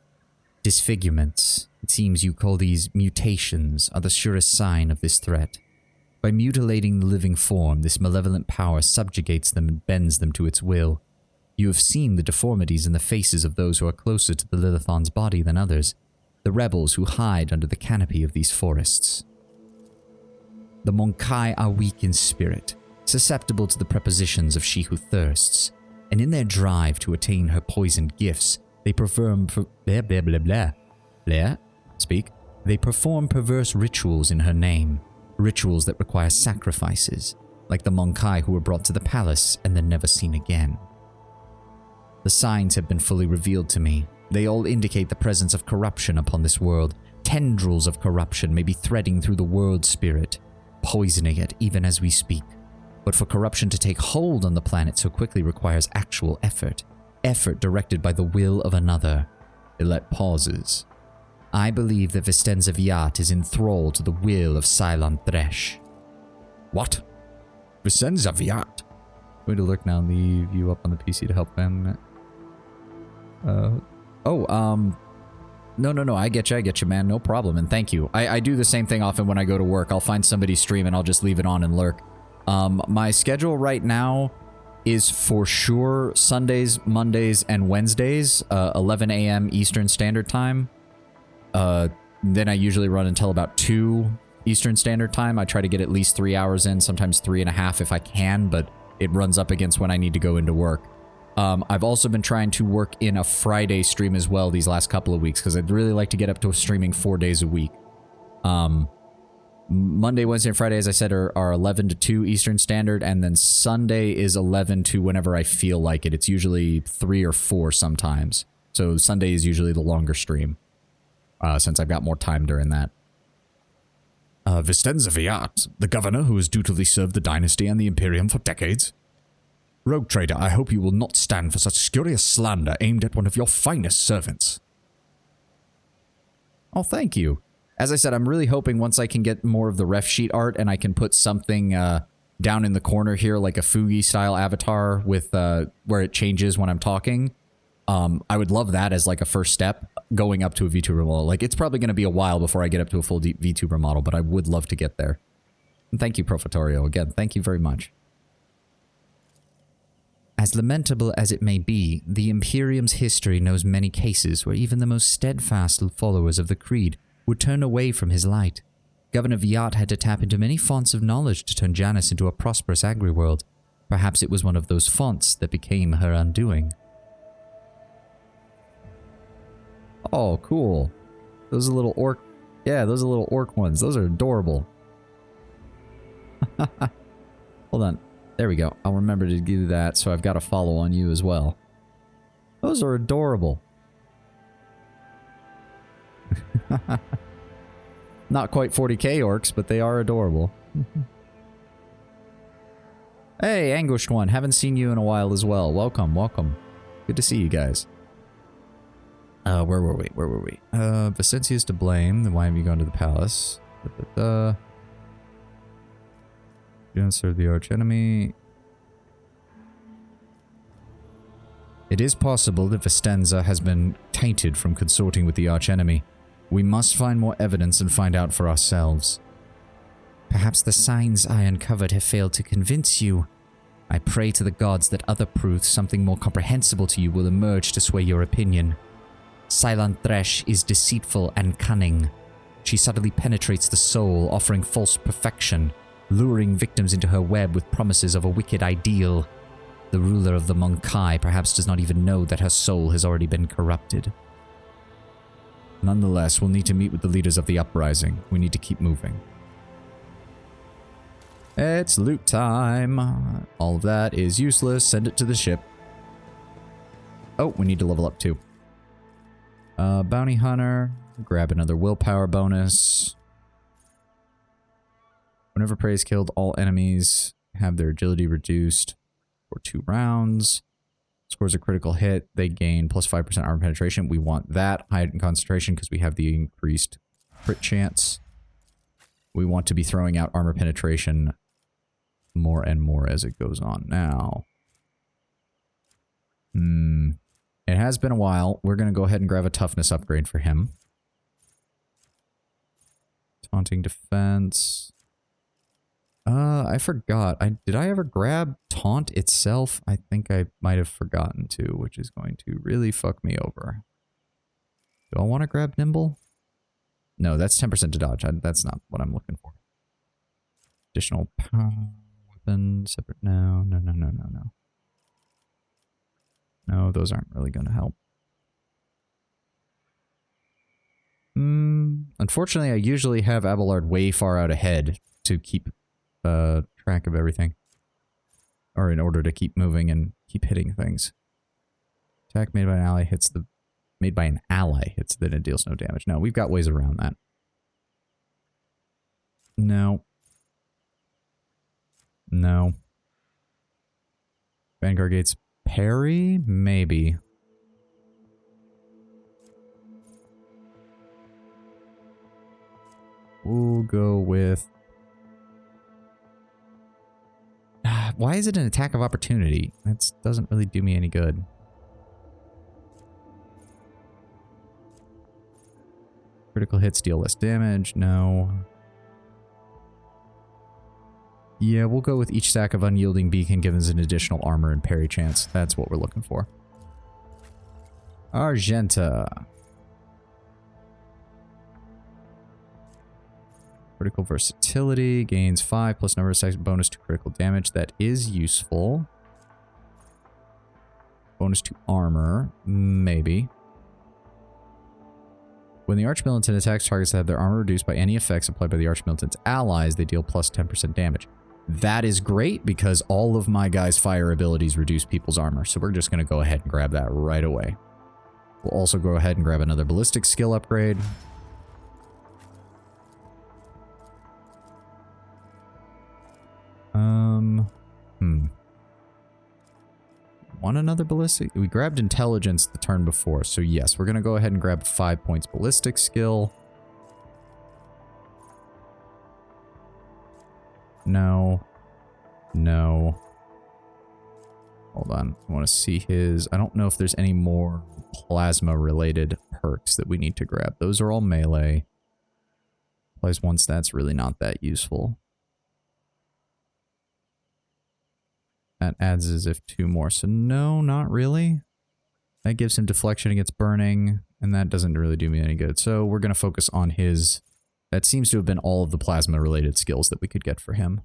Disfigurements, it seems you call these mutations, are the surest sign of this threat. By mutilating the living form, this malevolent power subjugates them and bends them to its will. You have seen the deformities in the faces of those who are closer to the Lilithon's body than others, the rebels who hide under the canopy of these forests. The Monkai are weak in spirit, susceptible to the prepossessions of She Who Thirsts, and in their drive to attain her poisoned gifts, they perform perverse rituals in her name. Rituals that require sacrifices, like the Monkai who were brought to the palace and then never seen again. The signs have been fully revealed to me. They all indicate the presence of corruption upon this world. Tendrils of corruption may be threading through the world spirit, poisoning it even as we speak. But for corruption to take hold on the planet so quickly requires actual effort. Effort directed by the will of another. Illet pauses. I believe that Vistenza Viat is enthralled to the will of Cylon Thresh. What? Vistenza Viat? Way to look now. Leave you up on the PC to help them. No, I get you, man. No problem, and thank you. I do the same thing often when I go to work. I'll find somebody's stream and I'll just leave it on and lurk. My schedule right now is for sure Sundays, Mondays, and Wednesdays, 11 a.m. Eastern Standard Time. Then I usually run until about 2 Eastern Standard Time. I try to get at least 3 hours in, sometimes 3.5 if I can, but it runs up against when I need to go into work. I've also been trying to work in a Friday stream as well these last couple of weeks, because I'd really like to get up to streaming 4 days a week. Monday, Wednesday, and Friday, as I said, are 11 to 2 Eastern Standard, and then Sunday is 11 to whenever I feel like it. It's usually 3 or 4 sometimes. So Sunday is usually the longer stream. Since I've got more time during that. Vistenza Viat, the governor who has dutifully served the dynasty and the Imperium for decades. Rogue trader, I hope you will not stand for such spurious slander aimed at one of your finest servants. Oh, thank you. As I said, I'm really hoping once I can get more of the ref sheet art and I can put something down in the corner here, like a Fugi-style avatar with where it changes when I'm talking. I would love that as like a first step going up to a VTuber model. Like, it's probably going to be a while before I get up to a full VTuber model, but I would love to get there. And thank you, Profitorio. Again, thank you very much. As lamentable as it may be, the Imperium's history knows many cases where even the most steadfast followers of the Creed would turn away from his light. Governor Viat had to tap into many fonts of knowledge to turn Janus into a prosperous agri-world. Perhaps it was one of those fonts that became her undoing. Oh, cool. Those are little orc... Yeah, those are little orc ones. Those are adorable. Hold on. There we go. I'll remember to do that, so I've got a follow on you as well. Those are adorable. Not quite 40k orcs, but they are adorable. Hey, Anguished One. Haven't seen you in a while as well. Welcome, welcome. Good to see you guys. Where were we? Vicencia's to blame. Then why have you gone to the palace? You don't serve the archenemy. It is possible that Vistenza has been tainted from consorting with the archenemy. We must find more evidence and find out for ourselves. Perhaps the signs I uncovered have failed to convince you. I pray to the gods that other proofs, something more comprehensible to you, will emerge to sway your opinion. Cylon Thresh is deceitful and cunning. She subtly penetrates the soul, offering false perfection, luring victims into her web with promises of a wicked ideal. The ruler of the Monkai perhaps does not even know that her soul has already been corrupted. Nonetheless, we'll need to meet with the leaders of the uprising. We need to keep moving. It's loot time. All of that is useless. Send it to the ship. Oh, we need to level up too. Bounty Hunter. Grab another willpower bonus. Whenever prey is killed, all enemies have their agility reduced for 2 rounds. Scores a critical hit. They gain plus 5% armor penetration. We want that. Heightened concentration because we have the increased crit chance. We want to be throwing out armor penetration more and more as it goes on now. It has been a while. We're going to go ahead and grab a toughness upgrade for him. Taunting defense. I forgot. Did I ever grab taunt itself? I think I might have forgotten to, which is going to really fuck me over. Do I want to grab nimble? No, that's 10% to dodge. That's not what I'm looking for. Additional power weapon, separate. No. No, those aren't really going to help. Unfortunately, I usually have Abelard way far out ahead to keep track of everything. Or in order to keep moving and keep hitting things. Attack made by an ally hits the... Made by an ally hits then it deals no damage. No, we've got ways around that. No. No. Vanguard Gates parry? Maybe. We'll go with... Why is it an attack of opportunity? That doesn't really do me any good. Critical hits deal less damage. No. Yeah, we'll go with each stack of unyielding beacon gives us an additional armor and parry chance. That's what we're looking for. Argenta. Critical versatility gains 5 plus number of attacks bonus to critical damage. That is useful. Bonus to armor. Maybe. When the Archmilitant attacks targets that have their armor reduced by any effects applied by the Archmilitant's allies, they deal plus 10% damage. That is great because all of my guys' fire abilities reduce people's armor. So we're just going to go ahead and grab that right away. We'll also go ahead and grab another ballistic skill upgrade. Want another ballistic? We grabbed intelligence the turn before, so yes, we're going to go ahead and grab 5 points ballistic skill. No. No. Hold on. I want to see his... I don't know if there's any more plasma-related perks that we need to grab. Those are all melee. Applies 1 stat's really not that useful. That adds as if 2 more. So no, not really. That gives him deflection against burning, and that doesn't really do me any good. So we're going to focus on his... That seems to have been all of the plasma-related skills that we could get for him.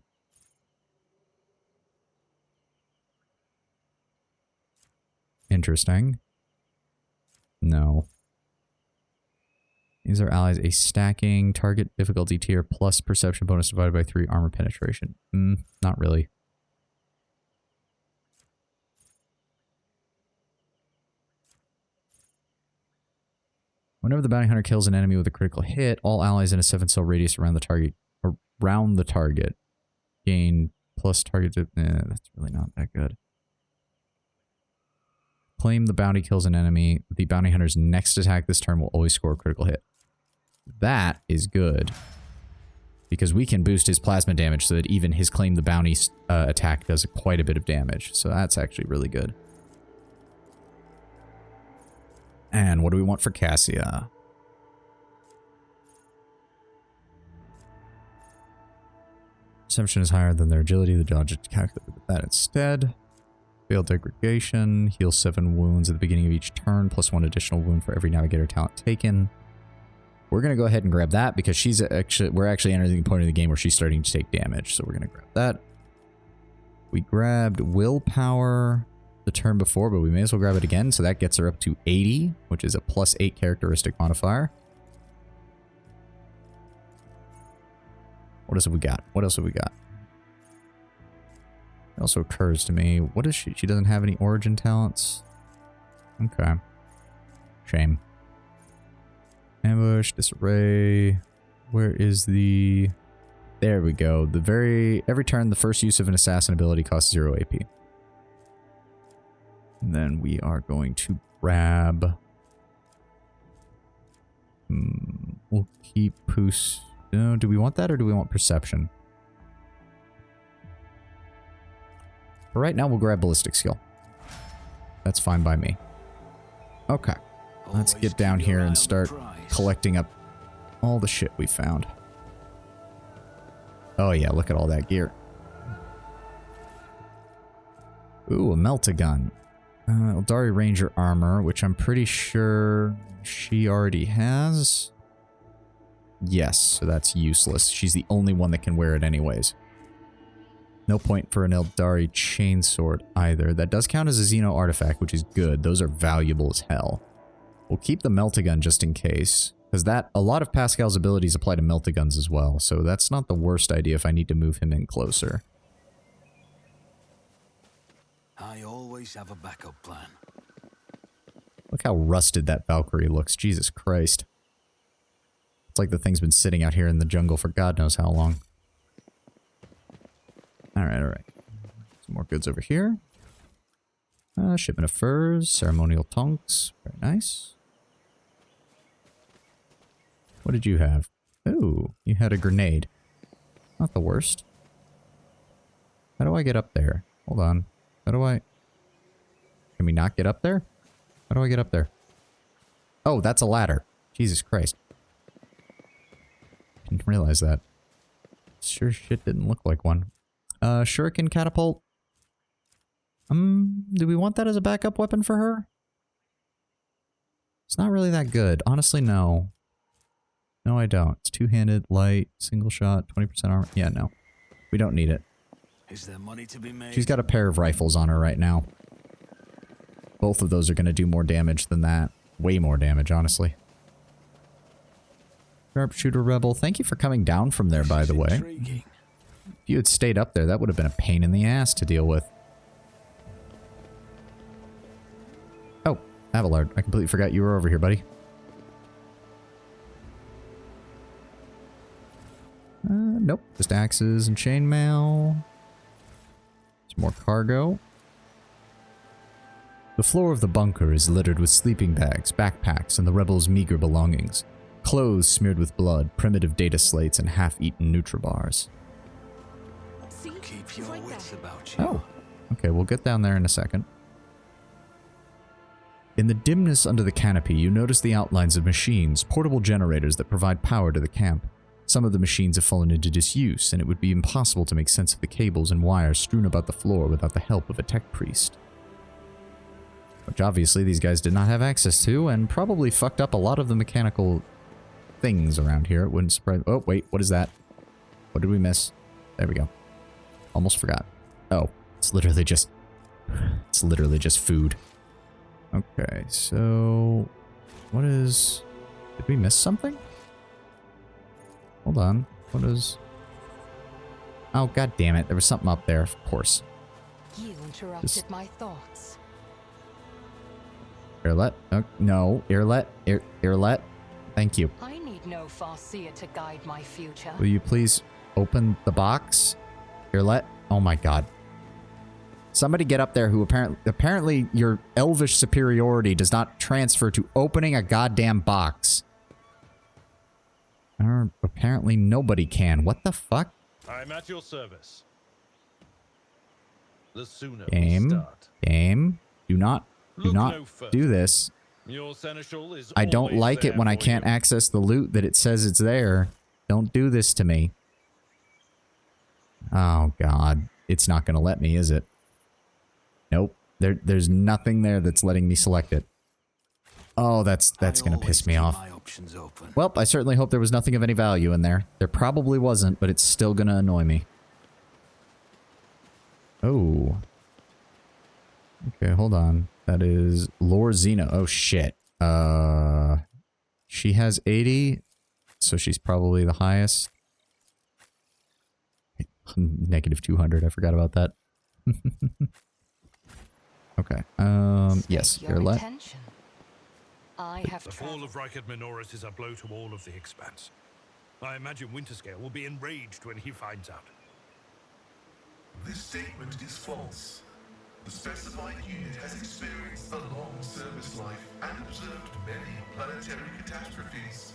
Interesting. No. These are allies a stacking target difficulty tier plus perception bonus divided by 3 armor penetration. Not really. Whenever the bounty hunter kills an enemy with a critical hit, all allies in a 7-cell radius around the target gain plus target to... that's really not that good. Claim the bounty kills an enemy. The bounty hunter's next attack this turn will always score a critical hit. That is good. Because we can boost his plasma damage so that even his claim the bounty attack does quite a bit of damage. So that's actually really good. And what do we want for Cassia? Perception is higher than their agility. The dodge is calculated with that instead. Fail degradation. Heal 7 wounds at the beginning of each turn, plus 1 additional wound for every navigator talent taken. we're going to go ahead and grab that because we're actually entering the point of the game where she's starting to take damage. So we're going to grab that. We grabbed willpower the turn before, but we may as well grab it again. So that gets her up to 80, which is a +8 characteristic modifier. What else have we got? What else have we got? It also occurs to me, what is she? She doesn't have any origin talents. Okay. Shame. Ambush, disarray. Where is the... There we go. Every turn, the first use of an assassin ability costs 0 AP. And then we are going to grab... we'll keep Poos... No, do we want that or do we want perception? For right now, we'll grab ballistic skill. That's fine by me. Okay. Let's get down here and start collecting up all the shit we found. Oh yeah, look at all that gear. Ooh, a melt-a-gun. Eldari Ranger armor, which I'm pretty sure she already has. Yes, so that's useless. She's the only one that can wear it anyways. No point for an Eldari chainsword either. That does count as a Xeno artifact, which is good. Those are valuable as hell. We'll keep the melt-a-gun just in case. Because a lot of Pascal's abilities apply to melt-a-guns as well. So that's not the worst idea if I need to move him in closer. I always have a backup plan. Look how rusted that Valkyrie looks. Jesus Christ. It's like the thing's been sitting out here in the jungle for God knows how long. Alright, alright. Some more goods over here. Shipment of furs, ceremonial tonks. Very nice. What did you have? Ooh, you had a grenade. Not the worst. How do I get up there? Hold on. How do I... Can we not get up there? How do I get up there? Oh, that's a ladder. Jesus Christ. Didn't realize that. Sure shit didn't look like one. Shuriken catapult. Do we want that as a backup weapon for her? It's not really that good. Honestly, no. No, I don't. It's two-handed, light, single shot, 20% armor. Yeah, no. We don't need it. Is there money to be made? She's got a pair of rifles on her right now. Both of those are going to do more damage than that. Way more damage, honestly. Sharpshooter Rebel, thank you for coming down from there, by the way. Intriguing. If you had stayed up there, that would have been a pain in the ass to deal with. Oh, Abelard, I completely forgot you were over here, buddy. Nope, just axes and chainmail. Some more cargo. The floor of the bunker is littered with sleeping bags, backpacks, and the rebels' meager belongings. Clothes smeared with blood, primitive data slates, and half-eaten Nutribars. See? Keep your wits about you. Oh, okay, we'll get down there in a second. In the dimness under the canopy, you notice the outlines of machines, portable generators that provide power to the camp. Some of the machines have fallen into disuse, and it would be impossible to make sense of the cables and wires strewn about the floor without the help of a tech priest. Which obviously these guys did not have access to, and probably fucked up a lot of the mechanical things around here. It wouldn't surprise... Oh, wait, what is that? What did we miss? There we go. Almost forgot. Oh, it's literally just... It's literally just food. Okay, so... What is... Did we miss something? Hold on. What is... Oh, god damn it. There was something up there, of course. You interrupted my thoughts. Irlet? Oh, no. Irlet? Irlet? Thank you. I need no Farseer to guide my future. Will you please open the box? Irlet? Oh my god. Somebody get up there who apparently your elvish superiority does not transfer to opening a goddamn box. Apparently nobody can. What the fuck? I'm at your service. The sooner Game. we start. Game. Do not Look not no further. do this. Your seneschal is I don't always like it there when I for can't you. access the loot that it says it's there. Don't do this to me. Oh god. It's not going to let me, is it? Nope. There's nothing there that's letting me select it. Oh, that's gonna piss me off. My options open. Well, I certainly hope there was nothing of any value in there. There probably wasn't, but it's still gonna annoy me. Oh. Okay, hold on. That is Lord Xena. Oh, shit. She has 80, so she's probably the highest. Negative 200, I forgot about that. Okay, yes, Your Irlet. attention. I have The fall of Rykard Minoris is a blow to all of the Expanse. I imagine Winterscale will be enraged when he finds out. This statement is false. The specified unit has experienced a long service life and observed many planetary catastrophes.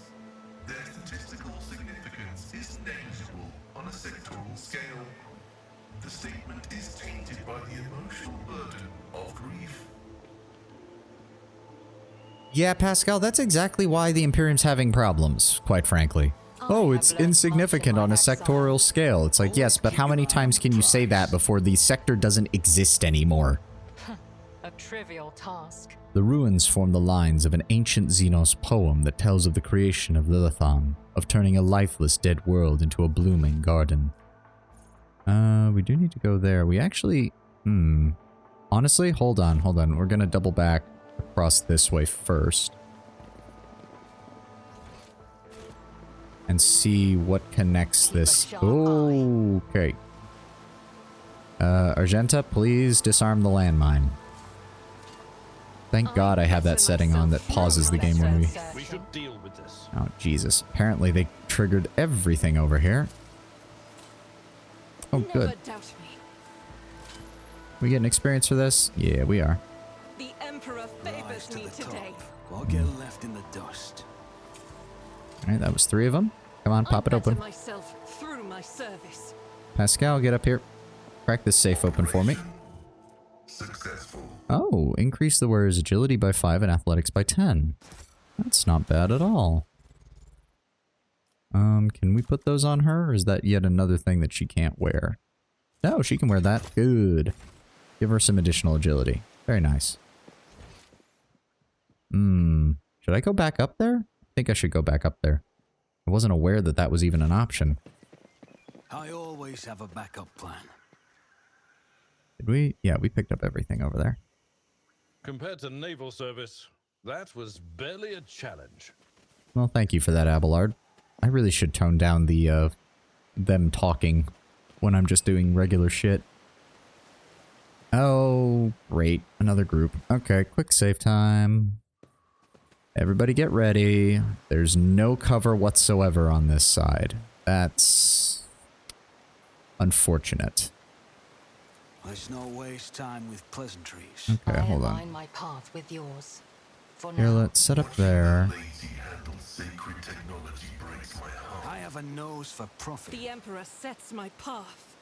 Their statistical significance is negligible on a sectoral scale. The statement is tainted by the emotional burden of grief. Yeah, Pascal, that's exactly why the Imperium's having problems, quite frankly. Oh, it's insignificant on a sectorial scale. It's like, yes, but how many times can you say that before the sector doesn't exist anymore? a trivial task. The ruins form the lines of an ancient Xenos poem that tells of the creation of Lilithon, of turning a lifeless dead world into a blooming garden. We do need to go there. We actually, honestly, hold on. We're gonna double back across this way first. And see what connects this. Okay. Argenta, please disarm the landmine. Thank God I have that setting on that pauses the game when we... We should deal with this. Oh, Jesus. Apparently they triggered everything over here. Oh, good. Never doubt me. We get an experience for this? Yeah, we are. The Emperor favors Rise to me the today. top, or get left in the dust. Alright, that was 3 of them. Come on, pop it I better open. myself through my service. Pascal, get up here. Crack this safe open for me. Successful. Oh, increase the wearer's agility by 5 and athletics by 10. That's not bad at all. Can we put those on her, or is that yet another thing that she can't wear? No, she can wear that. Good. Give her some additional agility. Very nice. Should I go back up there? I think I should go back up there. I wasn't aware that that was even an option. I always have a backup plan. Did we? Yeah, we picked up everything over there. Compared to naval service, that was barely a challenge. Well, thank you for that, Abelard. I really should tone down the, them talking when I'm just doing regular shit. Oh, great. Another group. Okay, quick save time. Everybody get ready. There's no cover whatsoever on this side. That's unfortunate. Let's not waste time with pleasantries. Okay, hold I align on. my path with yours. For Here, now. let's set up there. Lazy handle sacred technology breaks my heart. I have a nose for profit. The Emperor sets my path.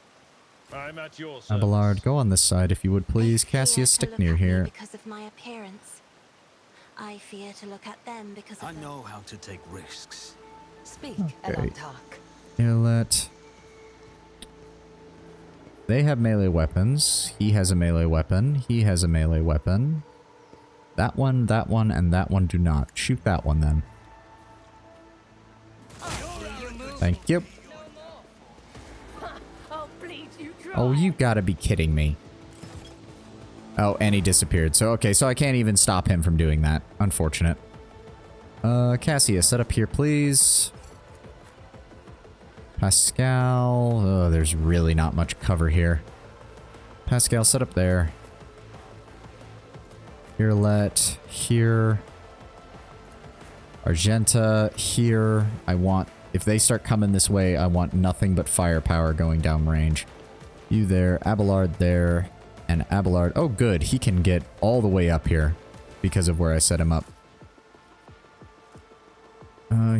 I'm at your service. Abelard, go on this side if you would please. They fear Cassius, to stick look near at me here. because of my appearance. I fear to look at them because of I their- know how to take risks. Speak, Okay. Elantark. Illet. They have melee weapons. He has a melee weapon. He has a melee weapon. That one, and that one do not. Shoot that one then. Thank you. Oh, you gotta be kidding me. Oh, and he disappeared. So, okay, so I can't even stop him from doing that. Unfortunate. Cassius, set up here, please. Pascal. Oh, there's really not much cover here. Pascal, set up there. Here, let. Here. Argenta. Here. I want... If they start coming this way, I want nothing but firepower going down range. You there. Abelard there. And Abelard... Oh, good. He can get all the way up here because of where I set him up.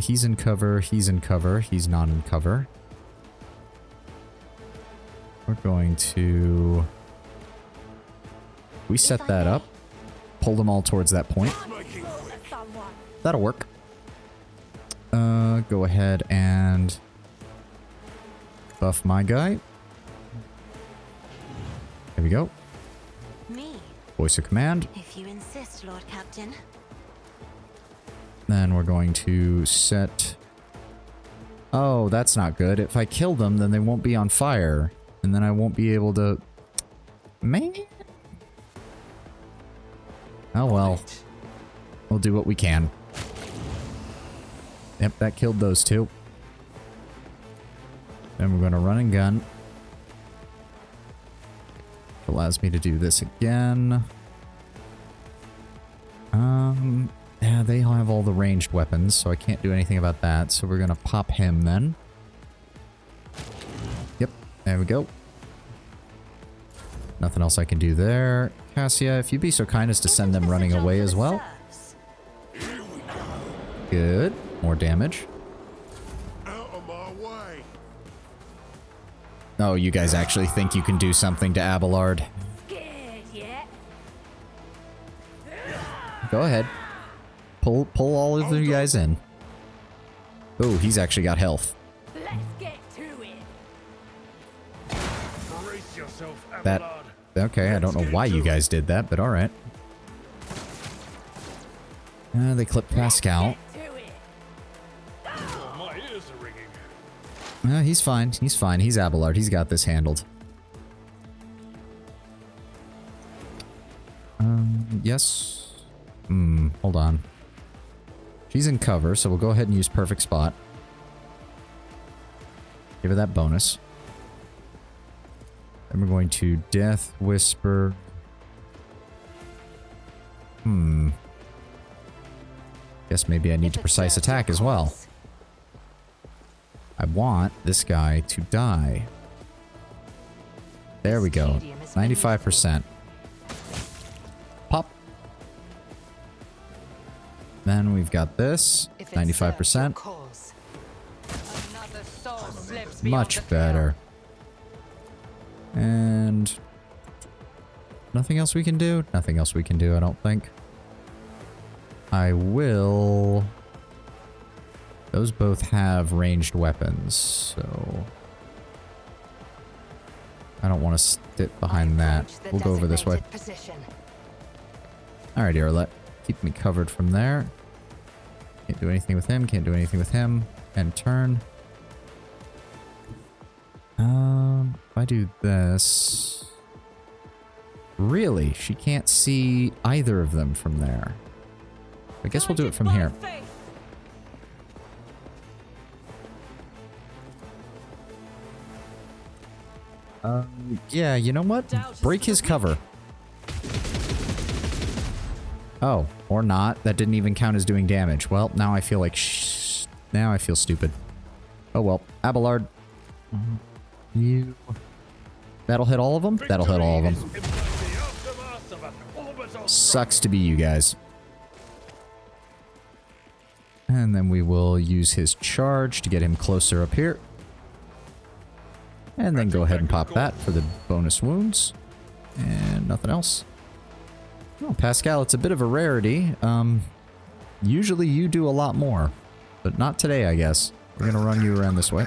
He's in cover. He's in cover. He's not in cover. We're going to... We set that up. Pull them all towards that point. That'll work. Go ahead and... buff my guy. There we go. Me, Voice of command. if you insist, Lord Captain. Then we're going to set... Oh, that's not good. If I kill them, then they won't be on fire. And then I won't be able to... Man. Oh well. We'll do what we can. Yep, that killed those two. Then we're going to run and gun. Allows me to do this again. Yeah, they have all the ranged weapons, so I can't do anything about that. So we're going to pop him then. Yep, there we go. Nothing else I can do there. Cassia, if you'd be so kind as to send them running away as well. Good. More damage. Out of my way. Oh, you guys actually think you can do something to Abelard? Go ahead. Pull all of you guys in. Oh, he's actually got health. Let's get to it. Brace yourself, That... Abelard. Okay, I don't know why you guys did that, but alright. They clipped Pascal. To it. Oh, my ears are ringing. He's fine. He's fine. He's Abelard. He's got this handled. Yes. Hold on. She's in cover, so we'll go ahead and use Perfect Spot. Give her that bonus. Then we're going to Death Whisper. Guess maybe I need to precise attack as well. I want this guy to die. There we go. 95%. Pop. Then we've got this. 95%. Much better. And nothing else we can do? Nothing else we can do, I don't think. I will... Those both have ranged weapons, so... I don't want to sit behind that. We'll go over this way. Alright, Arlette. Keep me covered from there. Can't do anything with him, can't do anything with him. End turn. If I do this... Really? She can't see either of them from there. I guess we'll do it from here. Yeah, you know what? Break his cover. Oh, or not. That didn't even count as doing damage. Well, now I feel like now I feel stupid. Oh well. Abelard. You... That'll hit all of them? That'll hit all of them. Sucks to be you guys. And then we will use his charge to get him closer up here. And then go ahead and pop that for the bonus wounds. And nothing else. Oh, Pascal, it's a bit of a rarity. Usually you do a lot more. But not today, I guess. We're going to run you around this way.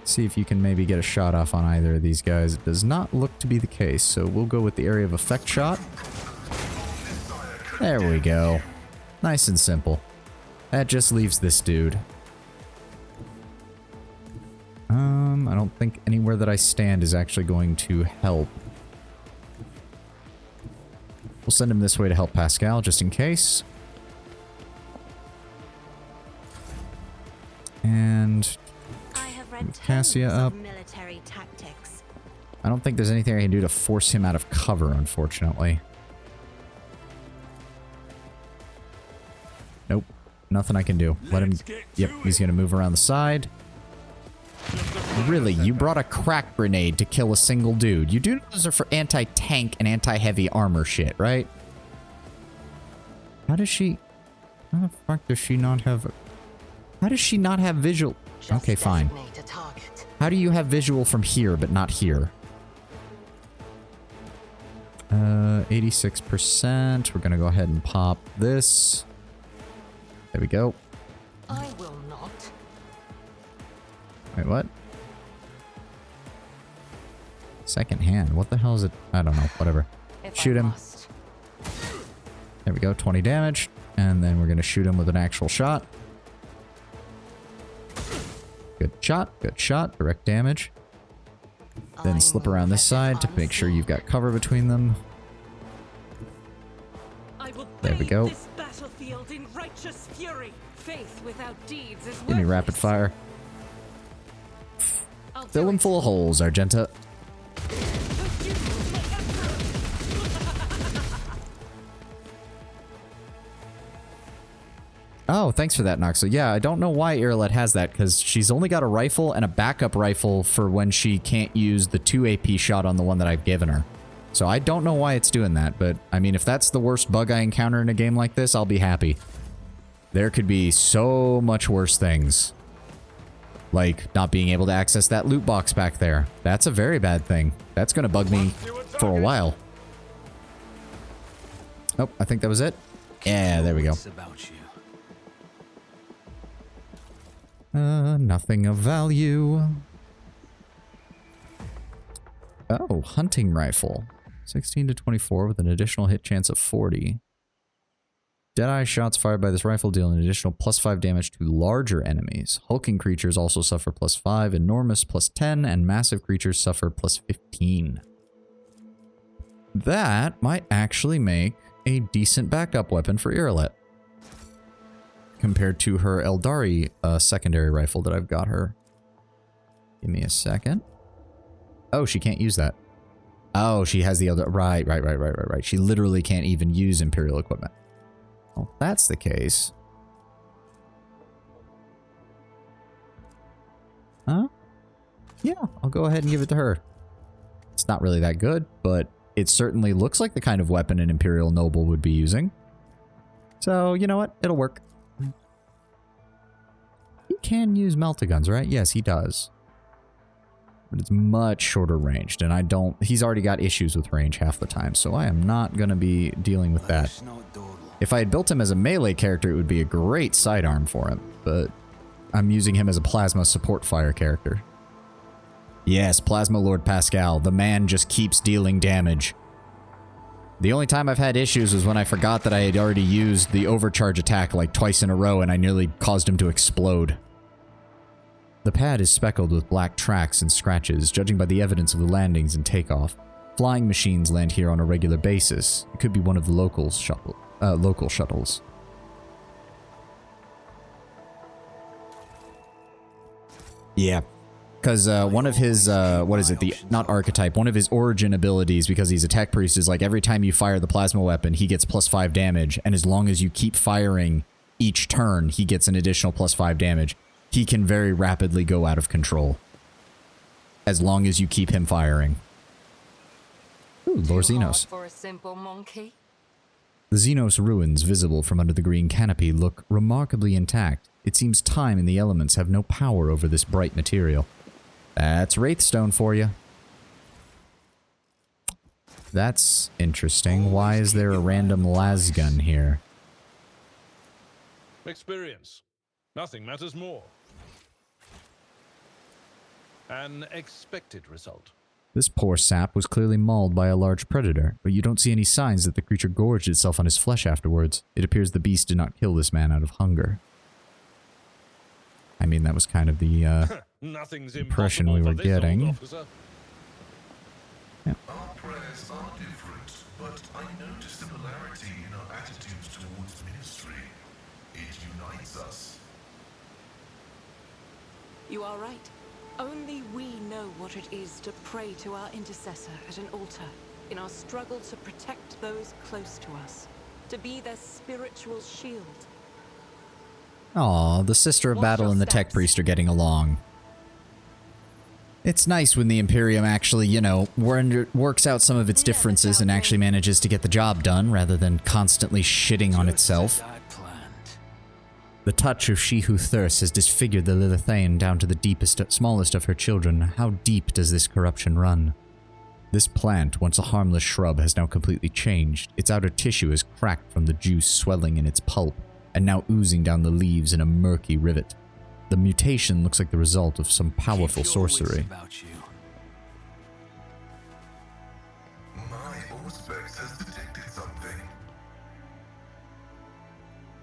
See if you can maybe get a shot off on either of these guys. It does not look to be the case, so we'll go with the area of effect shot. There we go. Nice and simple. That just leaves this dude. I don't think anywhere that I stand is actually going to help. We'll send him this way to help Pascal, just in case. And... Cassia up. Military tactics. I don't think there's anything I can do to force him out of cover, unfortunately. Nope. Nothing I can do. Let him... Yep, he's going to move around the side. Really? You brought a crack grenade to kill a single dude. You do know those are for anti-tank and anti-heavy armor shit, right? How does she... How the fuck does she not have... How does she not have visual... Okay, fine. How do you have visual from here, but not here? 86%. We're gonna go ahead and pop this. There we go. I will not. Wait, what? Second hand. What the hell is it? I don't know. Whatever. Shoot him. There we go. 20 damage. And then we're going to shoot him with an actual shot. Good shot, direct damage. Then slip around this side to make sure you've got cover between them. There we go. This battlefield in righteous fury. Faith without deeds is Give me rapid fire. Fill him full of holes, Argenta. Oh, thanks for that, Noxel. Yeah, I don't know why Irilette has that, because she's only got a rifle and a backup rifle for when she can't use the 2 AP shot on the one that I've given her. So I don't know why it's doing that, but I mean, if that's the worst bug I encounter in a game like this, I'll be happy. There could be so much worse things. Like not being able to access that loot box back there. That's a very bad thing. That's going to bug me for a while. Oh, I think that was it. Yeah, there we go. Nothing of value. Oh, hunting rifle. 16 to 24 with an additional hit chance of 40. Deadeye shots fired by this rifle deal an additional +5 damage to larger enemies. Hulking creatures also suffer +5, enormous +10, and massive creatures suffer +15. That might actually make a decent backup weapon for Irilette, compared to her Eldari secondary rifle that I've got her. Give me a second. Oh, she can't use that. Oh, she has the other... Right. She literally can't even use Imperial equipment. Well, if that's the case... Huh? Yeah, I'll go ahead and give it to her. It's not really that good, but it certainly looks like the kind of weapon an Imperial Noble would be using. So, you know what? It'll work. He can use meltaguns, right? Yes, he does. But it's much shorter ranged, and I don't... He's already got issues with range half the time, so I am not going to be dealing with that. If I had built him as a melee character, it would be a great sidearm for him, but I'm using him as a plasma support fire character. Yes, Plasma Lord Pascal. The man just keeps dealing damage. The only time I've had issues was when I forgot that I had already used the overcharge attack like twice in a row and I nearly caused him to explode. The pad is speckled with black tracks and scratches, judging by the evidence of the landings and takeoff. Flying machines land here on a regular basis. It could be one of the local shuttles. Yeah. Because one of his, what is it, not archetype, one of his origin abilities, because he's a tech priest, is like every time you fire the plasma weapon, he gets +5 damage, and as long as you keep firing each turn, he gets an additional +5 damage. He can very rapidly go out of control. As long as you keep him firing. Ooh, Lord Xenos. For a simple monkey? The Xenos ruins visible from under the green canopy look remarkably intact. It seems time and the elements have no power over this bright material. That's Wraithstone for you. That's interesting. Why is there a random lasgun here? Experience. Nothing matters more. An expected result. This poor sap was clearly mauled by a large predator, but you don't see any signs that the creature gorged itself on his flesh afterwards. It appears the beast did not kill this man out of hunger. I mean, that was kind of the impression we were getting. Yeah. Our prayers are different, but I notice similarity in our attitudes towards ministry. It unites us. You are right. Only we know what it is to pray to our intercessor at an altar, in our struggle to protect those close to us, to be their spiritual shield. Aw, the Sister of Battle and the Tech Priest are getting along. It's nice when the Imperium actually, you know, works out some of its differences and actually manages to get the job done, rather than constantly shitting on itself. The touch of she who thirsts has disfigured the Lilithane down to the deepest, smallest of her children. How deep does this corruption run? This plant, once a harmless shrub, has now completely changed. Its outer tissue is cracked from the juice swelling in its pulp, and now oozing down the leaves in a murky rivet. The mutation looks like the result of some powerful sorcery. My Auspex has detected something.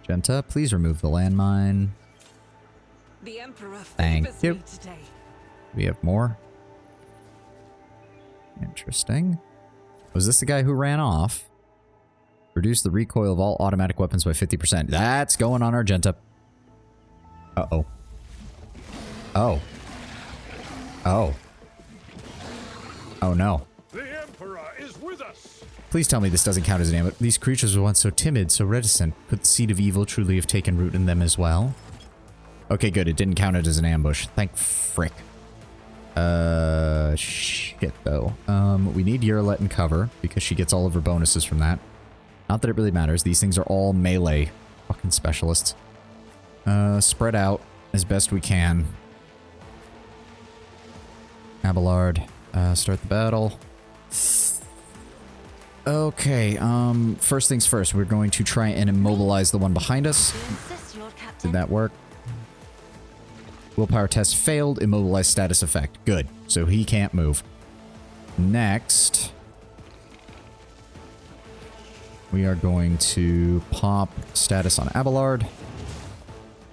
Genta, please remove the landmine. The Emperor Thank favors you. me today. We have more. Interesting. Was this the guy who ran off? Reduce the recoil of all automatic weapons by 50%. That's going on Argenta. Uh-oh. Oh. Oh. Oh no. The Emperor is with us! Please tell me this doesn't count as an ambush. These creatures were once so timid, so reticent. Could the seed of evil truly have taken root in them as well? Okay, good. It didn't count it as an ambush. Thank frick. Shit, though. We need Yurlet in cover, because she gets all of her bonuses from that. Not that it really matters. These things are all melee. Fucking specialists. Spread out as best we can. Abelard, start the battle. Okay, first things first. We're going to try and immobilize the one behind us. Did that work? Willpower test failed. Immobilize status effect. Good. So he can't move. Next, we are going to pop status on Abelard.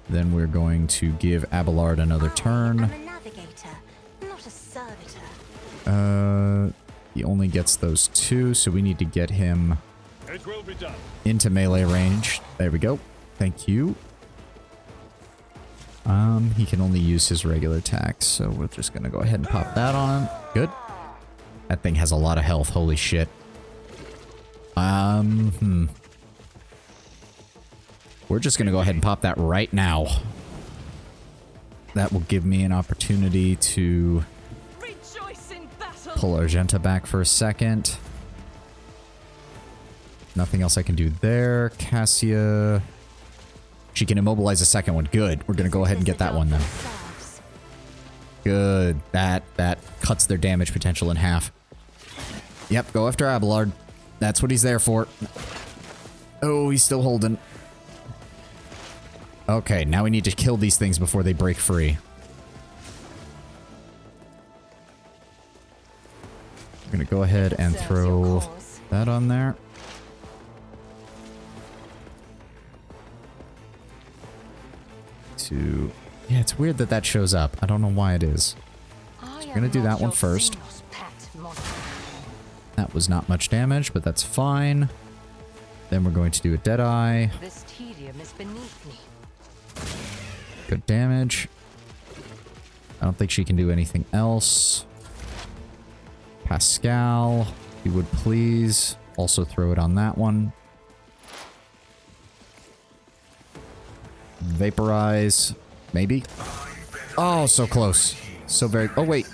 Then we're going to give Abelard another turn. I'm a navigator, not a servitor. He only gets those two, so we need to get him It will be done. into melee range. There we go. Thank you. He can only use his regular attacks, so we're just gonna go ahead and pop that on. Good. That thing has a lot of health. Holy shit. We're just gonna go ahead and pop that right now. That will give me an opportunity to Rejoice in battle. pull Argenta back for a second. Nothing else I can do there. Cassia. She can immobilize a second one. Good. We're going to go ahead and get that one then. Good. That cuts their damage potential in half. Yep, go after Abelard. That's what he's there for. Oh, he's still holding. Okay, now we need to kill these things before they break free. I'm going to go ahead and throw that on there. Yeah, it's weird that that shows up. I don't know why it is. So we're gonna do that one first. That was not much damage, but that's fine. Then we're going to do a Deadeye. This tedium is beneath me. Good damage. I don't think she can do anything else. Pascal, if you would please also throw it on that one. Vaporize. Maybe. Oh, so close. So very... Oh, wait.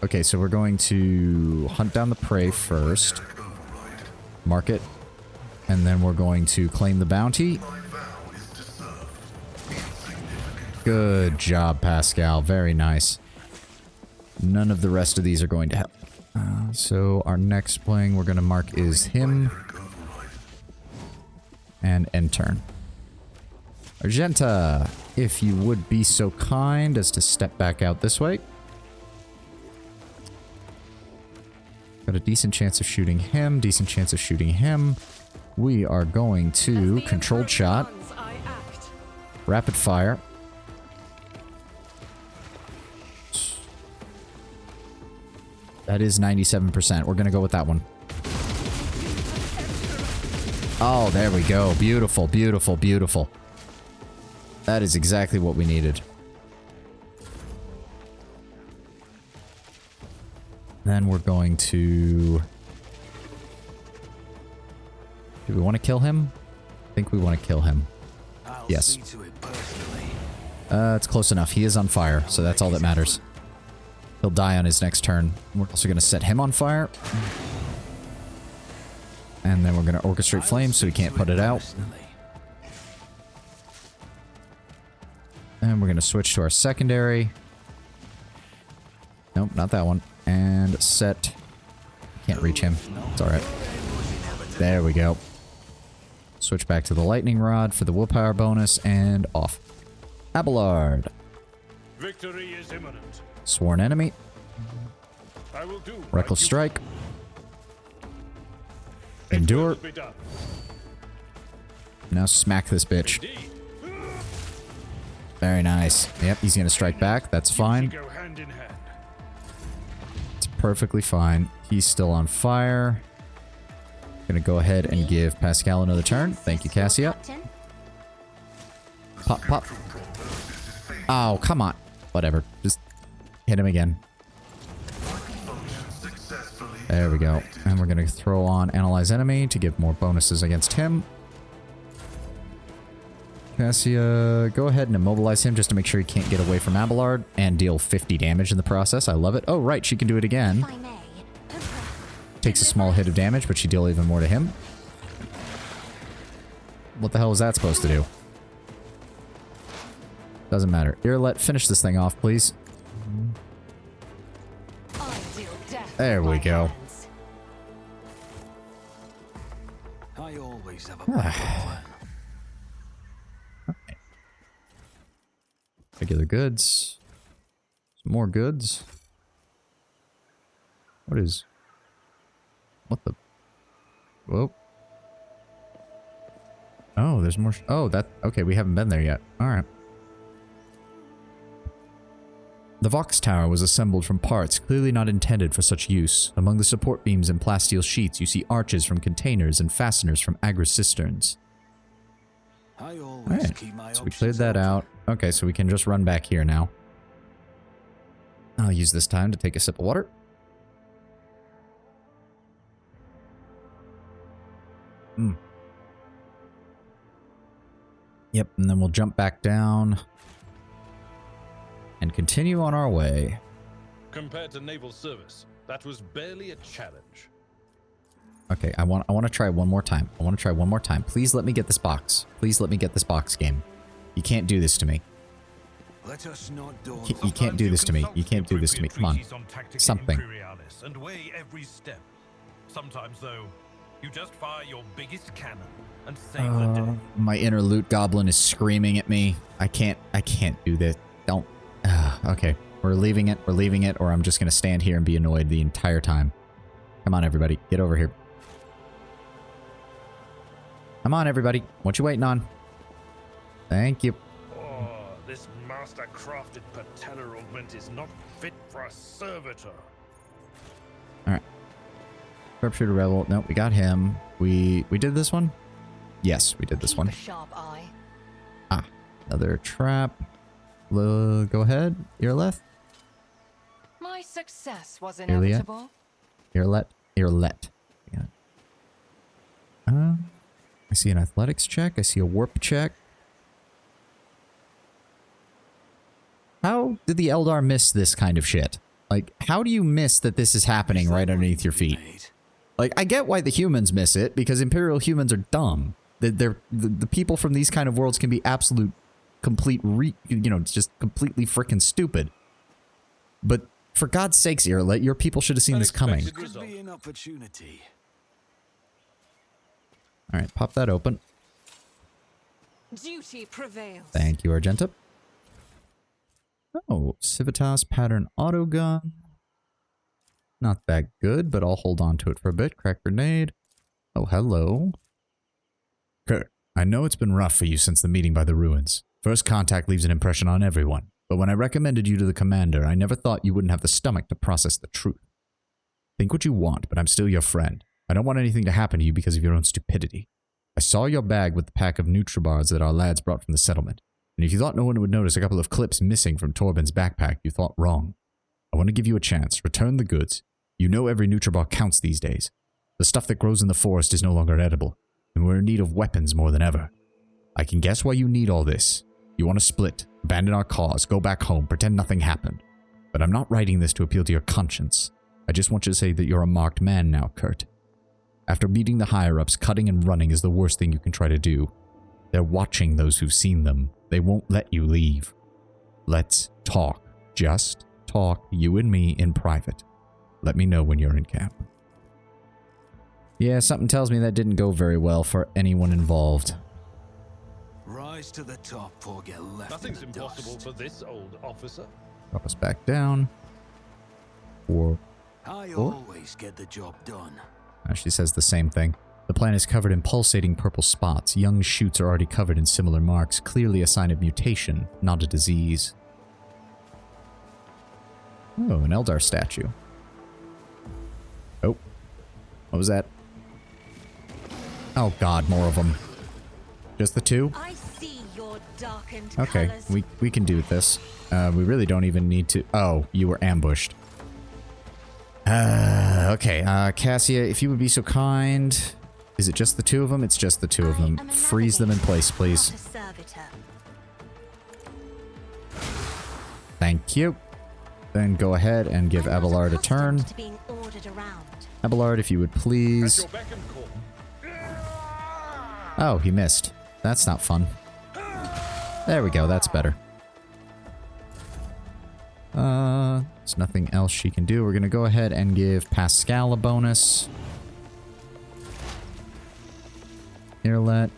Okay, so we're going to hunt down the prey first. Mark it. And then we're going to claim the bounty. Good job, Pascal. Very nice. None of the rest of these are going to help. So our next playing we're going to mark is him. And end turn. Argenta, if you would be so kind as to step back out this way. Got a decent chance of shooting him, decent chance of shooting him. We are going to controlled shot. Rapid fire. That is 97%. We're going to go with that one. Oh, there we go. Beautiful, beautiful, beautiful. That is exactly what we needed. Then we're going to... Do we want to kill him? I think we want to kill him. Yes. It's close enough. He is on fire, so that's all that matters. He'll die on his next turn. We're also going to set him on fire. And then we're going to orchestrate flames so he can't put it out. And we're going to switch to our secondary. Nope, not that one. And set... Can't reach him. It's alright. There we go. Switch back to the lightning rod for the willpower bonus, and off. Abelard. Victory is imminent. Sworn enemy. I will do Reckless strike. Endure. Now smack this bitch. Indeed. Very nice. Yep, he's gonna strike back. That's fine. Go hand in hand. It's perfectly fine. He's still on fire. Gonna go ahead and give Pascal another turn. Thank you, Cassia. Captain. Pop, pop. Oh, come on. Whatever. Just hit him again. There we go. And we're gonna throw on Analyze Enemy to give more bonuses against him. Cassia, go ahead and immobilize him just to make sure he can't get away from Abelard and deal 50 damage in the process. I love it. Oh, right, she can do it again. If I may. Takes a small hit of damage, but she deal even more to him. What the hell was that supposed to do? Doesn't matter. Here, finish this thing off, please. I deal death There with we my go. hands. I always have a backup plan. Regular goods. Some more goods. What the? Whoa. Oh, there's more. Oh, okay, we haven't been there yet. Alright. The Vox Tower was assembled from parts clearly not intended for such use. Among the support beams and plasteel sheets, you see arches from containers and fasteners from Agris cisterns. I always Alright, keep my so we cleared options that open. out. Okay, so we can just run back here now. I'll use this time to take a sip of water. Yep, and then we'll jump back down and continue on our way. Compared to naval service, that was barely a challenge. Okay, I want to try one more time. I want to try one more time. Please let me get this box. Please let me get this box, game. You can't do this to me. Let us not dawn You can't do this to me. You can't do this to me. Come on. Something. And weigh every step. Sometimes, though, you just fire your biggest cannon and save the day. My inner loot goblin is screaming at me. I can't do this. Don't. Okay, we're leaving it, or I'm just gonna stand here and be annoyed the entire time. Come on, everybody, get over here. Come on, everybody. What you waiting on? Thank you. Oh, this master-crafted patella augment is not fit for a servitor. Alright. Sharpshooter Rebel. No, we got him. We did this one? Yes, we did this Keep one. a sharp eye. Ah, another trap. Go ahead. Irleth. My success was Ilia? inevitable. Irlet. Yeah. I see an athletics check. I see a warp check. How did the Eldar miss this kind of shit? Like, how do you miss that this is happening right underneath your feet? Like, I get why the humans miss it, because Imperial humans are dumb. The people from these kind of worlds can be absolute, just completely freaking stupid. But for God's sakes, Irlet, your people should have seen this coming. Could be an opportunity. Alright, pop that open. Duty prevails. Thank you, Argenta. Oh, Civitas pattern autogun. Not that good, but I'll hold on to it for a bit. Crack grenade. Oh, hello. Kurt, I know it's been rough for you since the meeting by the ruins. First contact leaves an impression on everyone, but when I recommended you to the commander, I never thought you wouldn't have the stomach to process the truth. Think what you want, but I'm still your friend. I don't want anything to happen to you because of your own stupidity. I saw your bag with the pack of Nutribars that our lads brought from the settlement, and if you thought no one would notice a couple of clips missing from Torben's backpack, you thought wrong. I want to give you a chance. Return the goods. You know every Nutribar counts these days. The stuff that grows in the forest is no longer edible, and we're in need of weapons more than ever. I can guess why you need all this. You want to split, abandon our cause, go back home, pretend nothing happened. But I'm not writing this to appeal to your conscience. I just want you to say that you're a marked man now, Kurt. After meeting the higher-ups, cutting and running is the worst thing you can try to do. They're watching those who've seen them. They won't let you leave. Let's talk. Just talk, you and me, in private. Let me know when you're in camp. Yeah, something tells me that didn't go very well for anyone involved. Rise to the top or get left Nothing's in the impossible dust. for this old officer. Drop us back down. Or I always get the job done. she says the same thing. The plant is covered in pulsating purple spots. Young shoots are already covered in similar marks, clearly a sign of mutation, not a disease. Oh, an Eldar statue. Oh. What was that? Oh god, more of them. Just the two? I see your darkened Okay, colors. we can do this. We really don't even need to... Oh, you were ambushed. Okay, Cassia, if you would be so kind... Is it just the two of them? It's just the two of them. Freeze them in place, please. Not a servitor. Thank you. Then go ahead and give I'm not Abelard a turn. accustomed to being ordered around. Abelard, if you would please. Your beck and call. Oh, he missed. That's not fun. There we go, that's better. There's nothing else she can do. We're gonna go ahead and give Pascal a bonus. Irlet,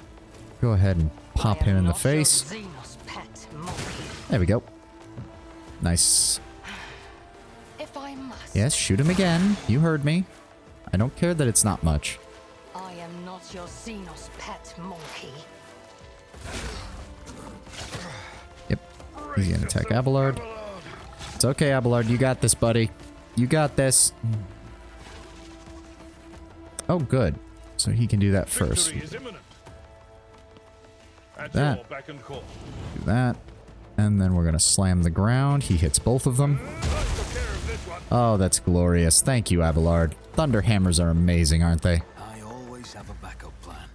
go ahead and pop him in the face. There we go. Nice. If I must, Yes, shoot him again. You heard me. I don't care that it's not much. I am not your Xenos pet monkey. Yep. He's gonna attack Abelard. It's okay, Abelard. You got this, buddy. You got this. Oh, good. So he can do that first. Victory is imminent. At That. your beck and call. Do that. And then we're gonna slam the ground. He hits both of them. I took care of this one. Oh, that's glorious. Thank you, Abelard. Thunder hammers are amazing, aren't they? I always have a backup plan.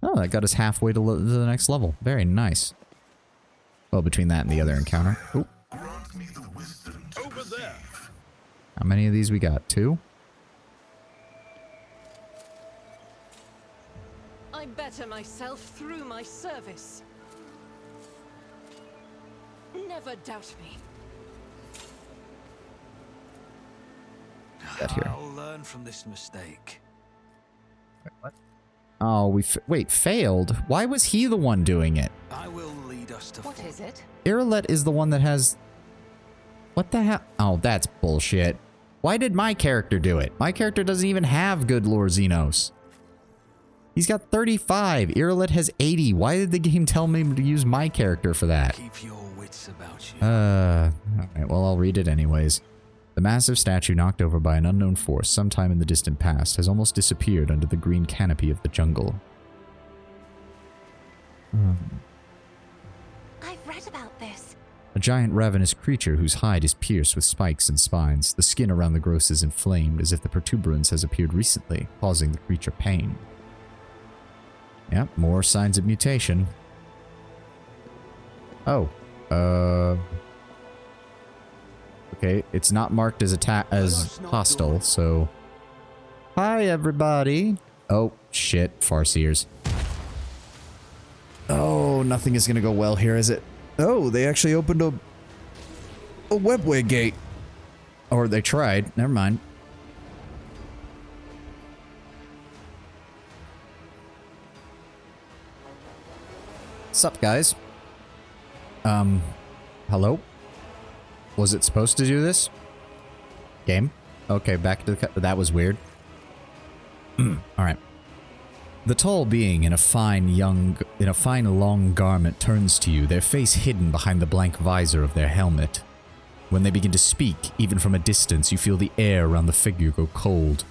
Oh, that got us halfway to the next level. Very nice. Well, between that and the other encounter. Ooh. Grant me the wisdom to Over there. How many of these we got? 2? I better myself through my service. Never doubt me. Got here. I'll learn from this mistake. Oh, wait, failed? Why was he the one doing it? I will lead us to What is it? Irlet is the one that has... What the hell? Oh, that's bullshit. Why did my character do it? My character doesn't even have good lore Xenos. He's got 35. Irlet has 80. Why did the game tell me to use my character for that? keep your wits about you. Alright, well, I'll read it anyways. The massive statue knocked over by an unknown force sometime in the distant past has almost disappeared under the green canopy of the jungle. I've read about this. A giant ravenous creature whose hide is pierced with spikes and spines. The skin around the growth is inflamed as if the protuberance has appeared recently, causing the creature pain. Yep, more signs of mutation. Oh, okay, it's not marked as hostile, so... Hi, everybody! Oh, shit, Farseers. Oh, nothing is gonna go well here, is it? Oh, they actually opened a webway gate. Or they tried, never mind. Sup, guys? Hello? Was it supposed to do this? Game? Okay, back to the... That was weird. Alright. The tall being in a fine long garment turns to you, their face hidden behind the blank visor of their helmet. When they begin to speak, even from a distance, you feel the air around the figure go cold.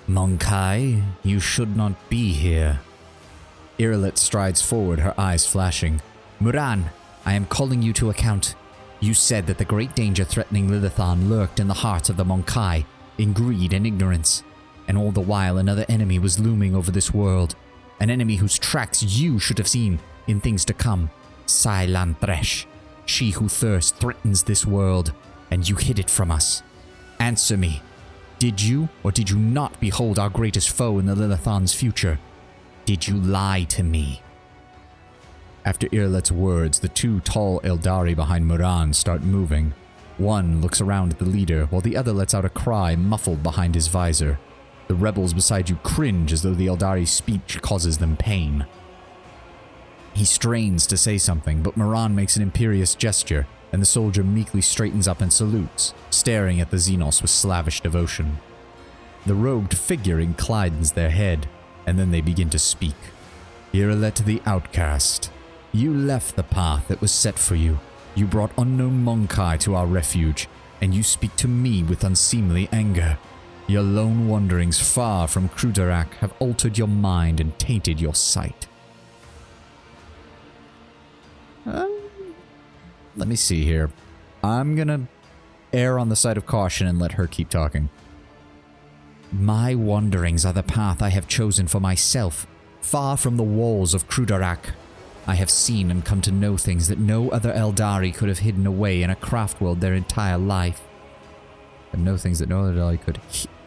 Monkai, you should not be here. Irlet strides forward, her eyes flashing. Muran, I am calling you to account. You said that the great danger threatening Lilithan lurked in the heart of the Monkai, in greed and ignorance. And all the while another enemy was looming over this world. An enemy whose tracks you should have seen in things to come. Sailan Thresh. She who thirsts threatens this world, and you hid it from us. Answer me. Did you or did you not behold our greatest foe in the Lilithan's future? Did you lie to me? After Irlet's words, the two tall Eldari behind Muran start moving. One looks around at the leader, while the other lets out a cry muffled behind his visor. The rebels beside you cringe as though the Eldari's speech causes them pain. He strains to say something, but Muran makes an imperious gesture, and the soldier meekly straightens up and salutes, staring at the Xenos with slavish devotion. The robed figure inclines their head. and then they begin to speak. Iralet the Outcast, you left the path that was set for you. You brought unknown Monkai to our refuge, and you speak to me with unseemly anger. Your lone wanderings far from Krudarak have altered your mind and tainted your sight. Let me see here. I'm gonna err on the side of caution and let her keep talking. My wanderings are the path I have chosen for myself, far from the walls of Krudarak. I have seen and come to know things that no other Eldari could have hidden away in a craft world their entire life. And know things that no other Eldari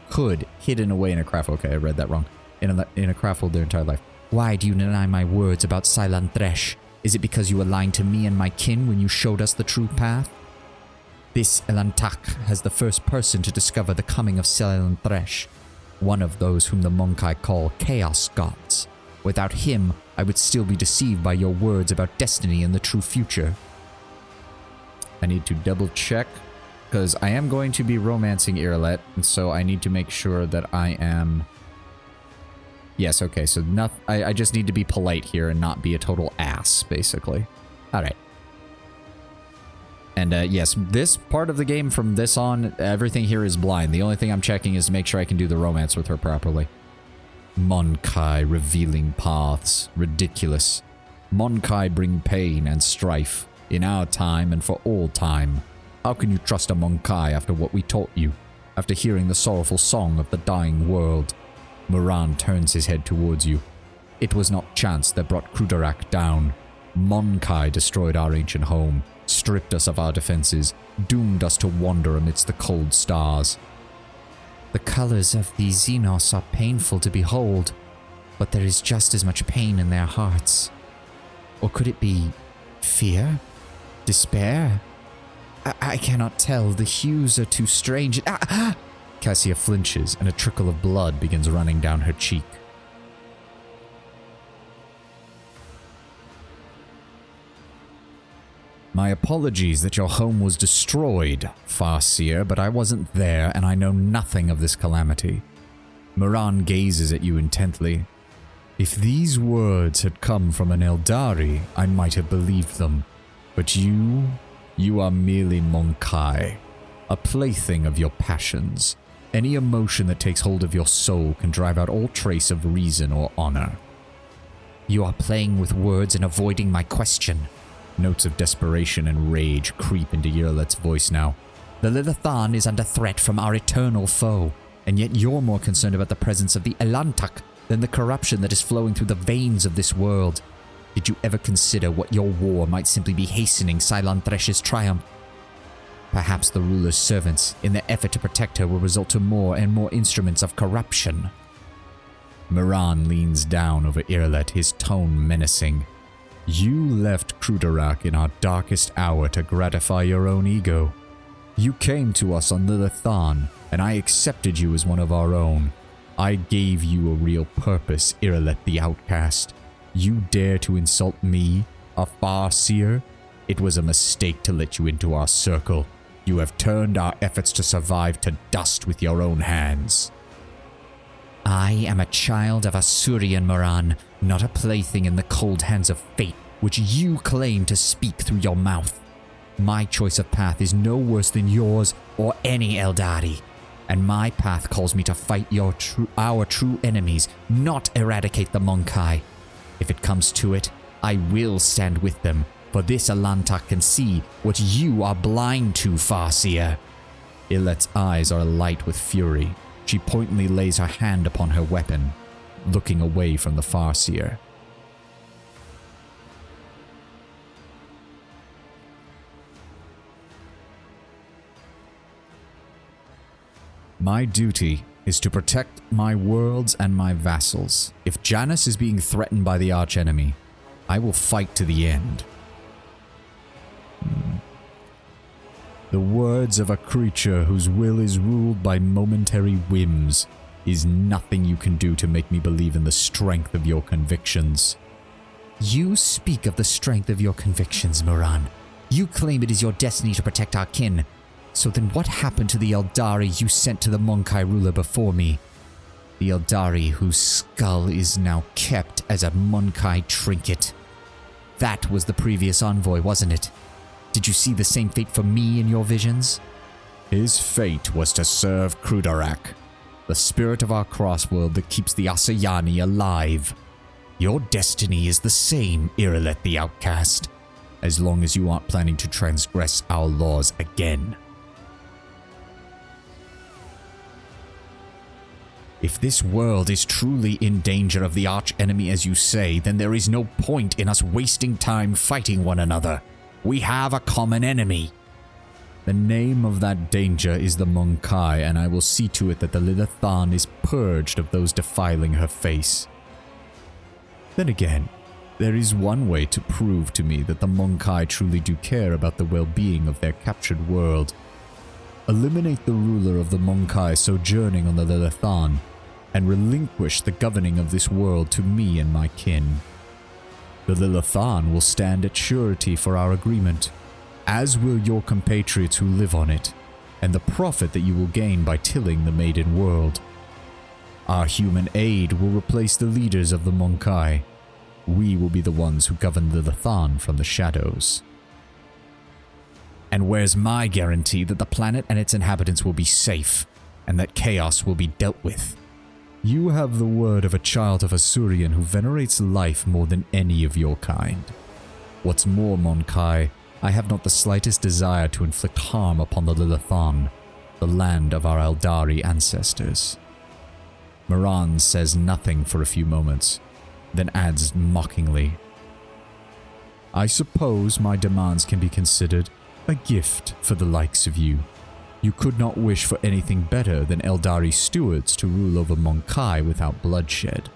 could hidden away in a craft. Okay, I read that wrong. In a craft world their entire life. Why do you deny my words about Seilan Thresh? Is it because you were lying to me and my kin when you showed us the true path? This Elantak has the first person to discover the coming of Seilan Thresh, one of those whom the Monkai call Chaos Gods. Without him, I would still be deceived by your words about destiny and the true future. I need to double check, because I am going to be romancing Iralet, and so I need to make sure that I am... Yes, okay, so I just need to be polite here and not be a total ass, basically. Alright. And yes, this part of the game from this on, everything here is blind. The only thing I'm checking is to make sure I can do the romance with her properly. Monkai revealing paths. Ridiculous. Monkai bring pain and strife. In our time and for all time. How can you trust a Monkai after what we taught you? After hearing the sorrowful song of the dying world? Moran turns his head towards you. It was not chance that brought Krudarak down. Monkai destroyed our ancient home, stripped us of our defenses, doomed us to wander amidst the cold stars. The colors of the Xenos are painful to behold, but there is just as much pain in their hearts. Or could it be fear? Despair? I cannot tell. The hues are too strange. Cassia flinches, and a trickle of blood begins running down her cheek. My apologies that your home was destroyed, Farseer, but I wasn't there, and I know nothing of this calamity. Moran gazes at you intently. If these words had come from an Eldari, I might have believed them. But you are merely Monkai, a plaything of your passions. Any emotion that takes hold of your soul can drive out all trace of reason or honor. You are playing with words and avoiding my question. Notes of desperation and rage creep into Iralet's voice now. The Lilithan is under threat from our eternal foe, and yet you're more concerned about the presence of the Elantak than the corruption that is flowing through the veins of this world. Did you ever consider what your war might simply be hastening Seilan Thresh's triumph? Perhaps the ruler's servants, in their effort to protect her, will result to more and more instruments of corruption. Moran leans down over Iralet, his tone menacing. You left Krudarak in our darkest hour to gratify your own ego. You came to us on Lilithan, and I accepted you as one of our own. I gave you a real purpose, Iralet the Outcast. You dare to insult me, a Farseer? It was a mistake to let you into our circle. You have turned our efforts to survive to dust with your own hands. I am a child of Asurian, Moran, not a plaything in the cold hands of fate, which you claim to speak through your mouth. My choice of path is no worse than yours or any Eldari, and my path calls me to fight our true enemies, not eradicate the Monkai. If it comes to it, I will stand with them, for this Elantak can see what you are blind to, Farseer. Iralet's eyes are alight with fury. She pointedly lays her hand upon her weapon, looking away from the Farseer. My duty is to protect my worlds and my vassals. If Janus is being threatened by the archenemy, I will fight to the end. The words of a creature whose will is ruled by momentary whims is nothing you can do to make me believe in the strength of your convictions. You speak of the strength of your convictions, Moran. You claim it is your destiny to protect our kin. So then what happened to the Eldari you sent to the Monkai ruler before me? The Eldari whose skull is now kept as a Monkai trinket. That was the previous envoy, wasn't it? Did you see the same fate for me in your visions? His fate was to serve Krudarak, the spirit of our crossworld that keeps the Asayani alive. Your destiny is the same, Irilet the Outcast, as long as you aren't planning to transgress our laws again. If this world is truly in danger of the archenemy as you say, then there is no point in us wasting time fighting one another. We have a common enemy. The name of that danger is the Monkai, and I will see to it that the Lilithan is purged of those defiling her face. Then again, there is one way to prove to me that the Monkai truly do care about the well-being of their captured world. Eliminate the ruler of the Monkai sojourning on the Lilithan, and relinquish the governing of this world to me and my kin. The Lilithan will stand at surety for our agreement, as will your compatriots who live on it, and the profit that you will gain by tilling the Maiden World. Our human aid will replace the leaders of the Monkai. We will be the ones who govern the Lilithan from the shadows. And where's my guarantee that the planet and its inhabitants will be safe, and that chaos will be dealt with? You have the word of a child of Asurian who venerates life more than any of your kind. What's more, Monkai, I have not the slightest desire to inflict harm upon the Lilithan, the land of our Eldari ancestors. Moran says nothing for a few moments, then adds mockingly, I suppose my demands can be considered a gift for the likes of you. You could not wish for anything better than Eldari stewards to rule over Monkai without bloodshed.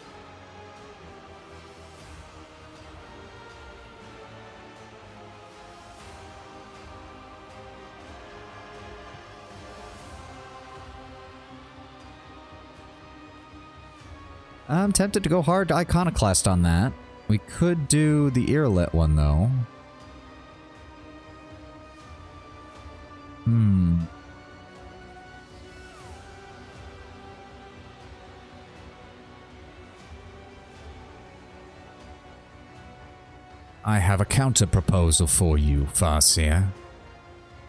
I'm tempted to go hard to Iconoclast on that. We could do the Irilet one, though. I have a counter-proposal for you, Farseer.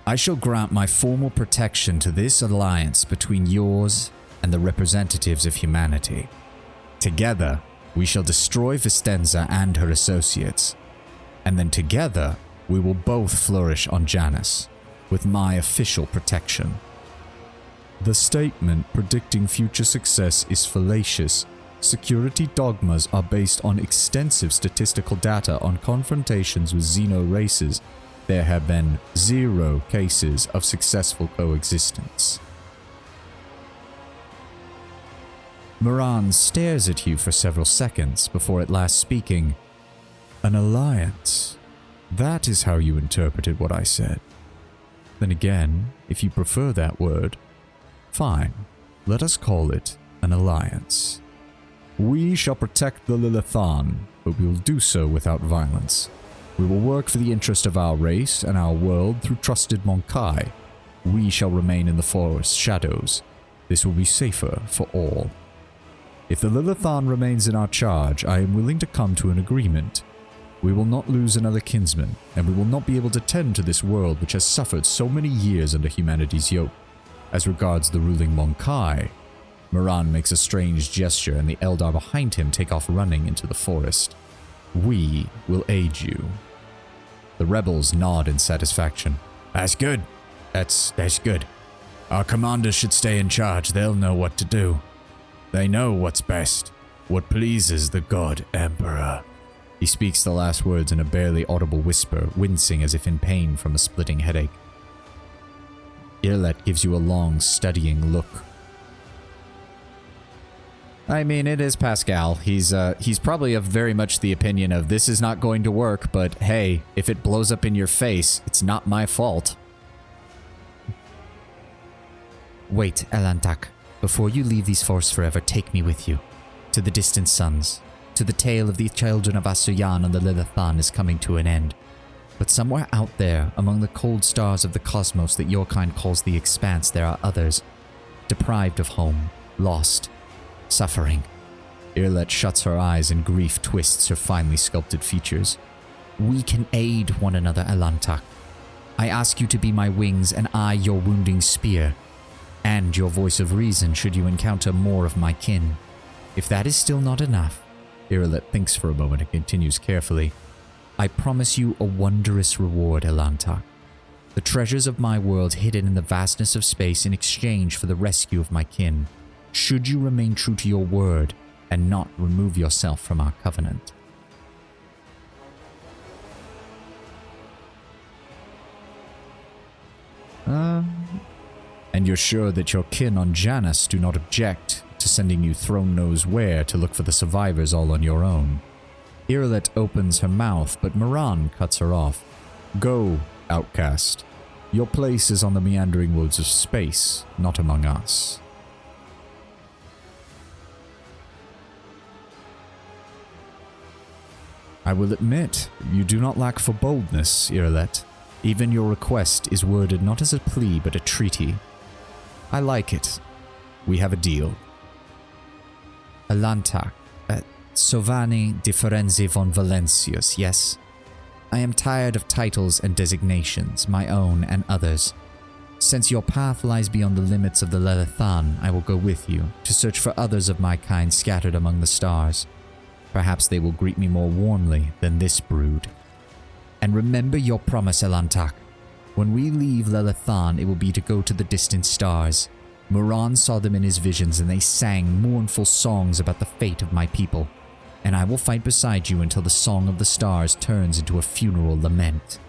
I shall grant my formal protection to this alliance between yours and the representatives of humanity. Together, we shall destroy Vistenza and her associates, and then together, we will both flourish on Janus, with my official protection. The statement predicting future success is fallacious. Security dogmas are based on extensive statistical data on confrontations with Xeno races. There have been 0 cases of successful coexistence. Moran stares at you for several seconds before at last speaking. An alliance. That is how you interpreted what I said. Then again, if you prefer that word, fine. Let us call it an alliance. We shall protect the Lilithan, but we will do so without violence. We will work for the interest of our race and our world through trusted Monkai. We shall remain in the forest shadows. This will be safer for all. If the Lilithan remains in our charge, I am willing to come to an agreement. We will not lose another kinsman, and we will not be able to tend to this world which has suffered so many years under humanity's yoke. As regards the ruling Monkai, Moran makes a strange gesture and the Eldar behind him take off running into the forest. We will aid you. The rebels nod in satisfaction. That's good. That's good. Our commanders should stay in charge. They'll know what to do. They know what's best. What pleases the God Emperor. He speaks the last words in a barely audible whisper, wincing as if in pain from a splitting headache. Irilet gives you a long, studying look. I mean, it is Pascal. He's probably of very much the opinion of this is not going to work, but hey, if it blows up in your face, it's not my fault. Wait, Elantak. Before you leave these forests forever, take me with you. To the distant suns. To the tale of the children of Asuyan on the Lilithan is coming to an end. But somewhere out there, among the cold stars of the cosmos that your kind calls the Expanse, there are others. Deprived of home. Lost. suffering. Irilette shuts her eyes and grief twists her finely sculpted features. We can aid one another, Elantak. I ask you to be my wings and I your wounding spear, and your voice of reason should you encounter more of my kin. If that is still not enough, Irilette thinks for a moment and continues carefully. I promise you a wondrous reward, Elantak. The treasures of my world hidden in the vastness of space in exchange for the rescue of my kin, should you remain true to your word and not remove yourself from our covenant. And you're sure that your kin on Janus do not object to sending you throne knows where to look for the survivors all on your own? Irilette opens her mouth, but Moran cuts her off. Go, outcast. Your place is on the meandering roads of space, not among us. I will admit, you do not lack for boldness, Irilette. Even your request is worded not as a plea, but a treaty. I like it. We have a deal. Elantak, Sovani di Ferenzi von Valencius, yes? I am tired of titles and designations, my own and others. Since your path lies beyond the limits of the Lelethan, I will go with you to search for others of my kind scattered among the stars. Perhaps they will greet me more warmly than this brood. And remember your promise, Elantak. When we leave Lelethan, it will be to go to the distant stars. Moran saw them in his visions and they sang mournful songs about the fate of my people. And I will fight beside you until the song of the stars turns into a funeral lament.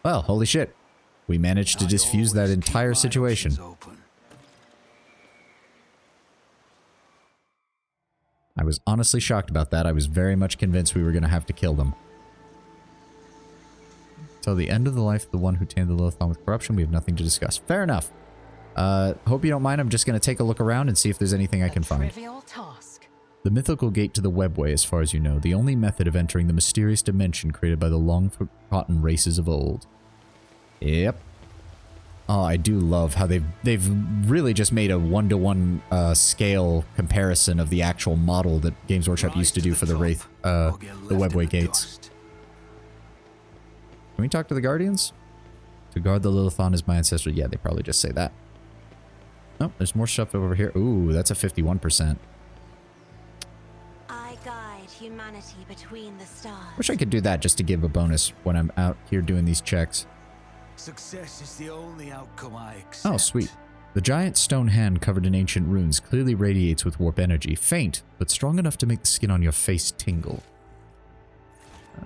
Well, holy shit. We managed to diffuse that entire situation. I was honestly shocked about that. I was very much convinced we were going to have to kill them. Till the end of the life of the one who tamed the Lelethan with corruption, we have nothing to discuss. Fair enough. Hope you don't mind. I'm just going to take a look around and see if there's anything I can find. The mythical gate to the Webway, as far as you know, the only method of entering the mysterious dimension created by the long-forgotten races of old. Yep. Oh, I do love how they've really just made a one-to-one scale comparison of the actual model that Games Workshop used to do for the Wraith, the Webway gates. Can we talk to the Guardians? To guard the Lelethan is my ancestor. Yeah, they probably just say that. Oh, there's more stuff over here. Ooh, that's a 51%. I guide humanity between the stars. Wish I could do that just to give a bonus when I'm out here doing these checks. Success is the only outcome I accept. Oh, sweet. The giant stone hand covered in ancient runes clearly radiates with warp energy. Faint, but strong enough to make the skin on your face tingle.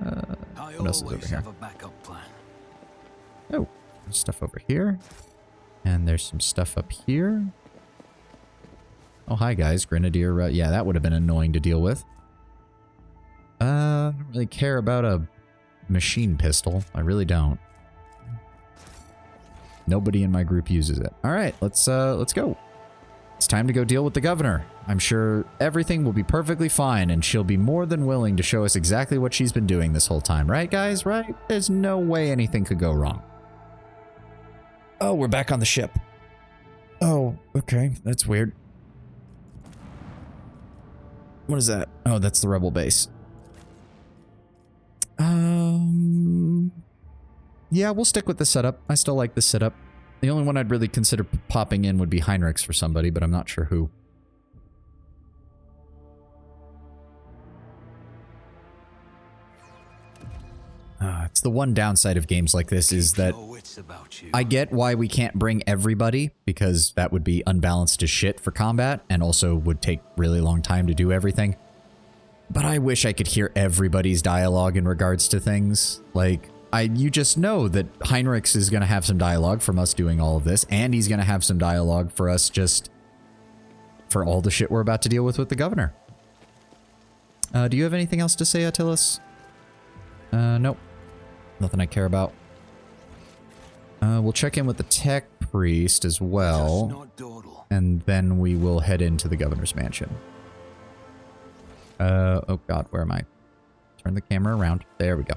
What else is over here? Oh, there's stuff over here. And there's some stuff up here. Oh, hi guys. Grenadier. Yeah, that would have been annoying to deal with. I don't really care about a machine pistol. I really don't. Nobody in my group uses it. All right, let's go. It's time to go deal with the governor. I'm sure everything will be perfectly fine, and she'll be more than willing to show us exactly what she's been doing this whole time. Right, guys? Right? There's no way anything could go wrong. Oh, we're back on the ship. Oh, okay. That's weird. What is that? Oh, that's the rebel base. Yeah, we'll stick with the setup. I still like the setup. The only one I'd really consider popping in would be Heinrichs for somebody, but I'm not sure who. It's the one downside of games like this is that I get why we can't bring everybody, because that would be unbalanced as shit for combat and also would take really long time to do everything. But I wish I could hear everybody's dialogue in regards to things. Like, you just know that Heinrichs is going to have some dialogue from us doing all of this, and he's going to have some dialogue for us just for all the shit we're about to deal with the governor. Do you have anything else to say, Attilas? Nope. Nothing I care about. We'll check in with the tech priest as well, and then we will head into the governor's mansion. Oh god, where am I? Turn the camera around. There we go.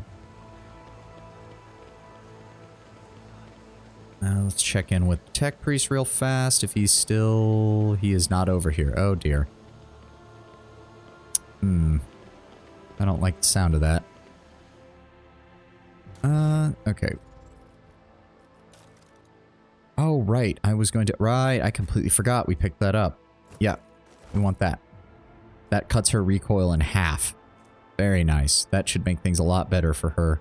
Let's check in with Tech Priest real fast. If he's still... He is not over here. Oh, dear. I don't like the sound of that. Okay. Oh, right. I was going to... Right, I completely forgot we picked that up. Yeah, we want that. That cuts her recoil in half. Very nice. That should make things a lot better for her.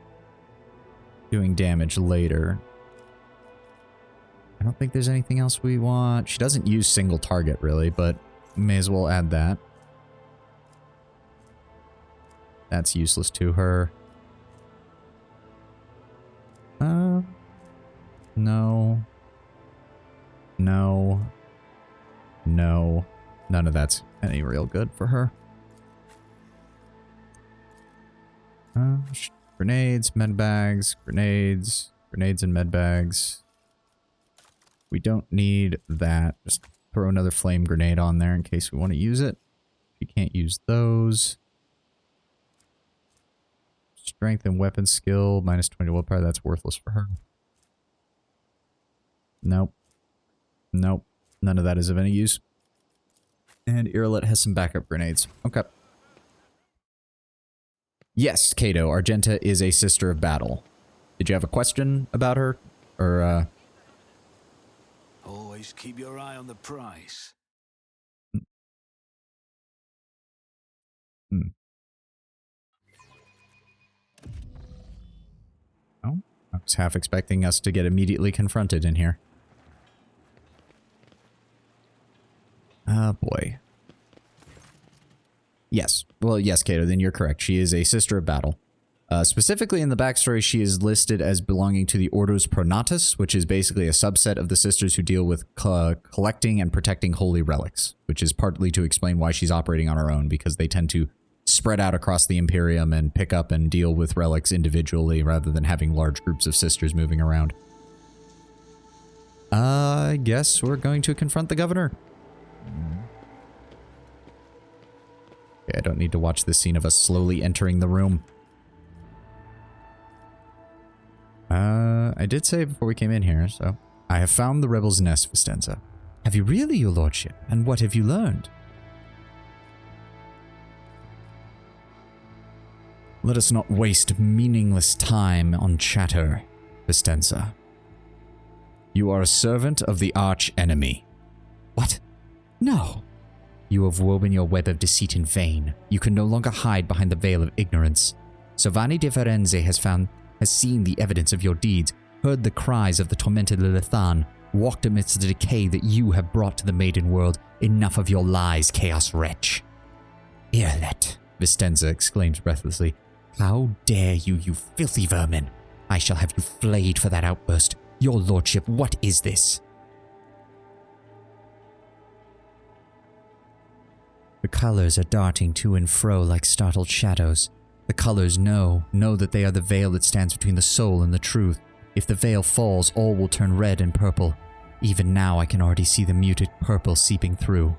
Doing damage later. I don't think there's anything else we want. She doesn't use single target, really, but may as well add that. That's useless to her. No. No. No. None of that's any real good for her. Grenades, med bags, grenades, grenades and med bags. We don't need that. Just throw another flame grenade on there in case we want to use it. You can't use those. Strength and weapon skill, minus 20 willpower. That's worthless for her. Nope. Nope. None of that is of any use. And Irilette has some backup grenades. Okay. Yes, Kato, Argenta is a sister of battle. Did you have a question about her? Or, Always keep your eye on the prize. Oh, I was half expecting us to get immediately confronted in here. Oh, boy. Yes. Well, yes, Kato, then you're correct. She is a sister of battle. Specifically in the backstory, she is listed as belonging to the Ordos Pronatus, which is basically a subset of the sisters who deal with collecting and protecting holy relics, which is partly to explain why she's operating on her own, because they tend to spread out across the Imperium and pick up and deal with relics individually rather than having large groups of sisters moving around. I guess we're going to confront the governor. Okay, I don't need to watch this scene of us slowly entering the room. I did say before we came in here, so... I have found the rebels' nest, Vistenza. Have you really, your lordship? And what have you learned? Let us not waste meaningless time on chatter, Vistenza. You are a servant of the arch-enemy. What? No. You have woven your web of deceit in vain. You can no longer hide behind the veil of ignorance. Sovani de Firenze has seen the evidence of your deeds, heard the cries of the tormented Lilithan, walked amidst the decay that you have brought to the maiden world. Enough of your lies, chaos wretch. Irilette, Vistenza exclaims breathlessly. How dare you, you filthy vermin! I shall have you flayed for that outburst. Your lordship, what is this? The colors are darting to and fro like startled shadows. The colors know that they are the veil that stands between the soul and the truth. If the veil falls, all will turn red and purple. Even now, I can already see the muted purple seeping through.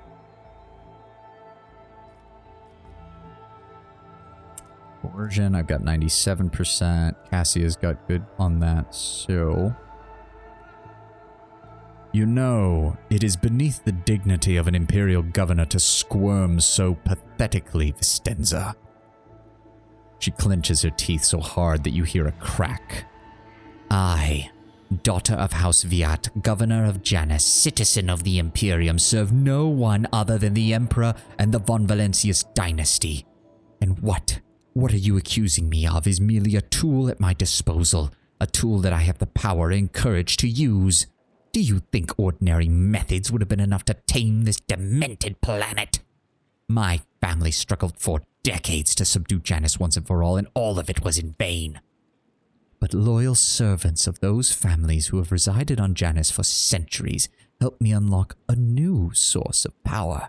Coercion, I've got 97%. Cassia's got good on that, so... You know, it is beneath the dignity of an Imperial governor to squirm so pathetically, Vistenza. She clenches her teeth so hard that you hear a crack. I, daughter of House Viat, governor of Janus, citizen of the Imperium, serve no one other than the Emperor and the Von Valentius dynasty. And what are you accusing me of is merely a tool at my disposal, a tool that I have the power and courage to use. Do you think ordinary methods would have been enough to tame this demented planet? My family struggled for decades to subdue Janus once and for all, and all of it was in vain. But loyal servants of those families who have resided on Janus for centuries helped me unlock a new source of power.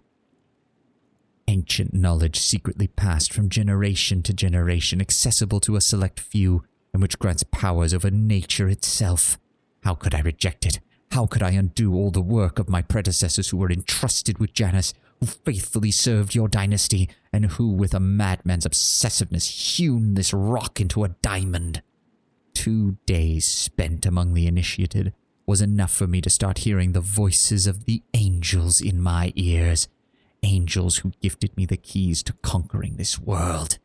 Ancient knowledge secretly passed from generation to generation, accessible to a select few, and which grants powers over nature itself. How could I reject it? How could I undo all the work of my predecessors who were entrusted with Janus, who faithfully served your dynasty, and who, with a madman's obsessiveness, hewn this rock into a diamond? 2 days spent among the initiated, was enough for me to start hearing the voices of the angels in my ears. Angels who gifted me the keys to conquering this world.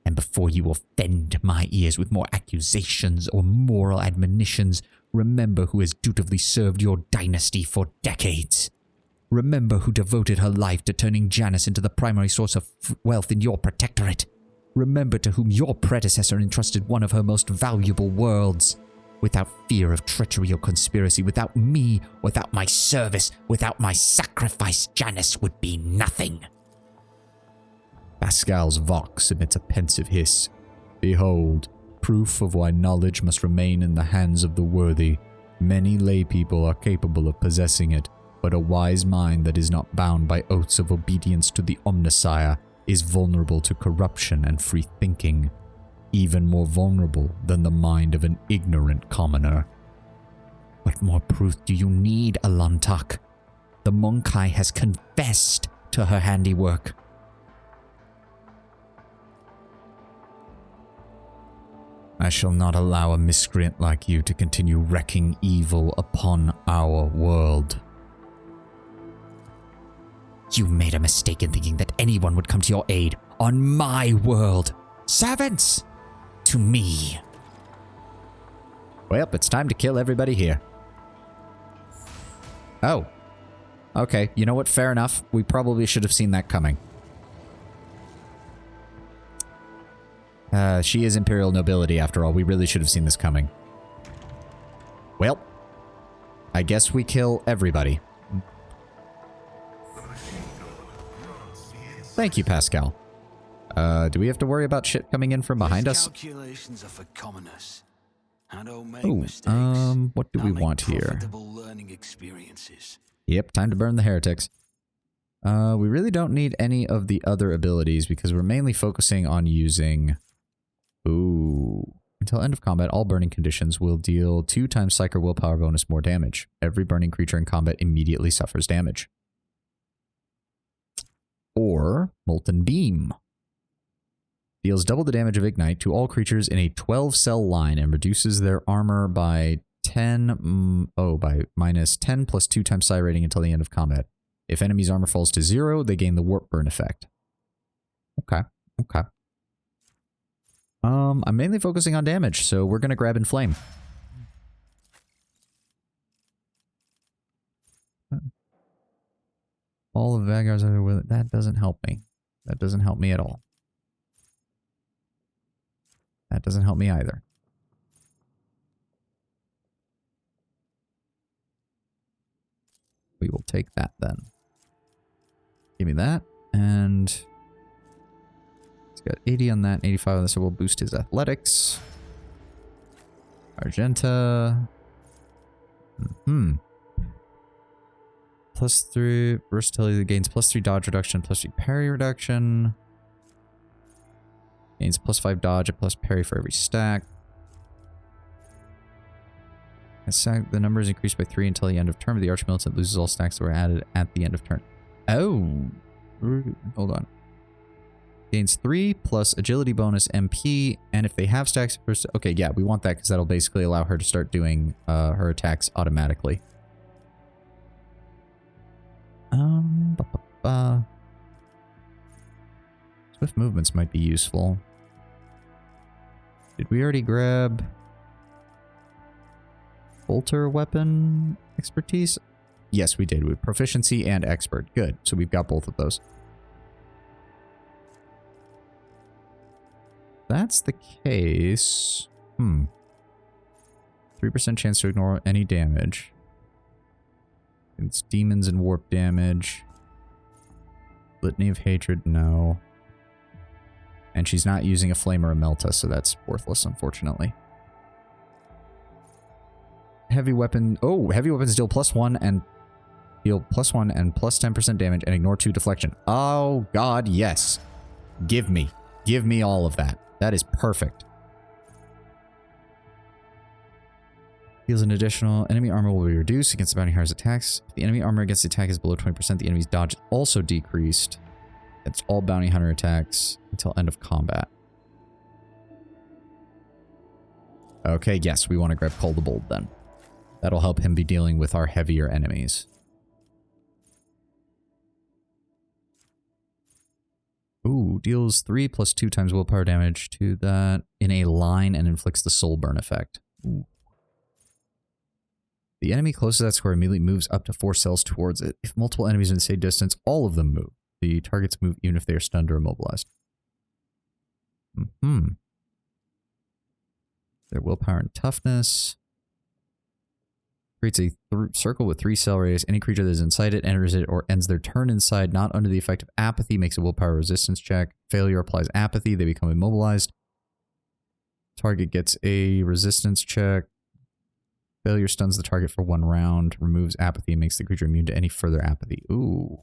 And before you offend my ears with more accusations or moral admonitions, remember who has dutifully served your dynasty for decades. Remember who devoted her life to turning Janus into the primary source of wealth in your protectorate. Remember to whom your predecessor entrusted one of her most valuable worlds. Without fear of treachery or conspiracy, without me, without my service, without my sacrifice, Janus would be nothing. Pascal's vox emits a pensive hiss. Behold, proof of why knowledge must remain in the hands of the worthy. Many lay people are capable of possessing it, but a wise mind that is not bound by oaths of obedience to the Omnissiah is vulnerable to corruption and free thinking, even more vulnerable than the mind of an ignorant commoner. What more proof do you need, Alontak? The Monkai has confessed to her handiwork. I shall not allow a miscreant like you to continue wreaking evil upon our world. You made a mistake in thinking that anyone would come to your aid on my world. Servants! To me. Well, it's time to kill everybody here. Oh. Okay, you know what? Fair enough. We probably should have seen that coming. She is Imperial nobility after all. We really should have seen this coming. Well, I guess we kill everybody. Thank you, Pascal. Do we have to worry about shit coming in from behind us? Calculations are for commoners. I don't make Ooh, mistakes. what do we want here? Profitable learning experiences. Yep, time to burn the heretics. We really don't need any of the other abilities because we're mainly focusing on using... Ooh. Until end of combat, all burning conditions will deal 2 times Psyker willpower bonus more damage. Every burning creature in combat immediately suffers damage. Or Molten Beam. Deals double the damage of Ignite to all creatures in a 12-cell line and reduces their armor by 10... by minus 10 plus 2 times psi rating until the end of combat. If enemy's armor falls to 0, they gain the Warp Burn effect. Okay, okay. I'm mainly focusing on damage, so we're gonna grab Inflame. All of Vanguards are with it. That doesn't help me. That doesn't help me at all. That doesn't help me either. We will take that then. Give me that, and he's got 80 on that, 85 on this, so we'll boost his athletics. Argenta. Plus 3 versatility gains plus 3 dodge reduction, plus 3 parry reduction. Gains plus 5 dodge and plus parry for every stack. The number is increased by 3 until the end of turn, but the Archmilitant loses all stacks that were added at the end of turn. Oh! Hold on. Gains 3 plus agility bonus MP, and if they have stacks... Okay, yeah, we want that because that'll basically allow her to start doing her attacks automatically. Swift movements might be useful. Did we already grab bolter weapon expertise? Yes, we did. With proficiency and expert. Good. So we've got both of those. That's the case. 3% chance to ignore any damage. It's demons and warp damage. Litany of Hatred, no. And she's not using a Flame or a Melta, so that's worthless, unfortunately. Heavy weapon. Oh, heavy weapons deal +1 and deal +1 and plus 10% damage and ignore 2 deflection. Oh, God, yes. Give me. Give me all of that. That is perfect. Deals an additional enemy armor will be reduced against the bounty hunter's attacks. If the enemy armor against the attack is below 20%, the enemy's dodge is also decreased. It's all bounty hunter attacks until end of combat. Okay, yes, we want to grab Call the Bold then. That'll help him be dealing with our heavier enemies. Ooh, deals 3 plus 2 times willpower damage to that in a line and inflicts the soul burn effect. Ooh. The enemy closest to that square immediately moves up to 4 cells towards it. If multiple enemies are in the same distance, all of them move. The targets move even if they are stunned or immobilized. Their willpower and toughness. Creates a circle with 3 cell radius. Any creature that is inside it enters it or ends their turn inside, not under the effect of apathy, makes a willpower resistance check. Failure applies apathy. They become immobilized. Target gets a resistance check. Failure stuns the target for 1 round. Removes apathy and makes the creature immune to any further apathy. Ooh.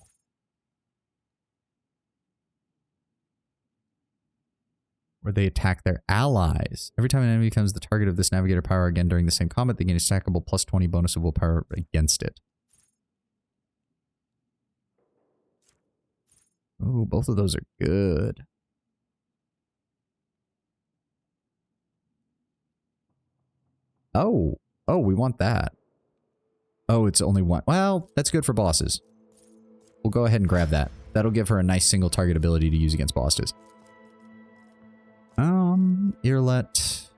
Where they attack their allies. Every time an enemy becomes the target of this navigator power again during the same combat, they gain a stackable plus 20 bonus of willpower against it. Ooh, both of those are good. Oh, we want that. Oh, it's only 1. Well, that's good for bosses. We'll go ahead and grab that. That'll give her a nice single target ability to use against bosses. Irlet.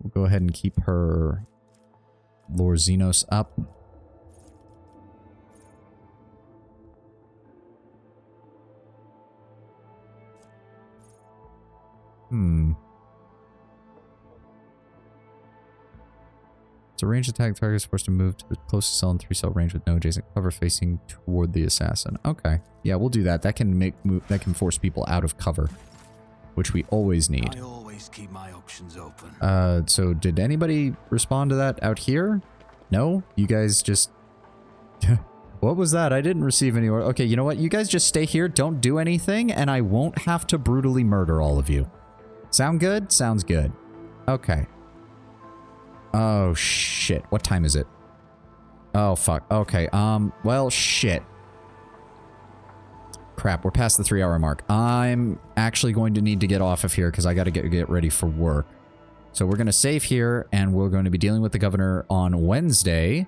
We'll go ahead and keep her Lord Xenos up. It's a ranged attack. Target is forced to move to the closest cell in 3 cell range with no adjacent cover facing toward the assassin. Okay. Yeah, we'll do that. That can force people out of cover, which we always need. I always keep my options open. So did anybody respond to that out here? No? You guys just... What was that? I didn't receive any... Okay, you know what? You guys just stay here, don't do anything, and I won't have to brutally murder all of you. Sound good? Sounds good. Okay. Oh, shit. What time is it? Oh, fuck. Okay, well, shit. Crap, we're past the 3-hour mark. I'm actually going to need to get off of here because I got to get ready for work. So we're going to save here, and we're going to be dealing with the governor on Wednesday.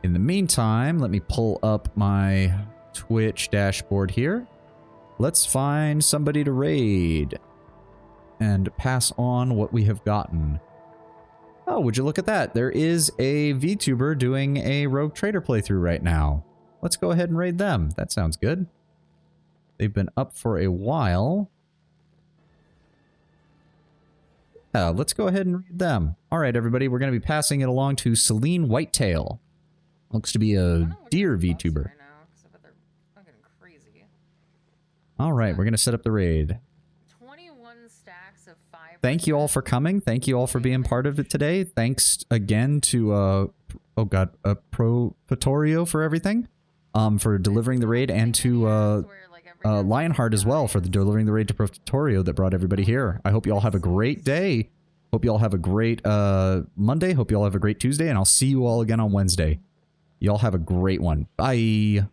In the meantime, let me pull up my Twitch dashboard here. Let's find somebody to raid and pass on what we have gotten. Oh, would you look at that? There is a VTuber doing a Rogue Trader playthrough right now. Let's go ahead and raid them. That sounds good. They've been up for a while. Yeah, let's go ahead and read them. All right, everybody, we're going to be passing it along to Celine Whitetail. Looks to be a deer VTuber. All right, we're going to set up the raid. Thank you all for coming. Thank you all for being part of it today. Thanks again to, Protatorio for everything. For delivering the raid, and to, Lionheart as well for delivering the raid to Protatorio that brought everybody here. I hope you all have a great day. Hope you all have a great, Monday. Hope you all have a great Tuesday, and I'll see you all again on Wednesday. Y'all have a great one. Bye.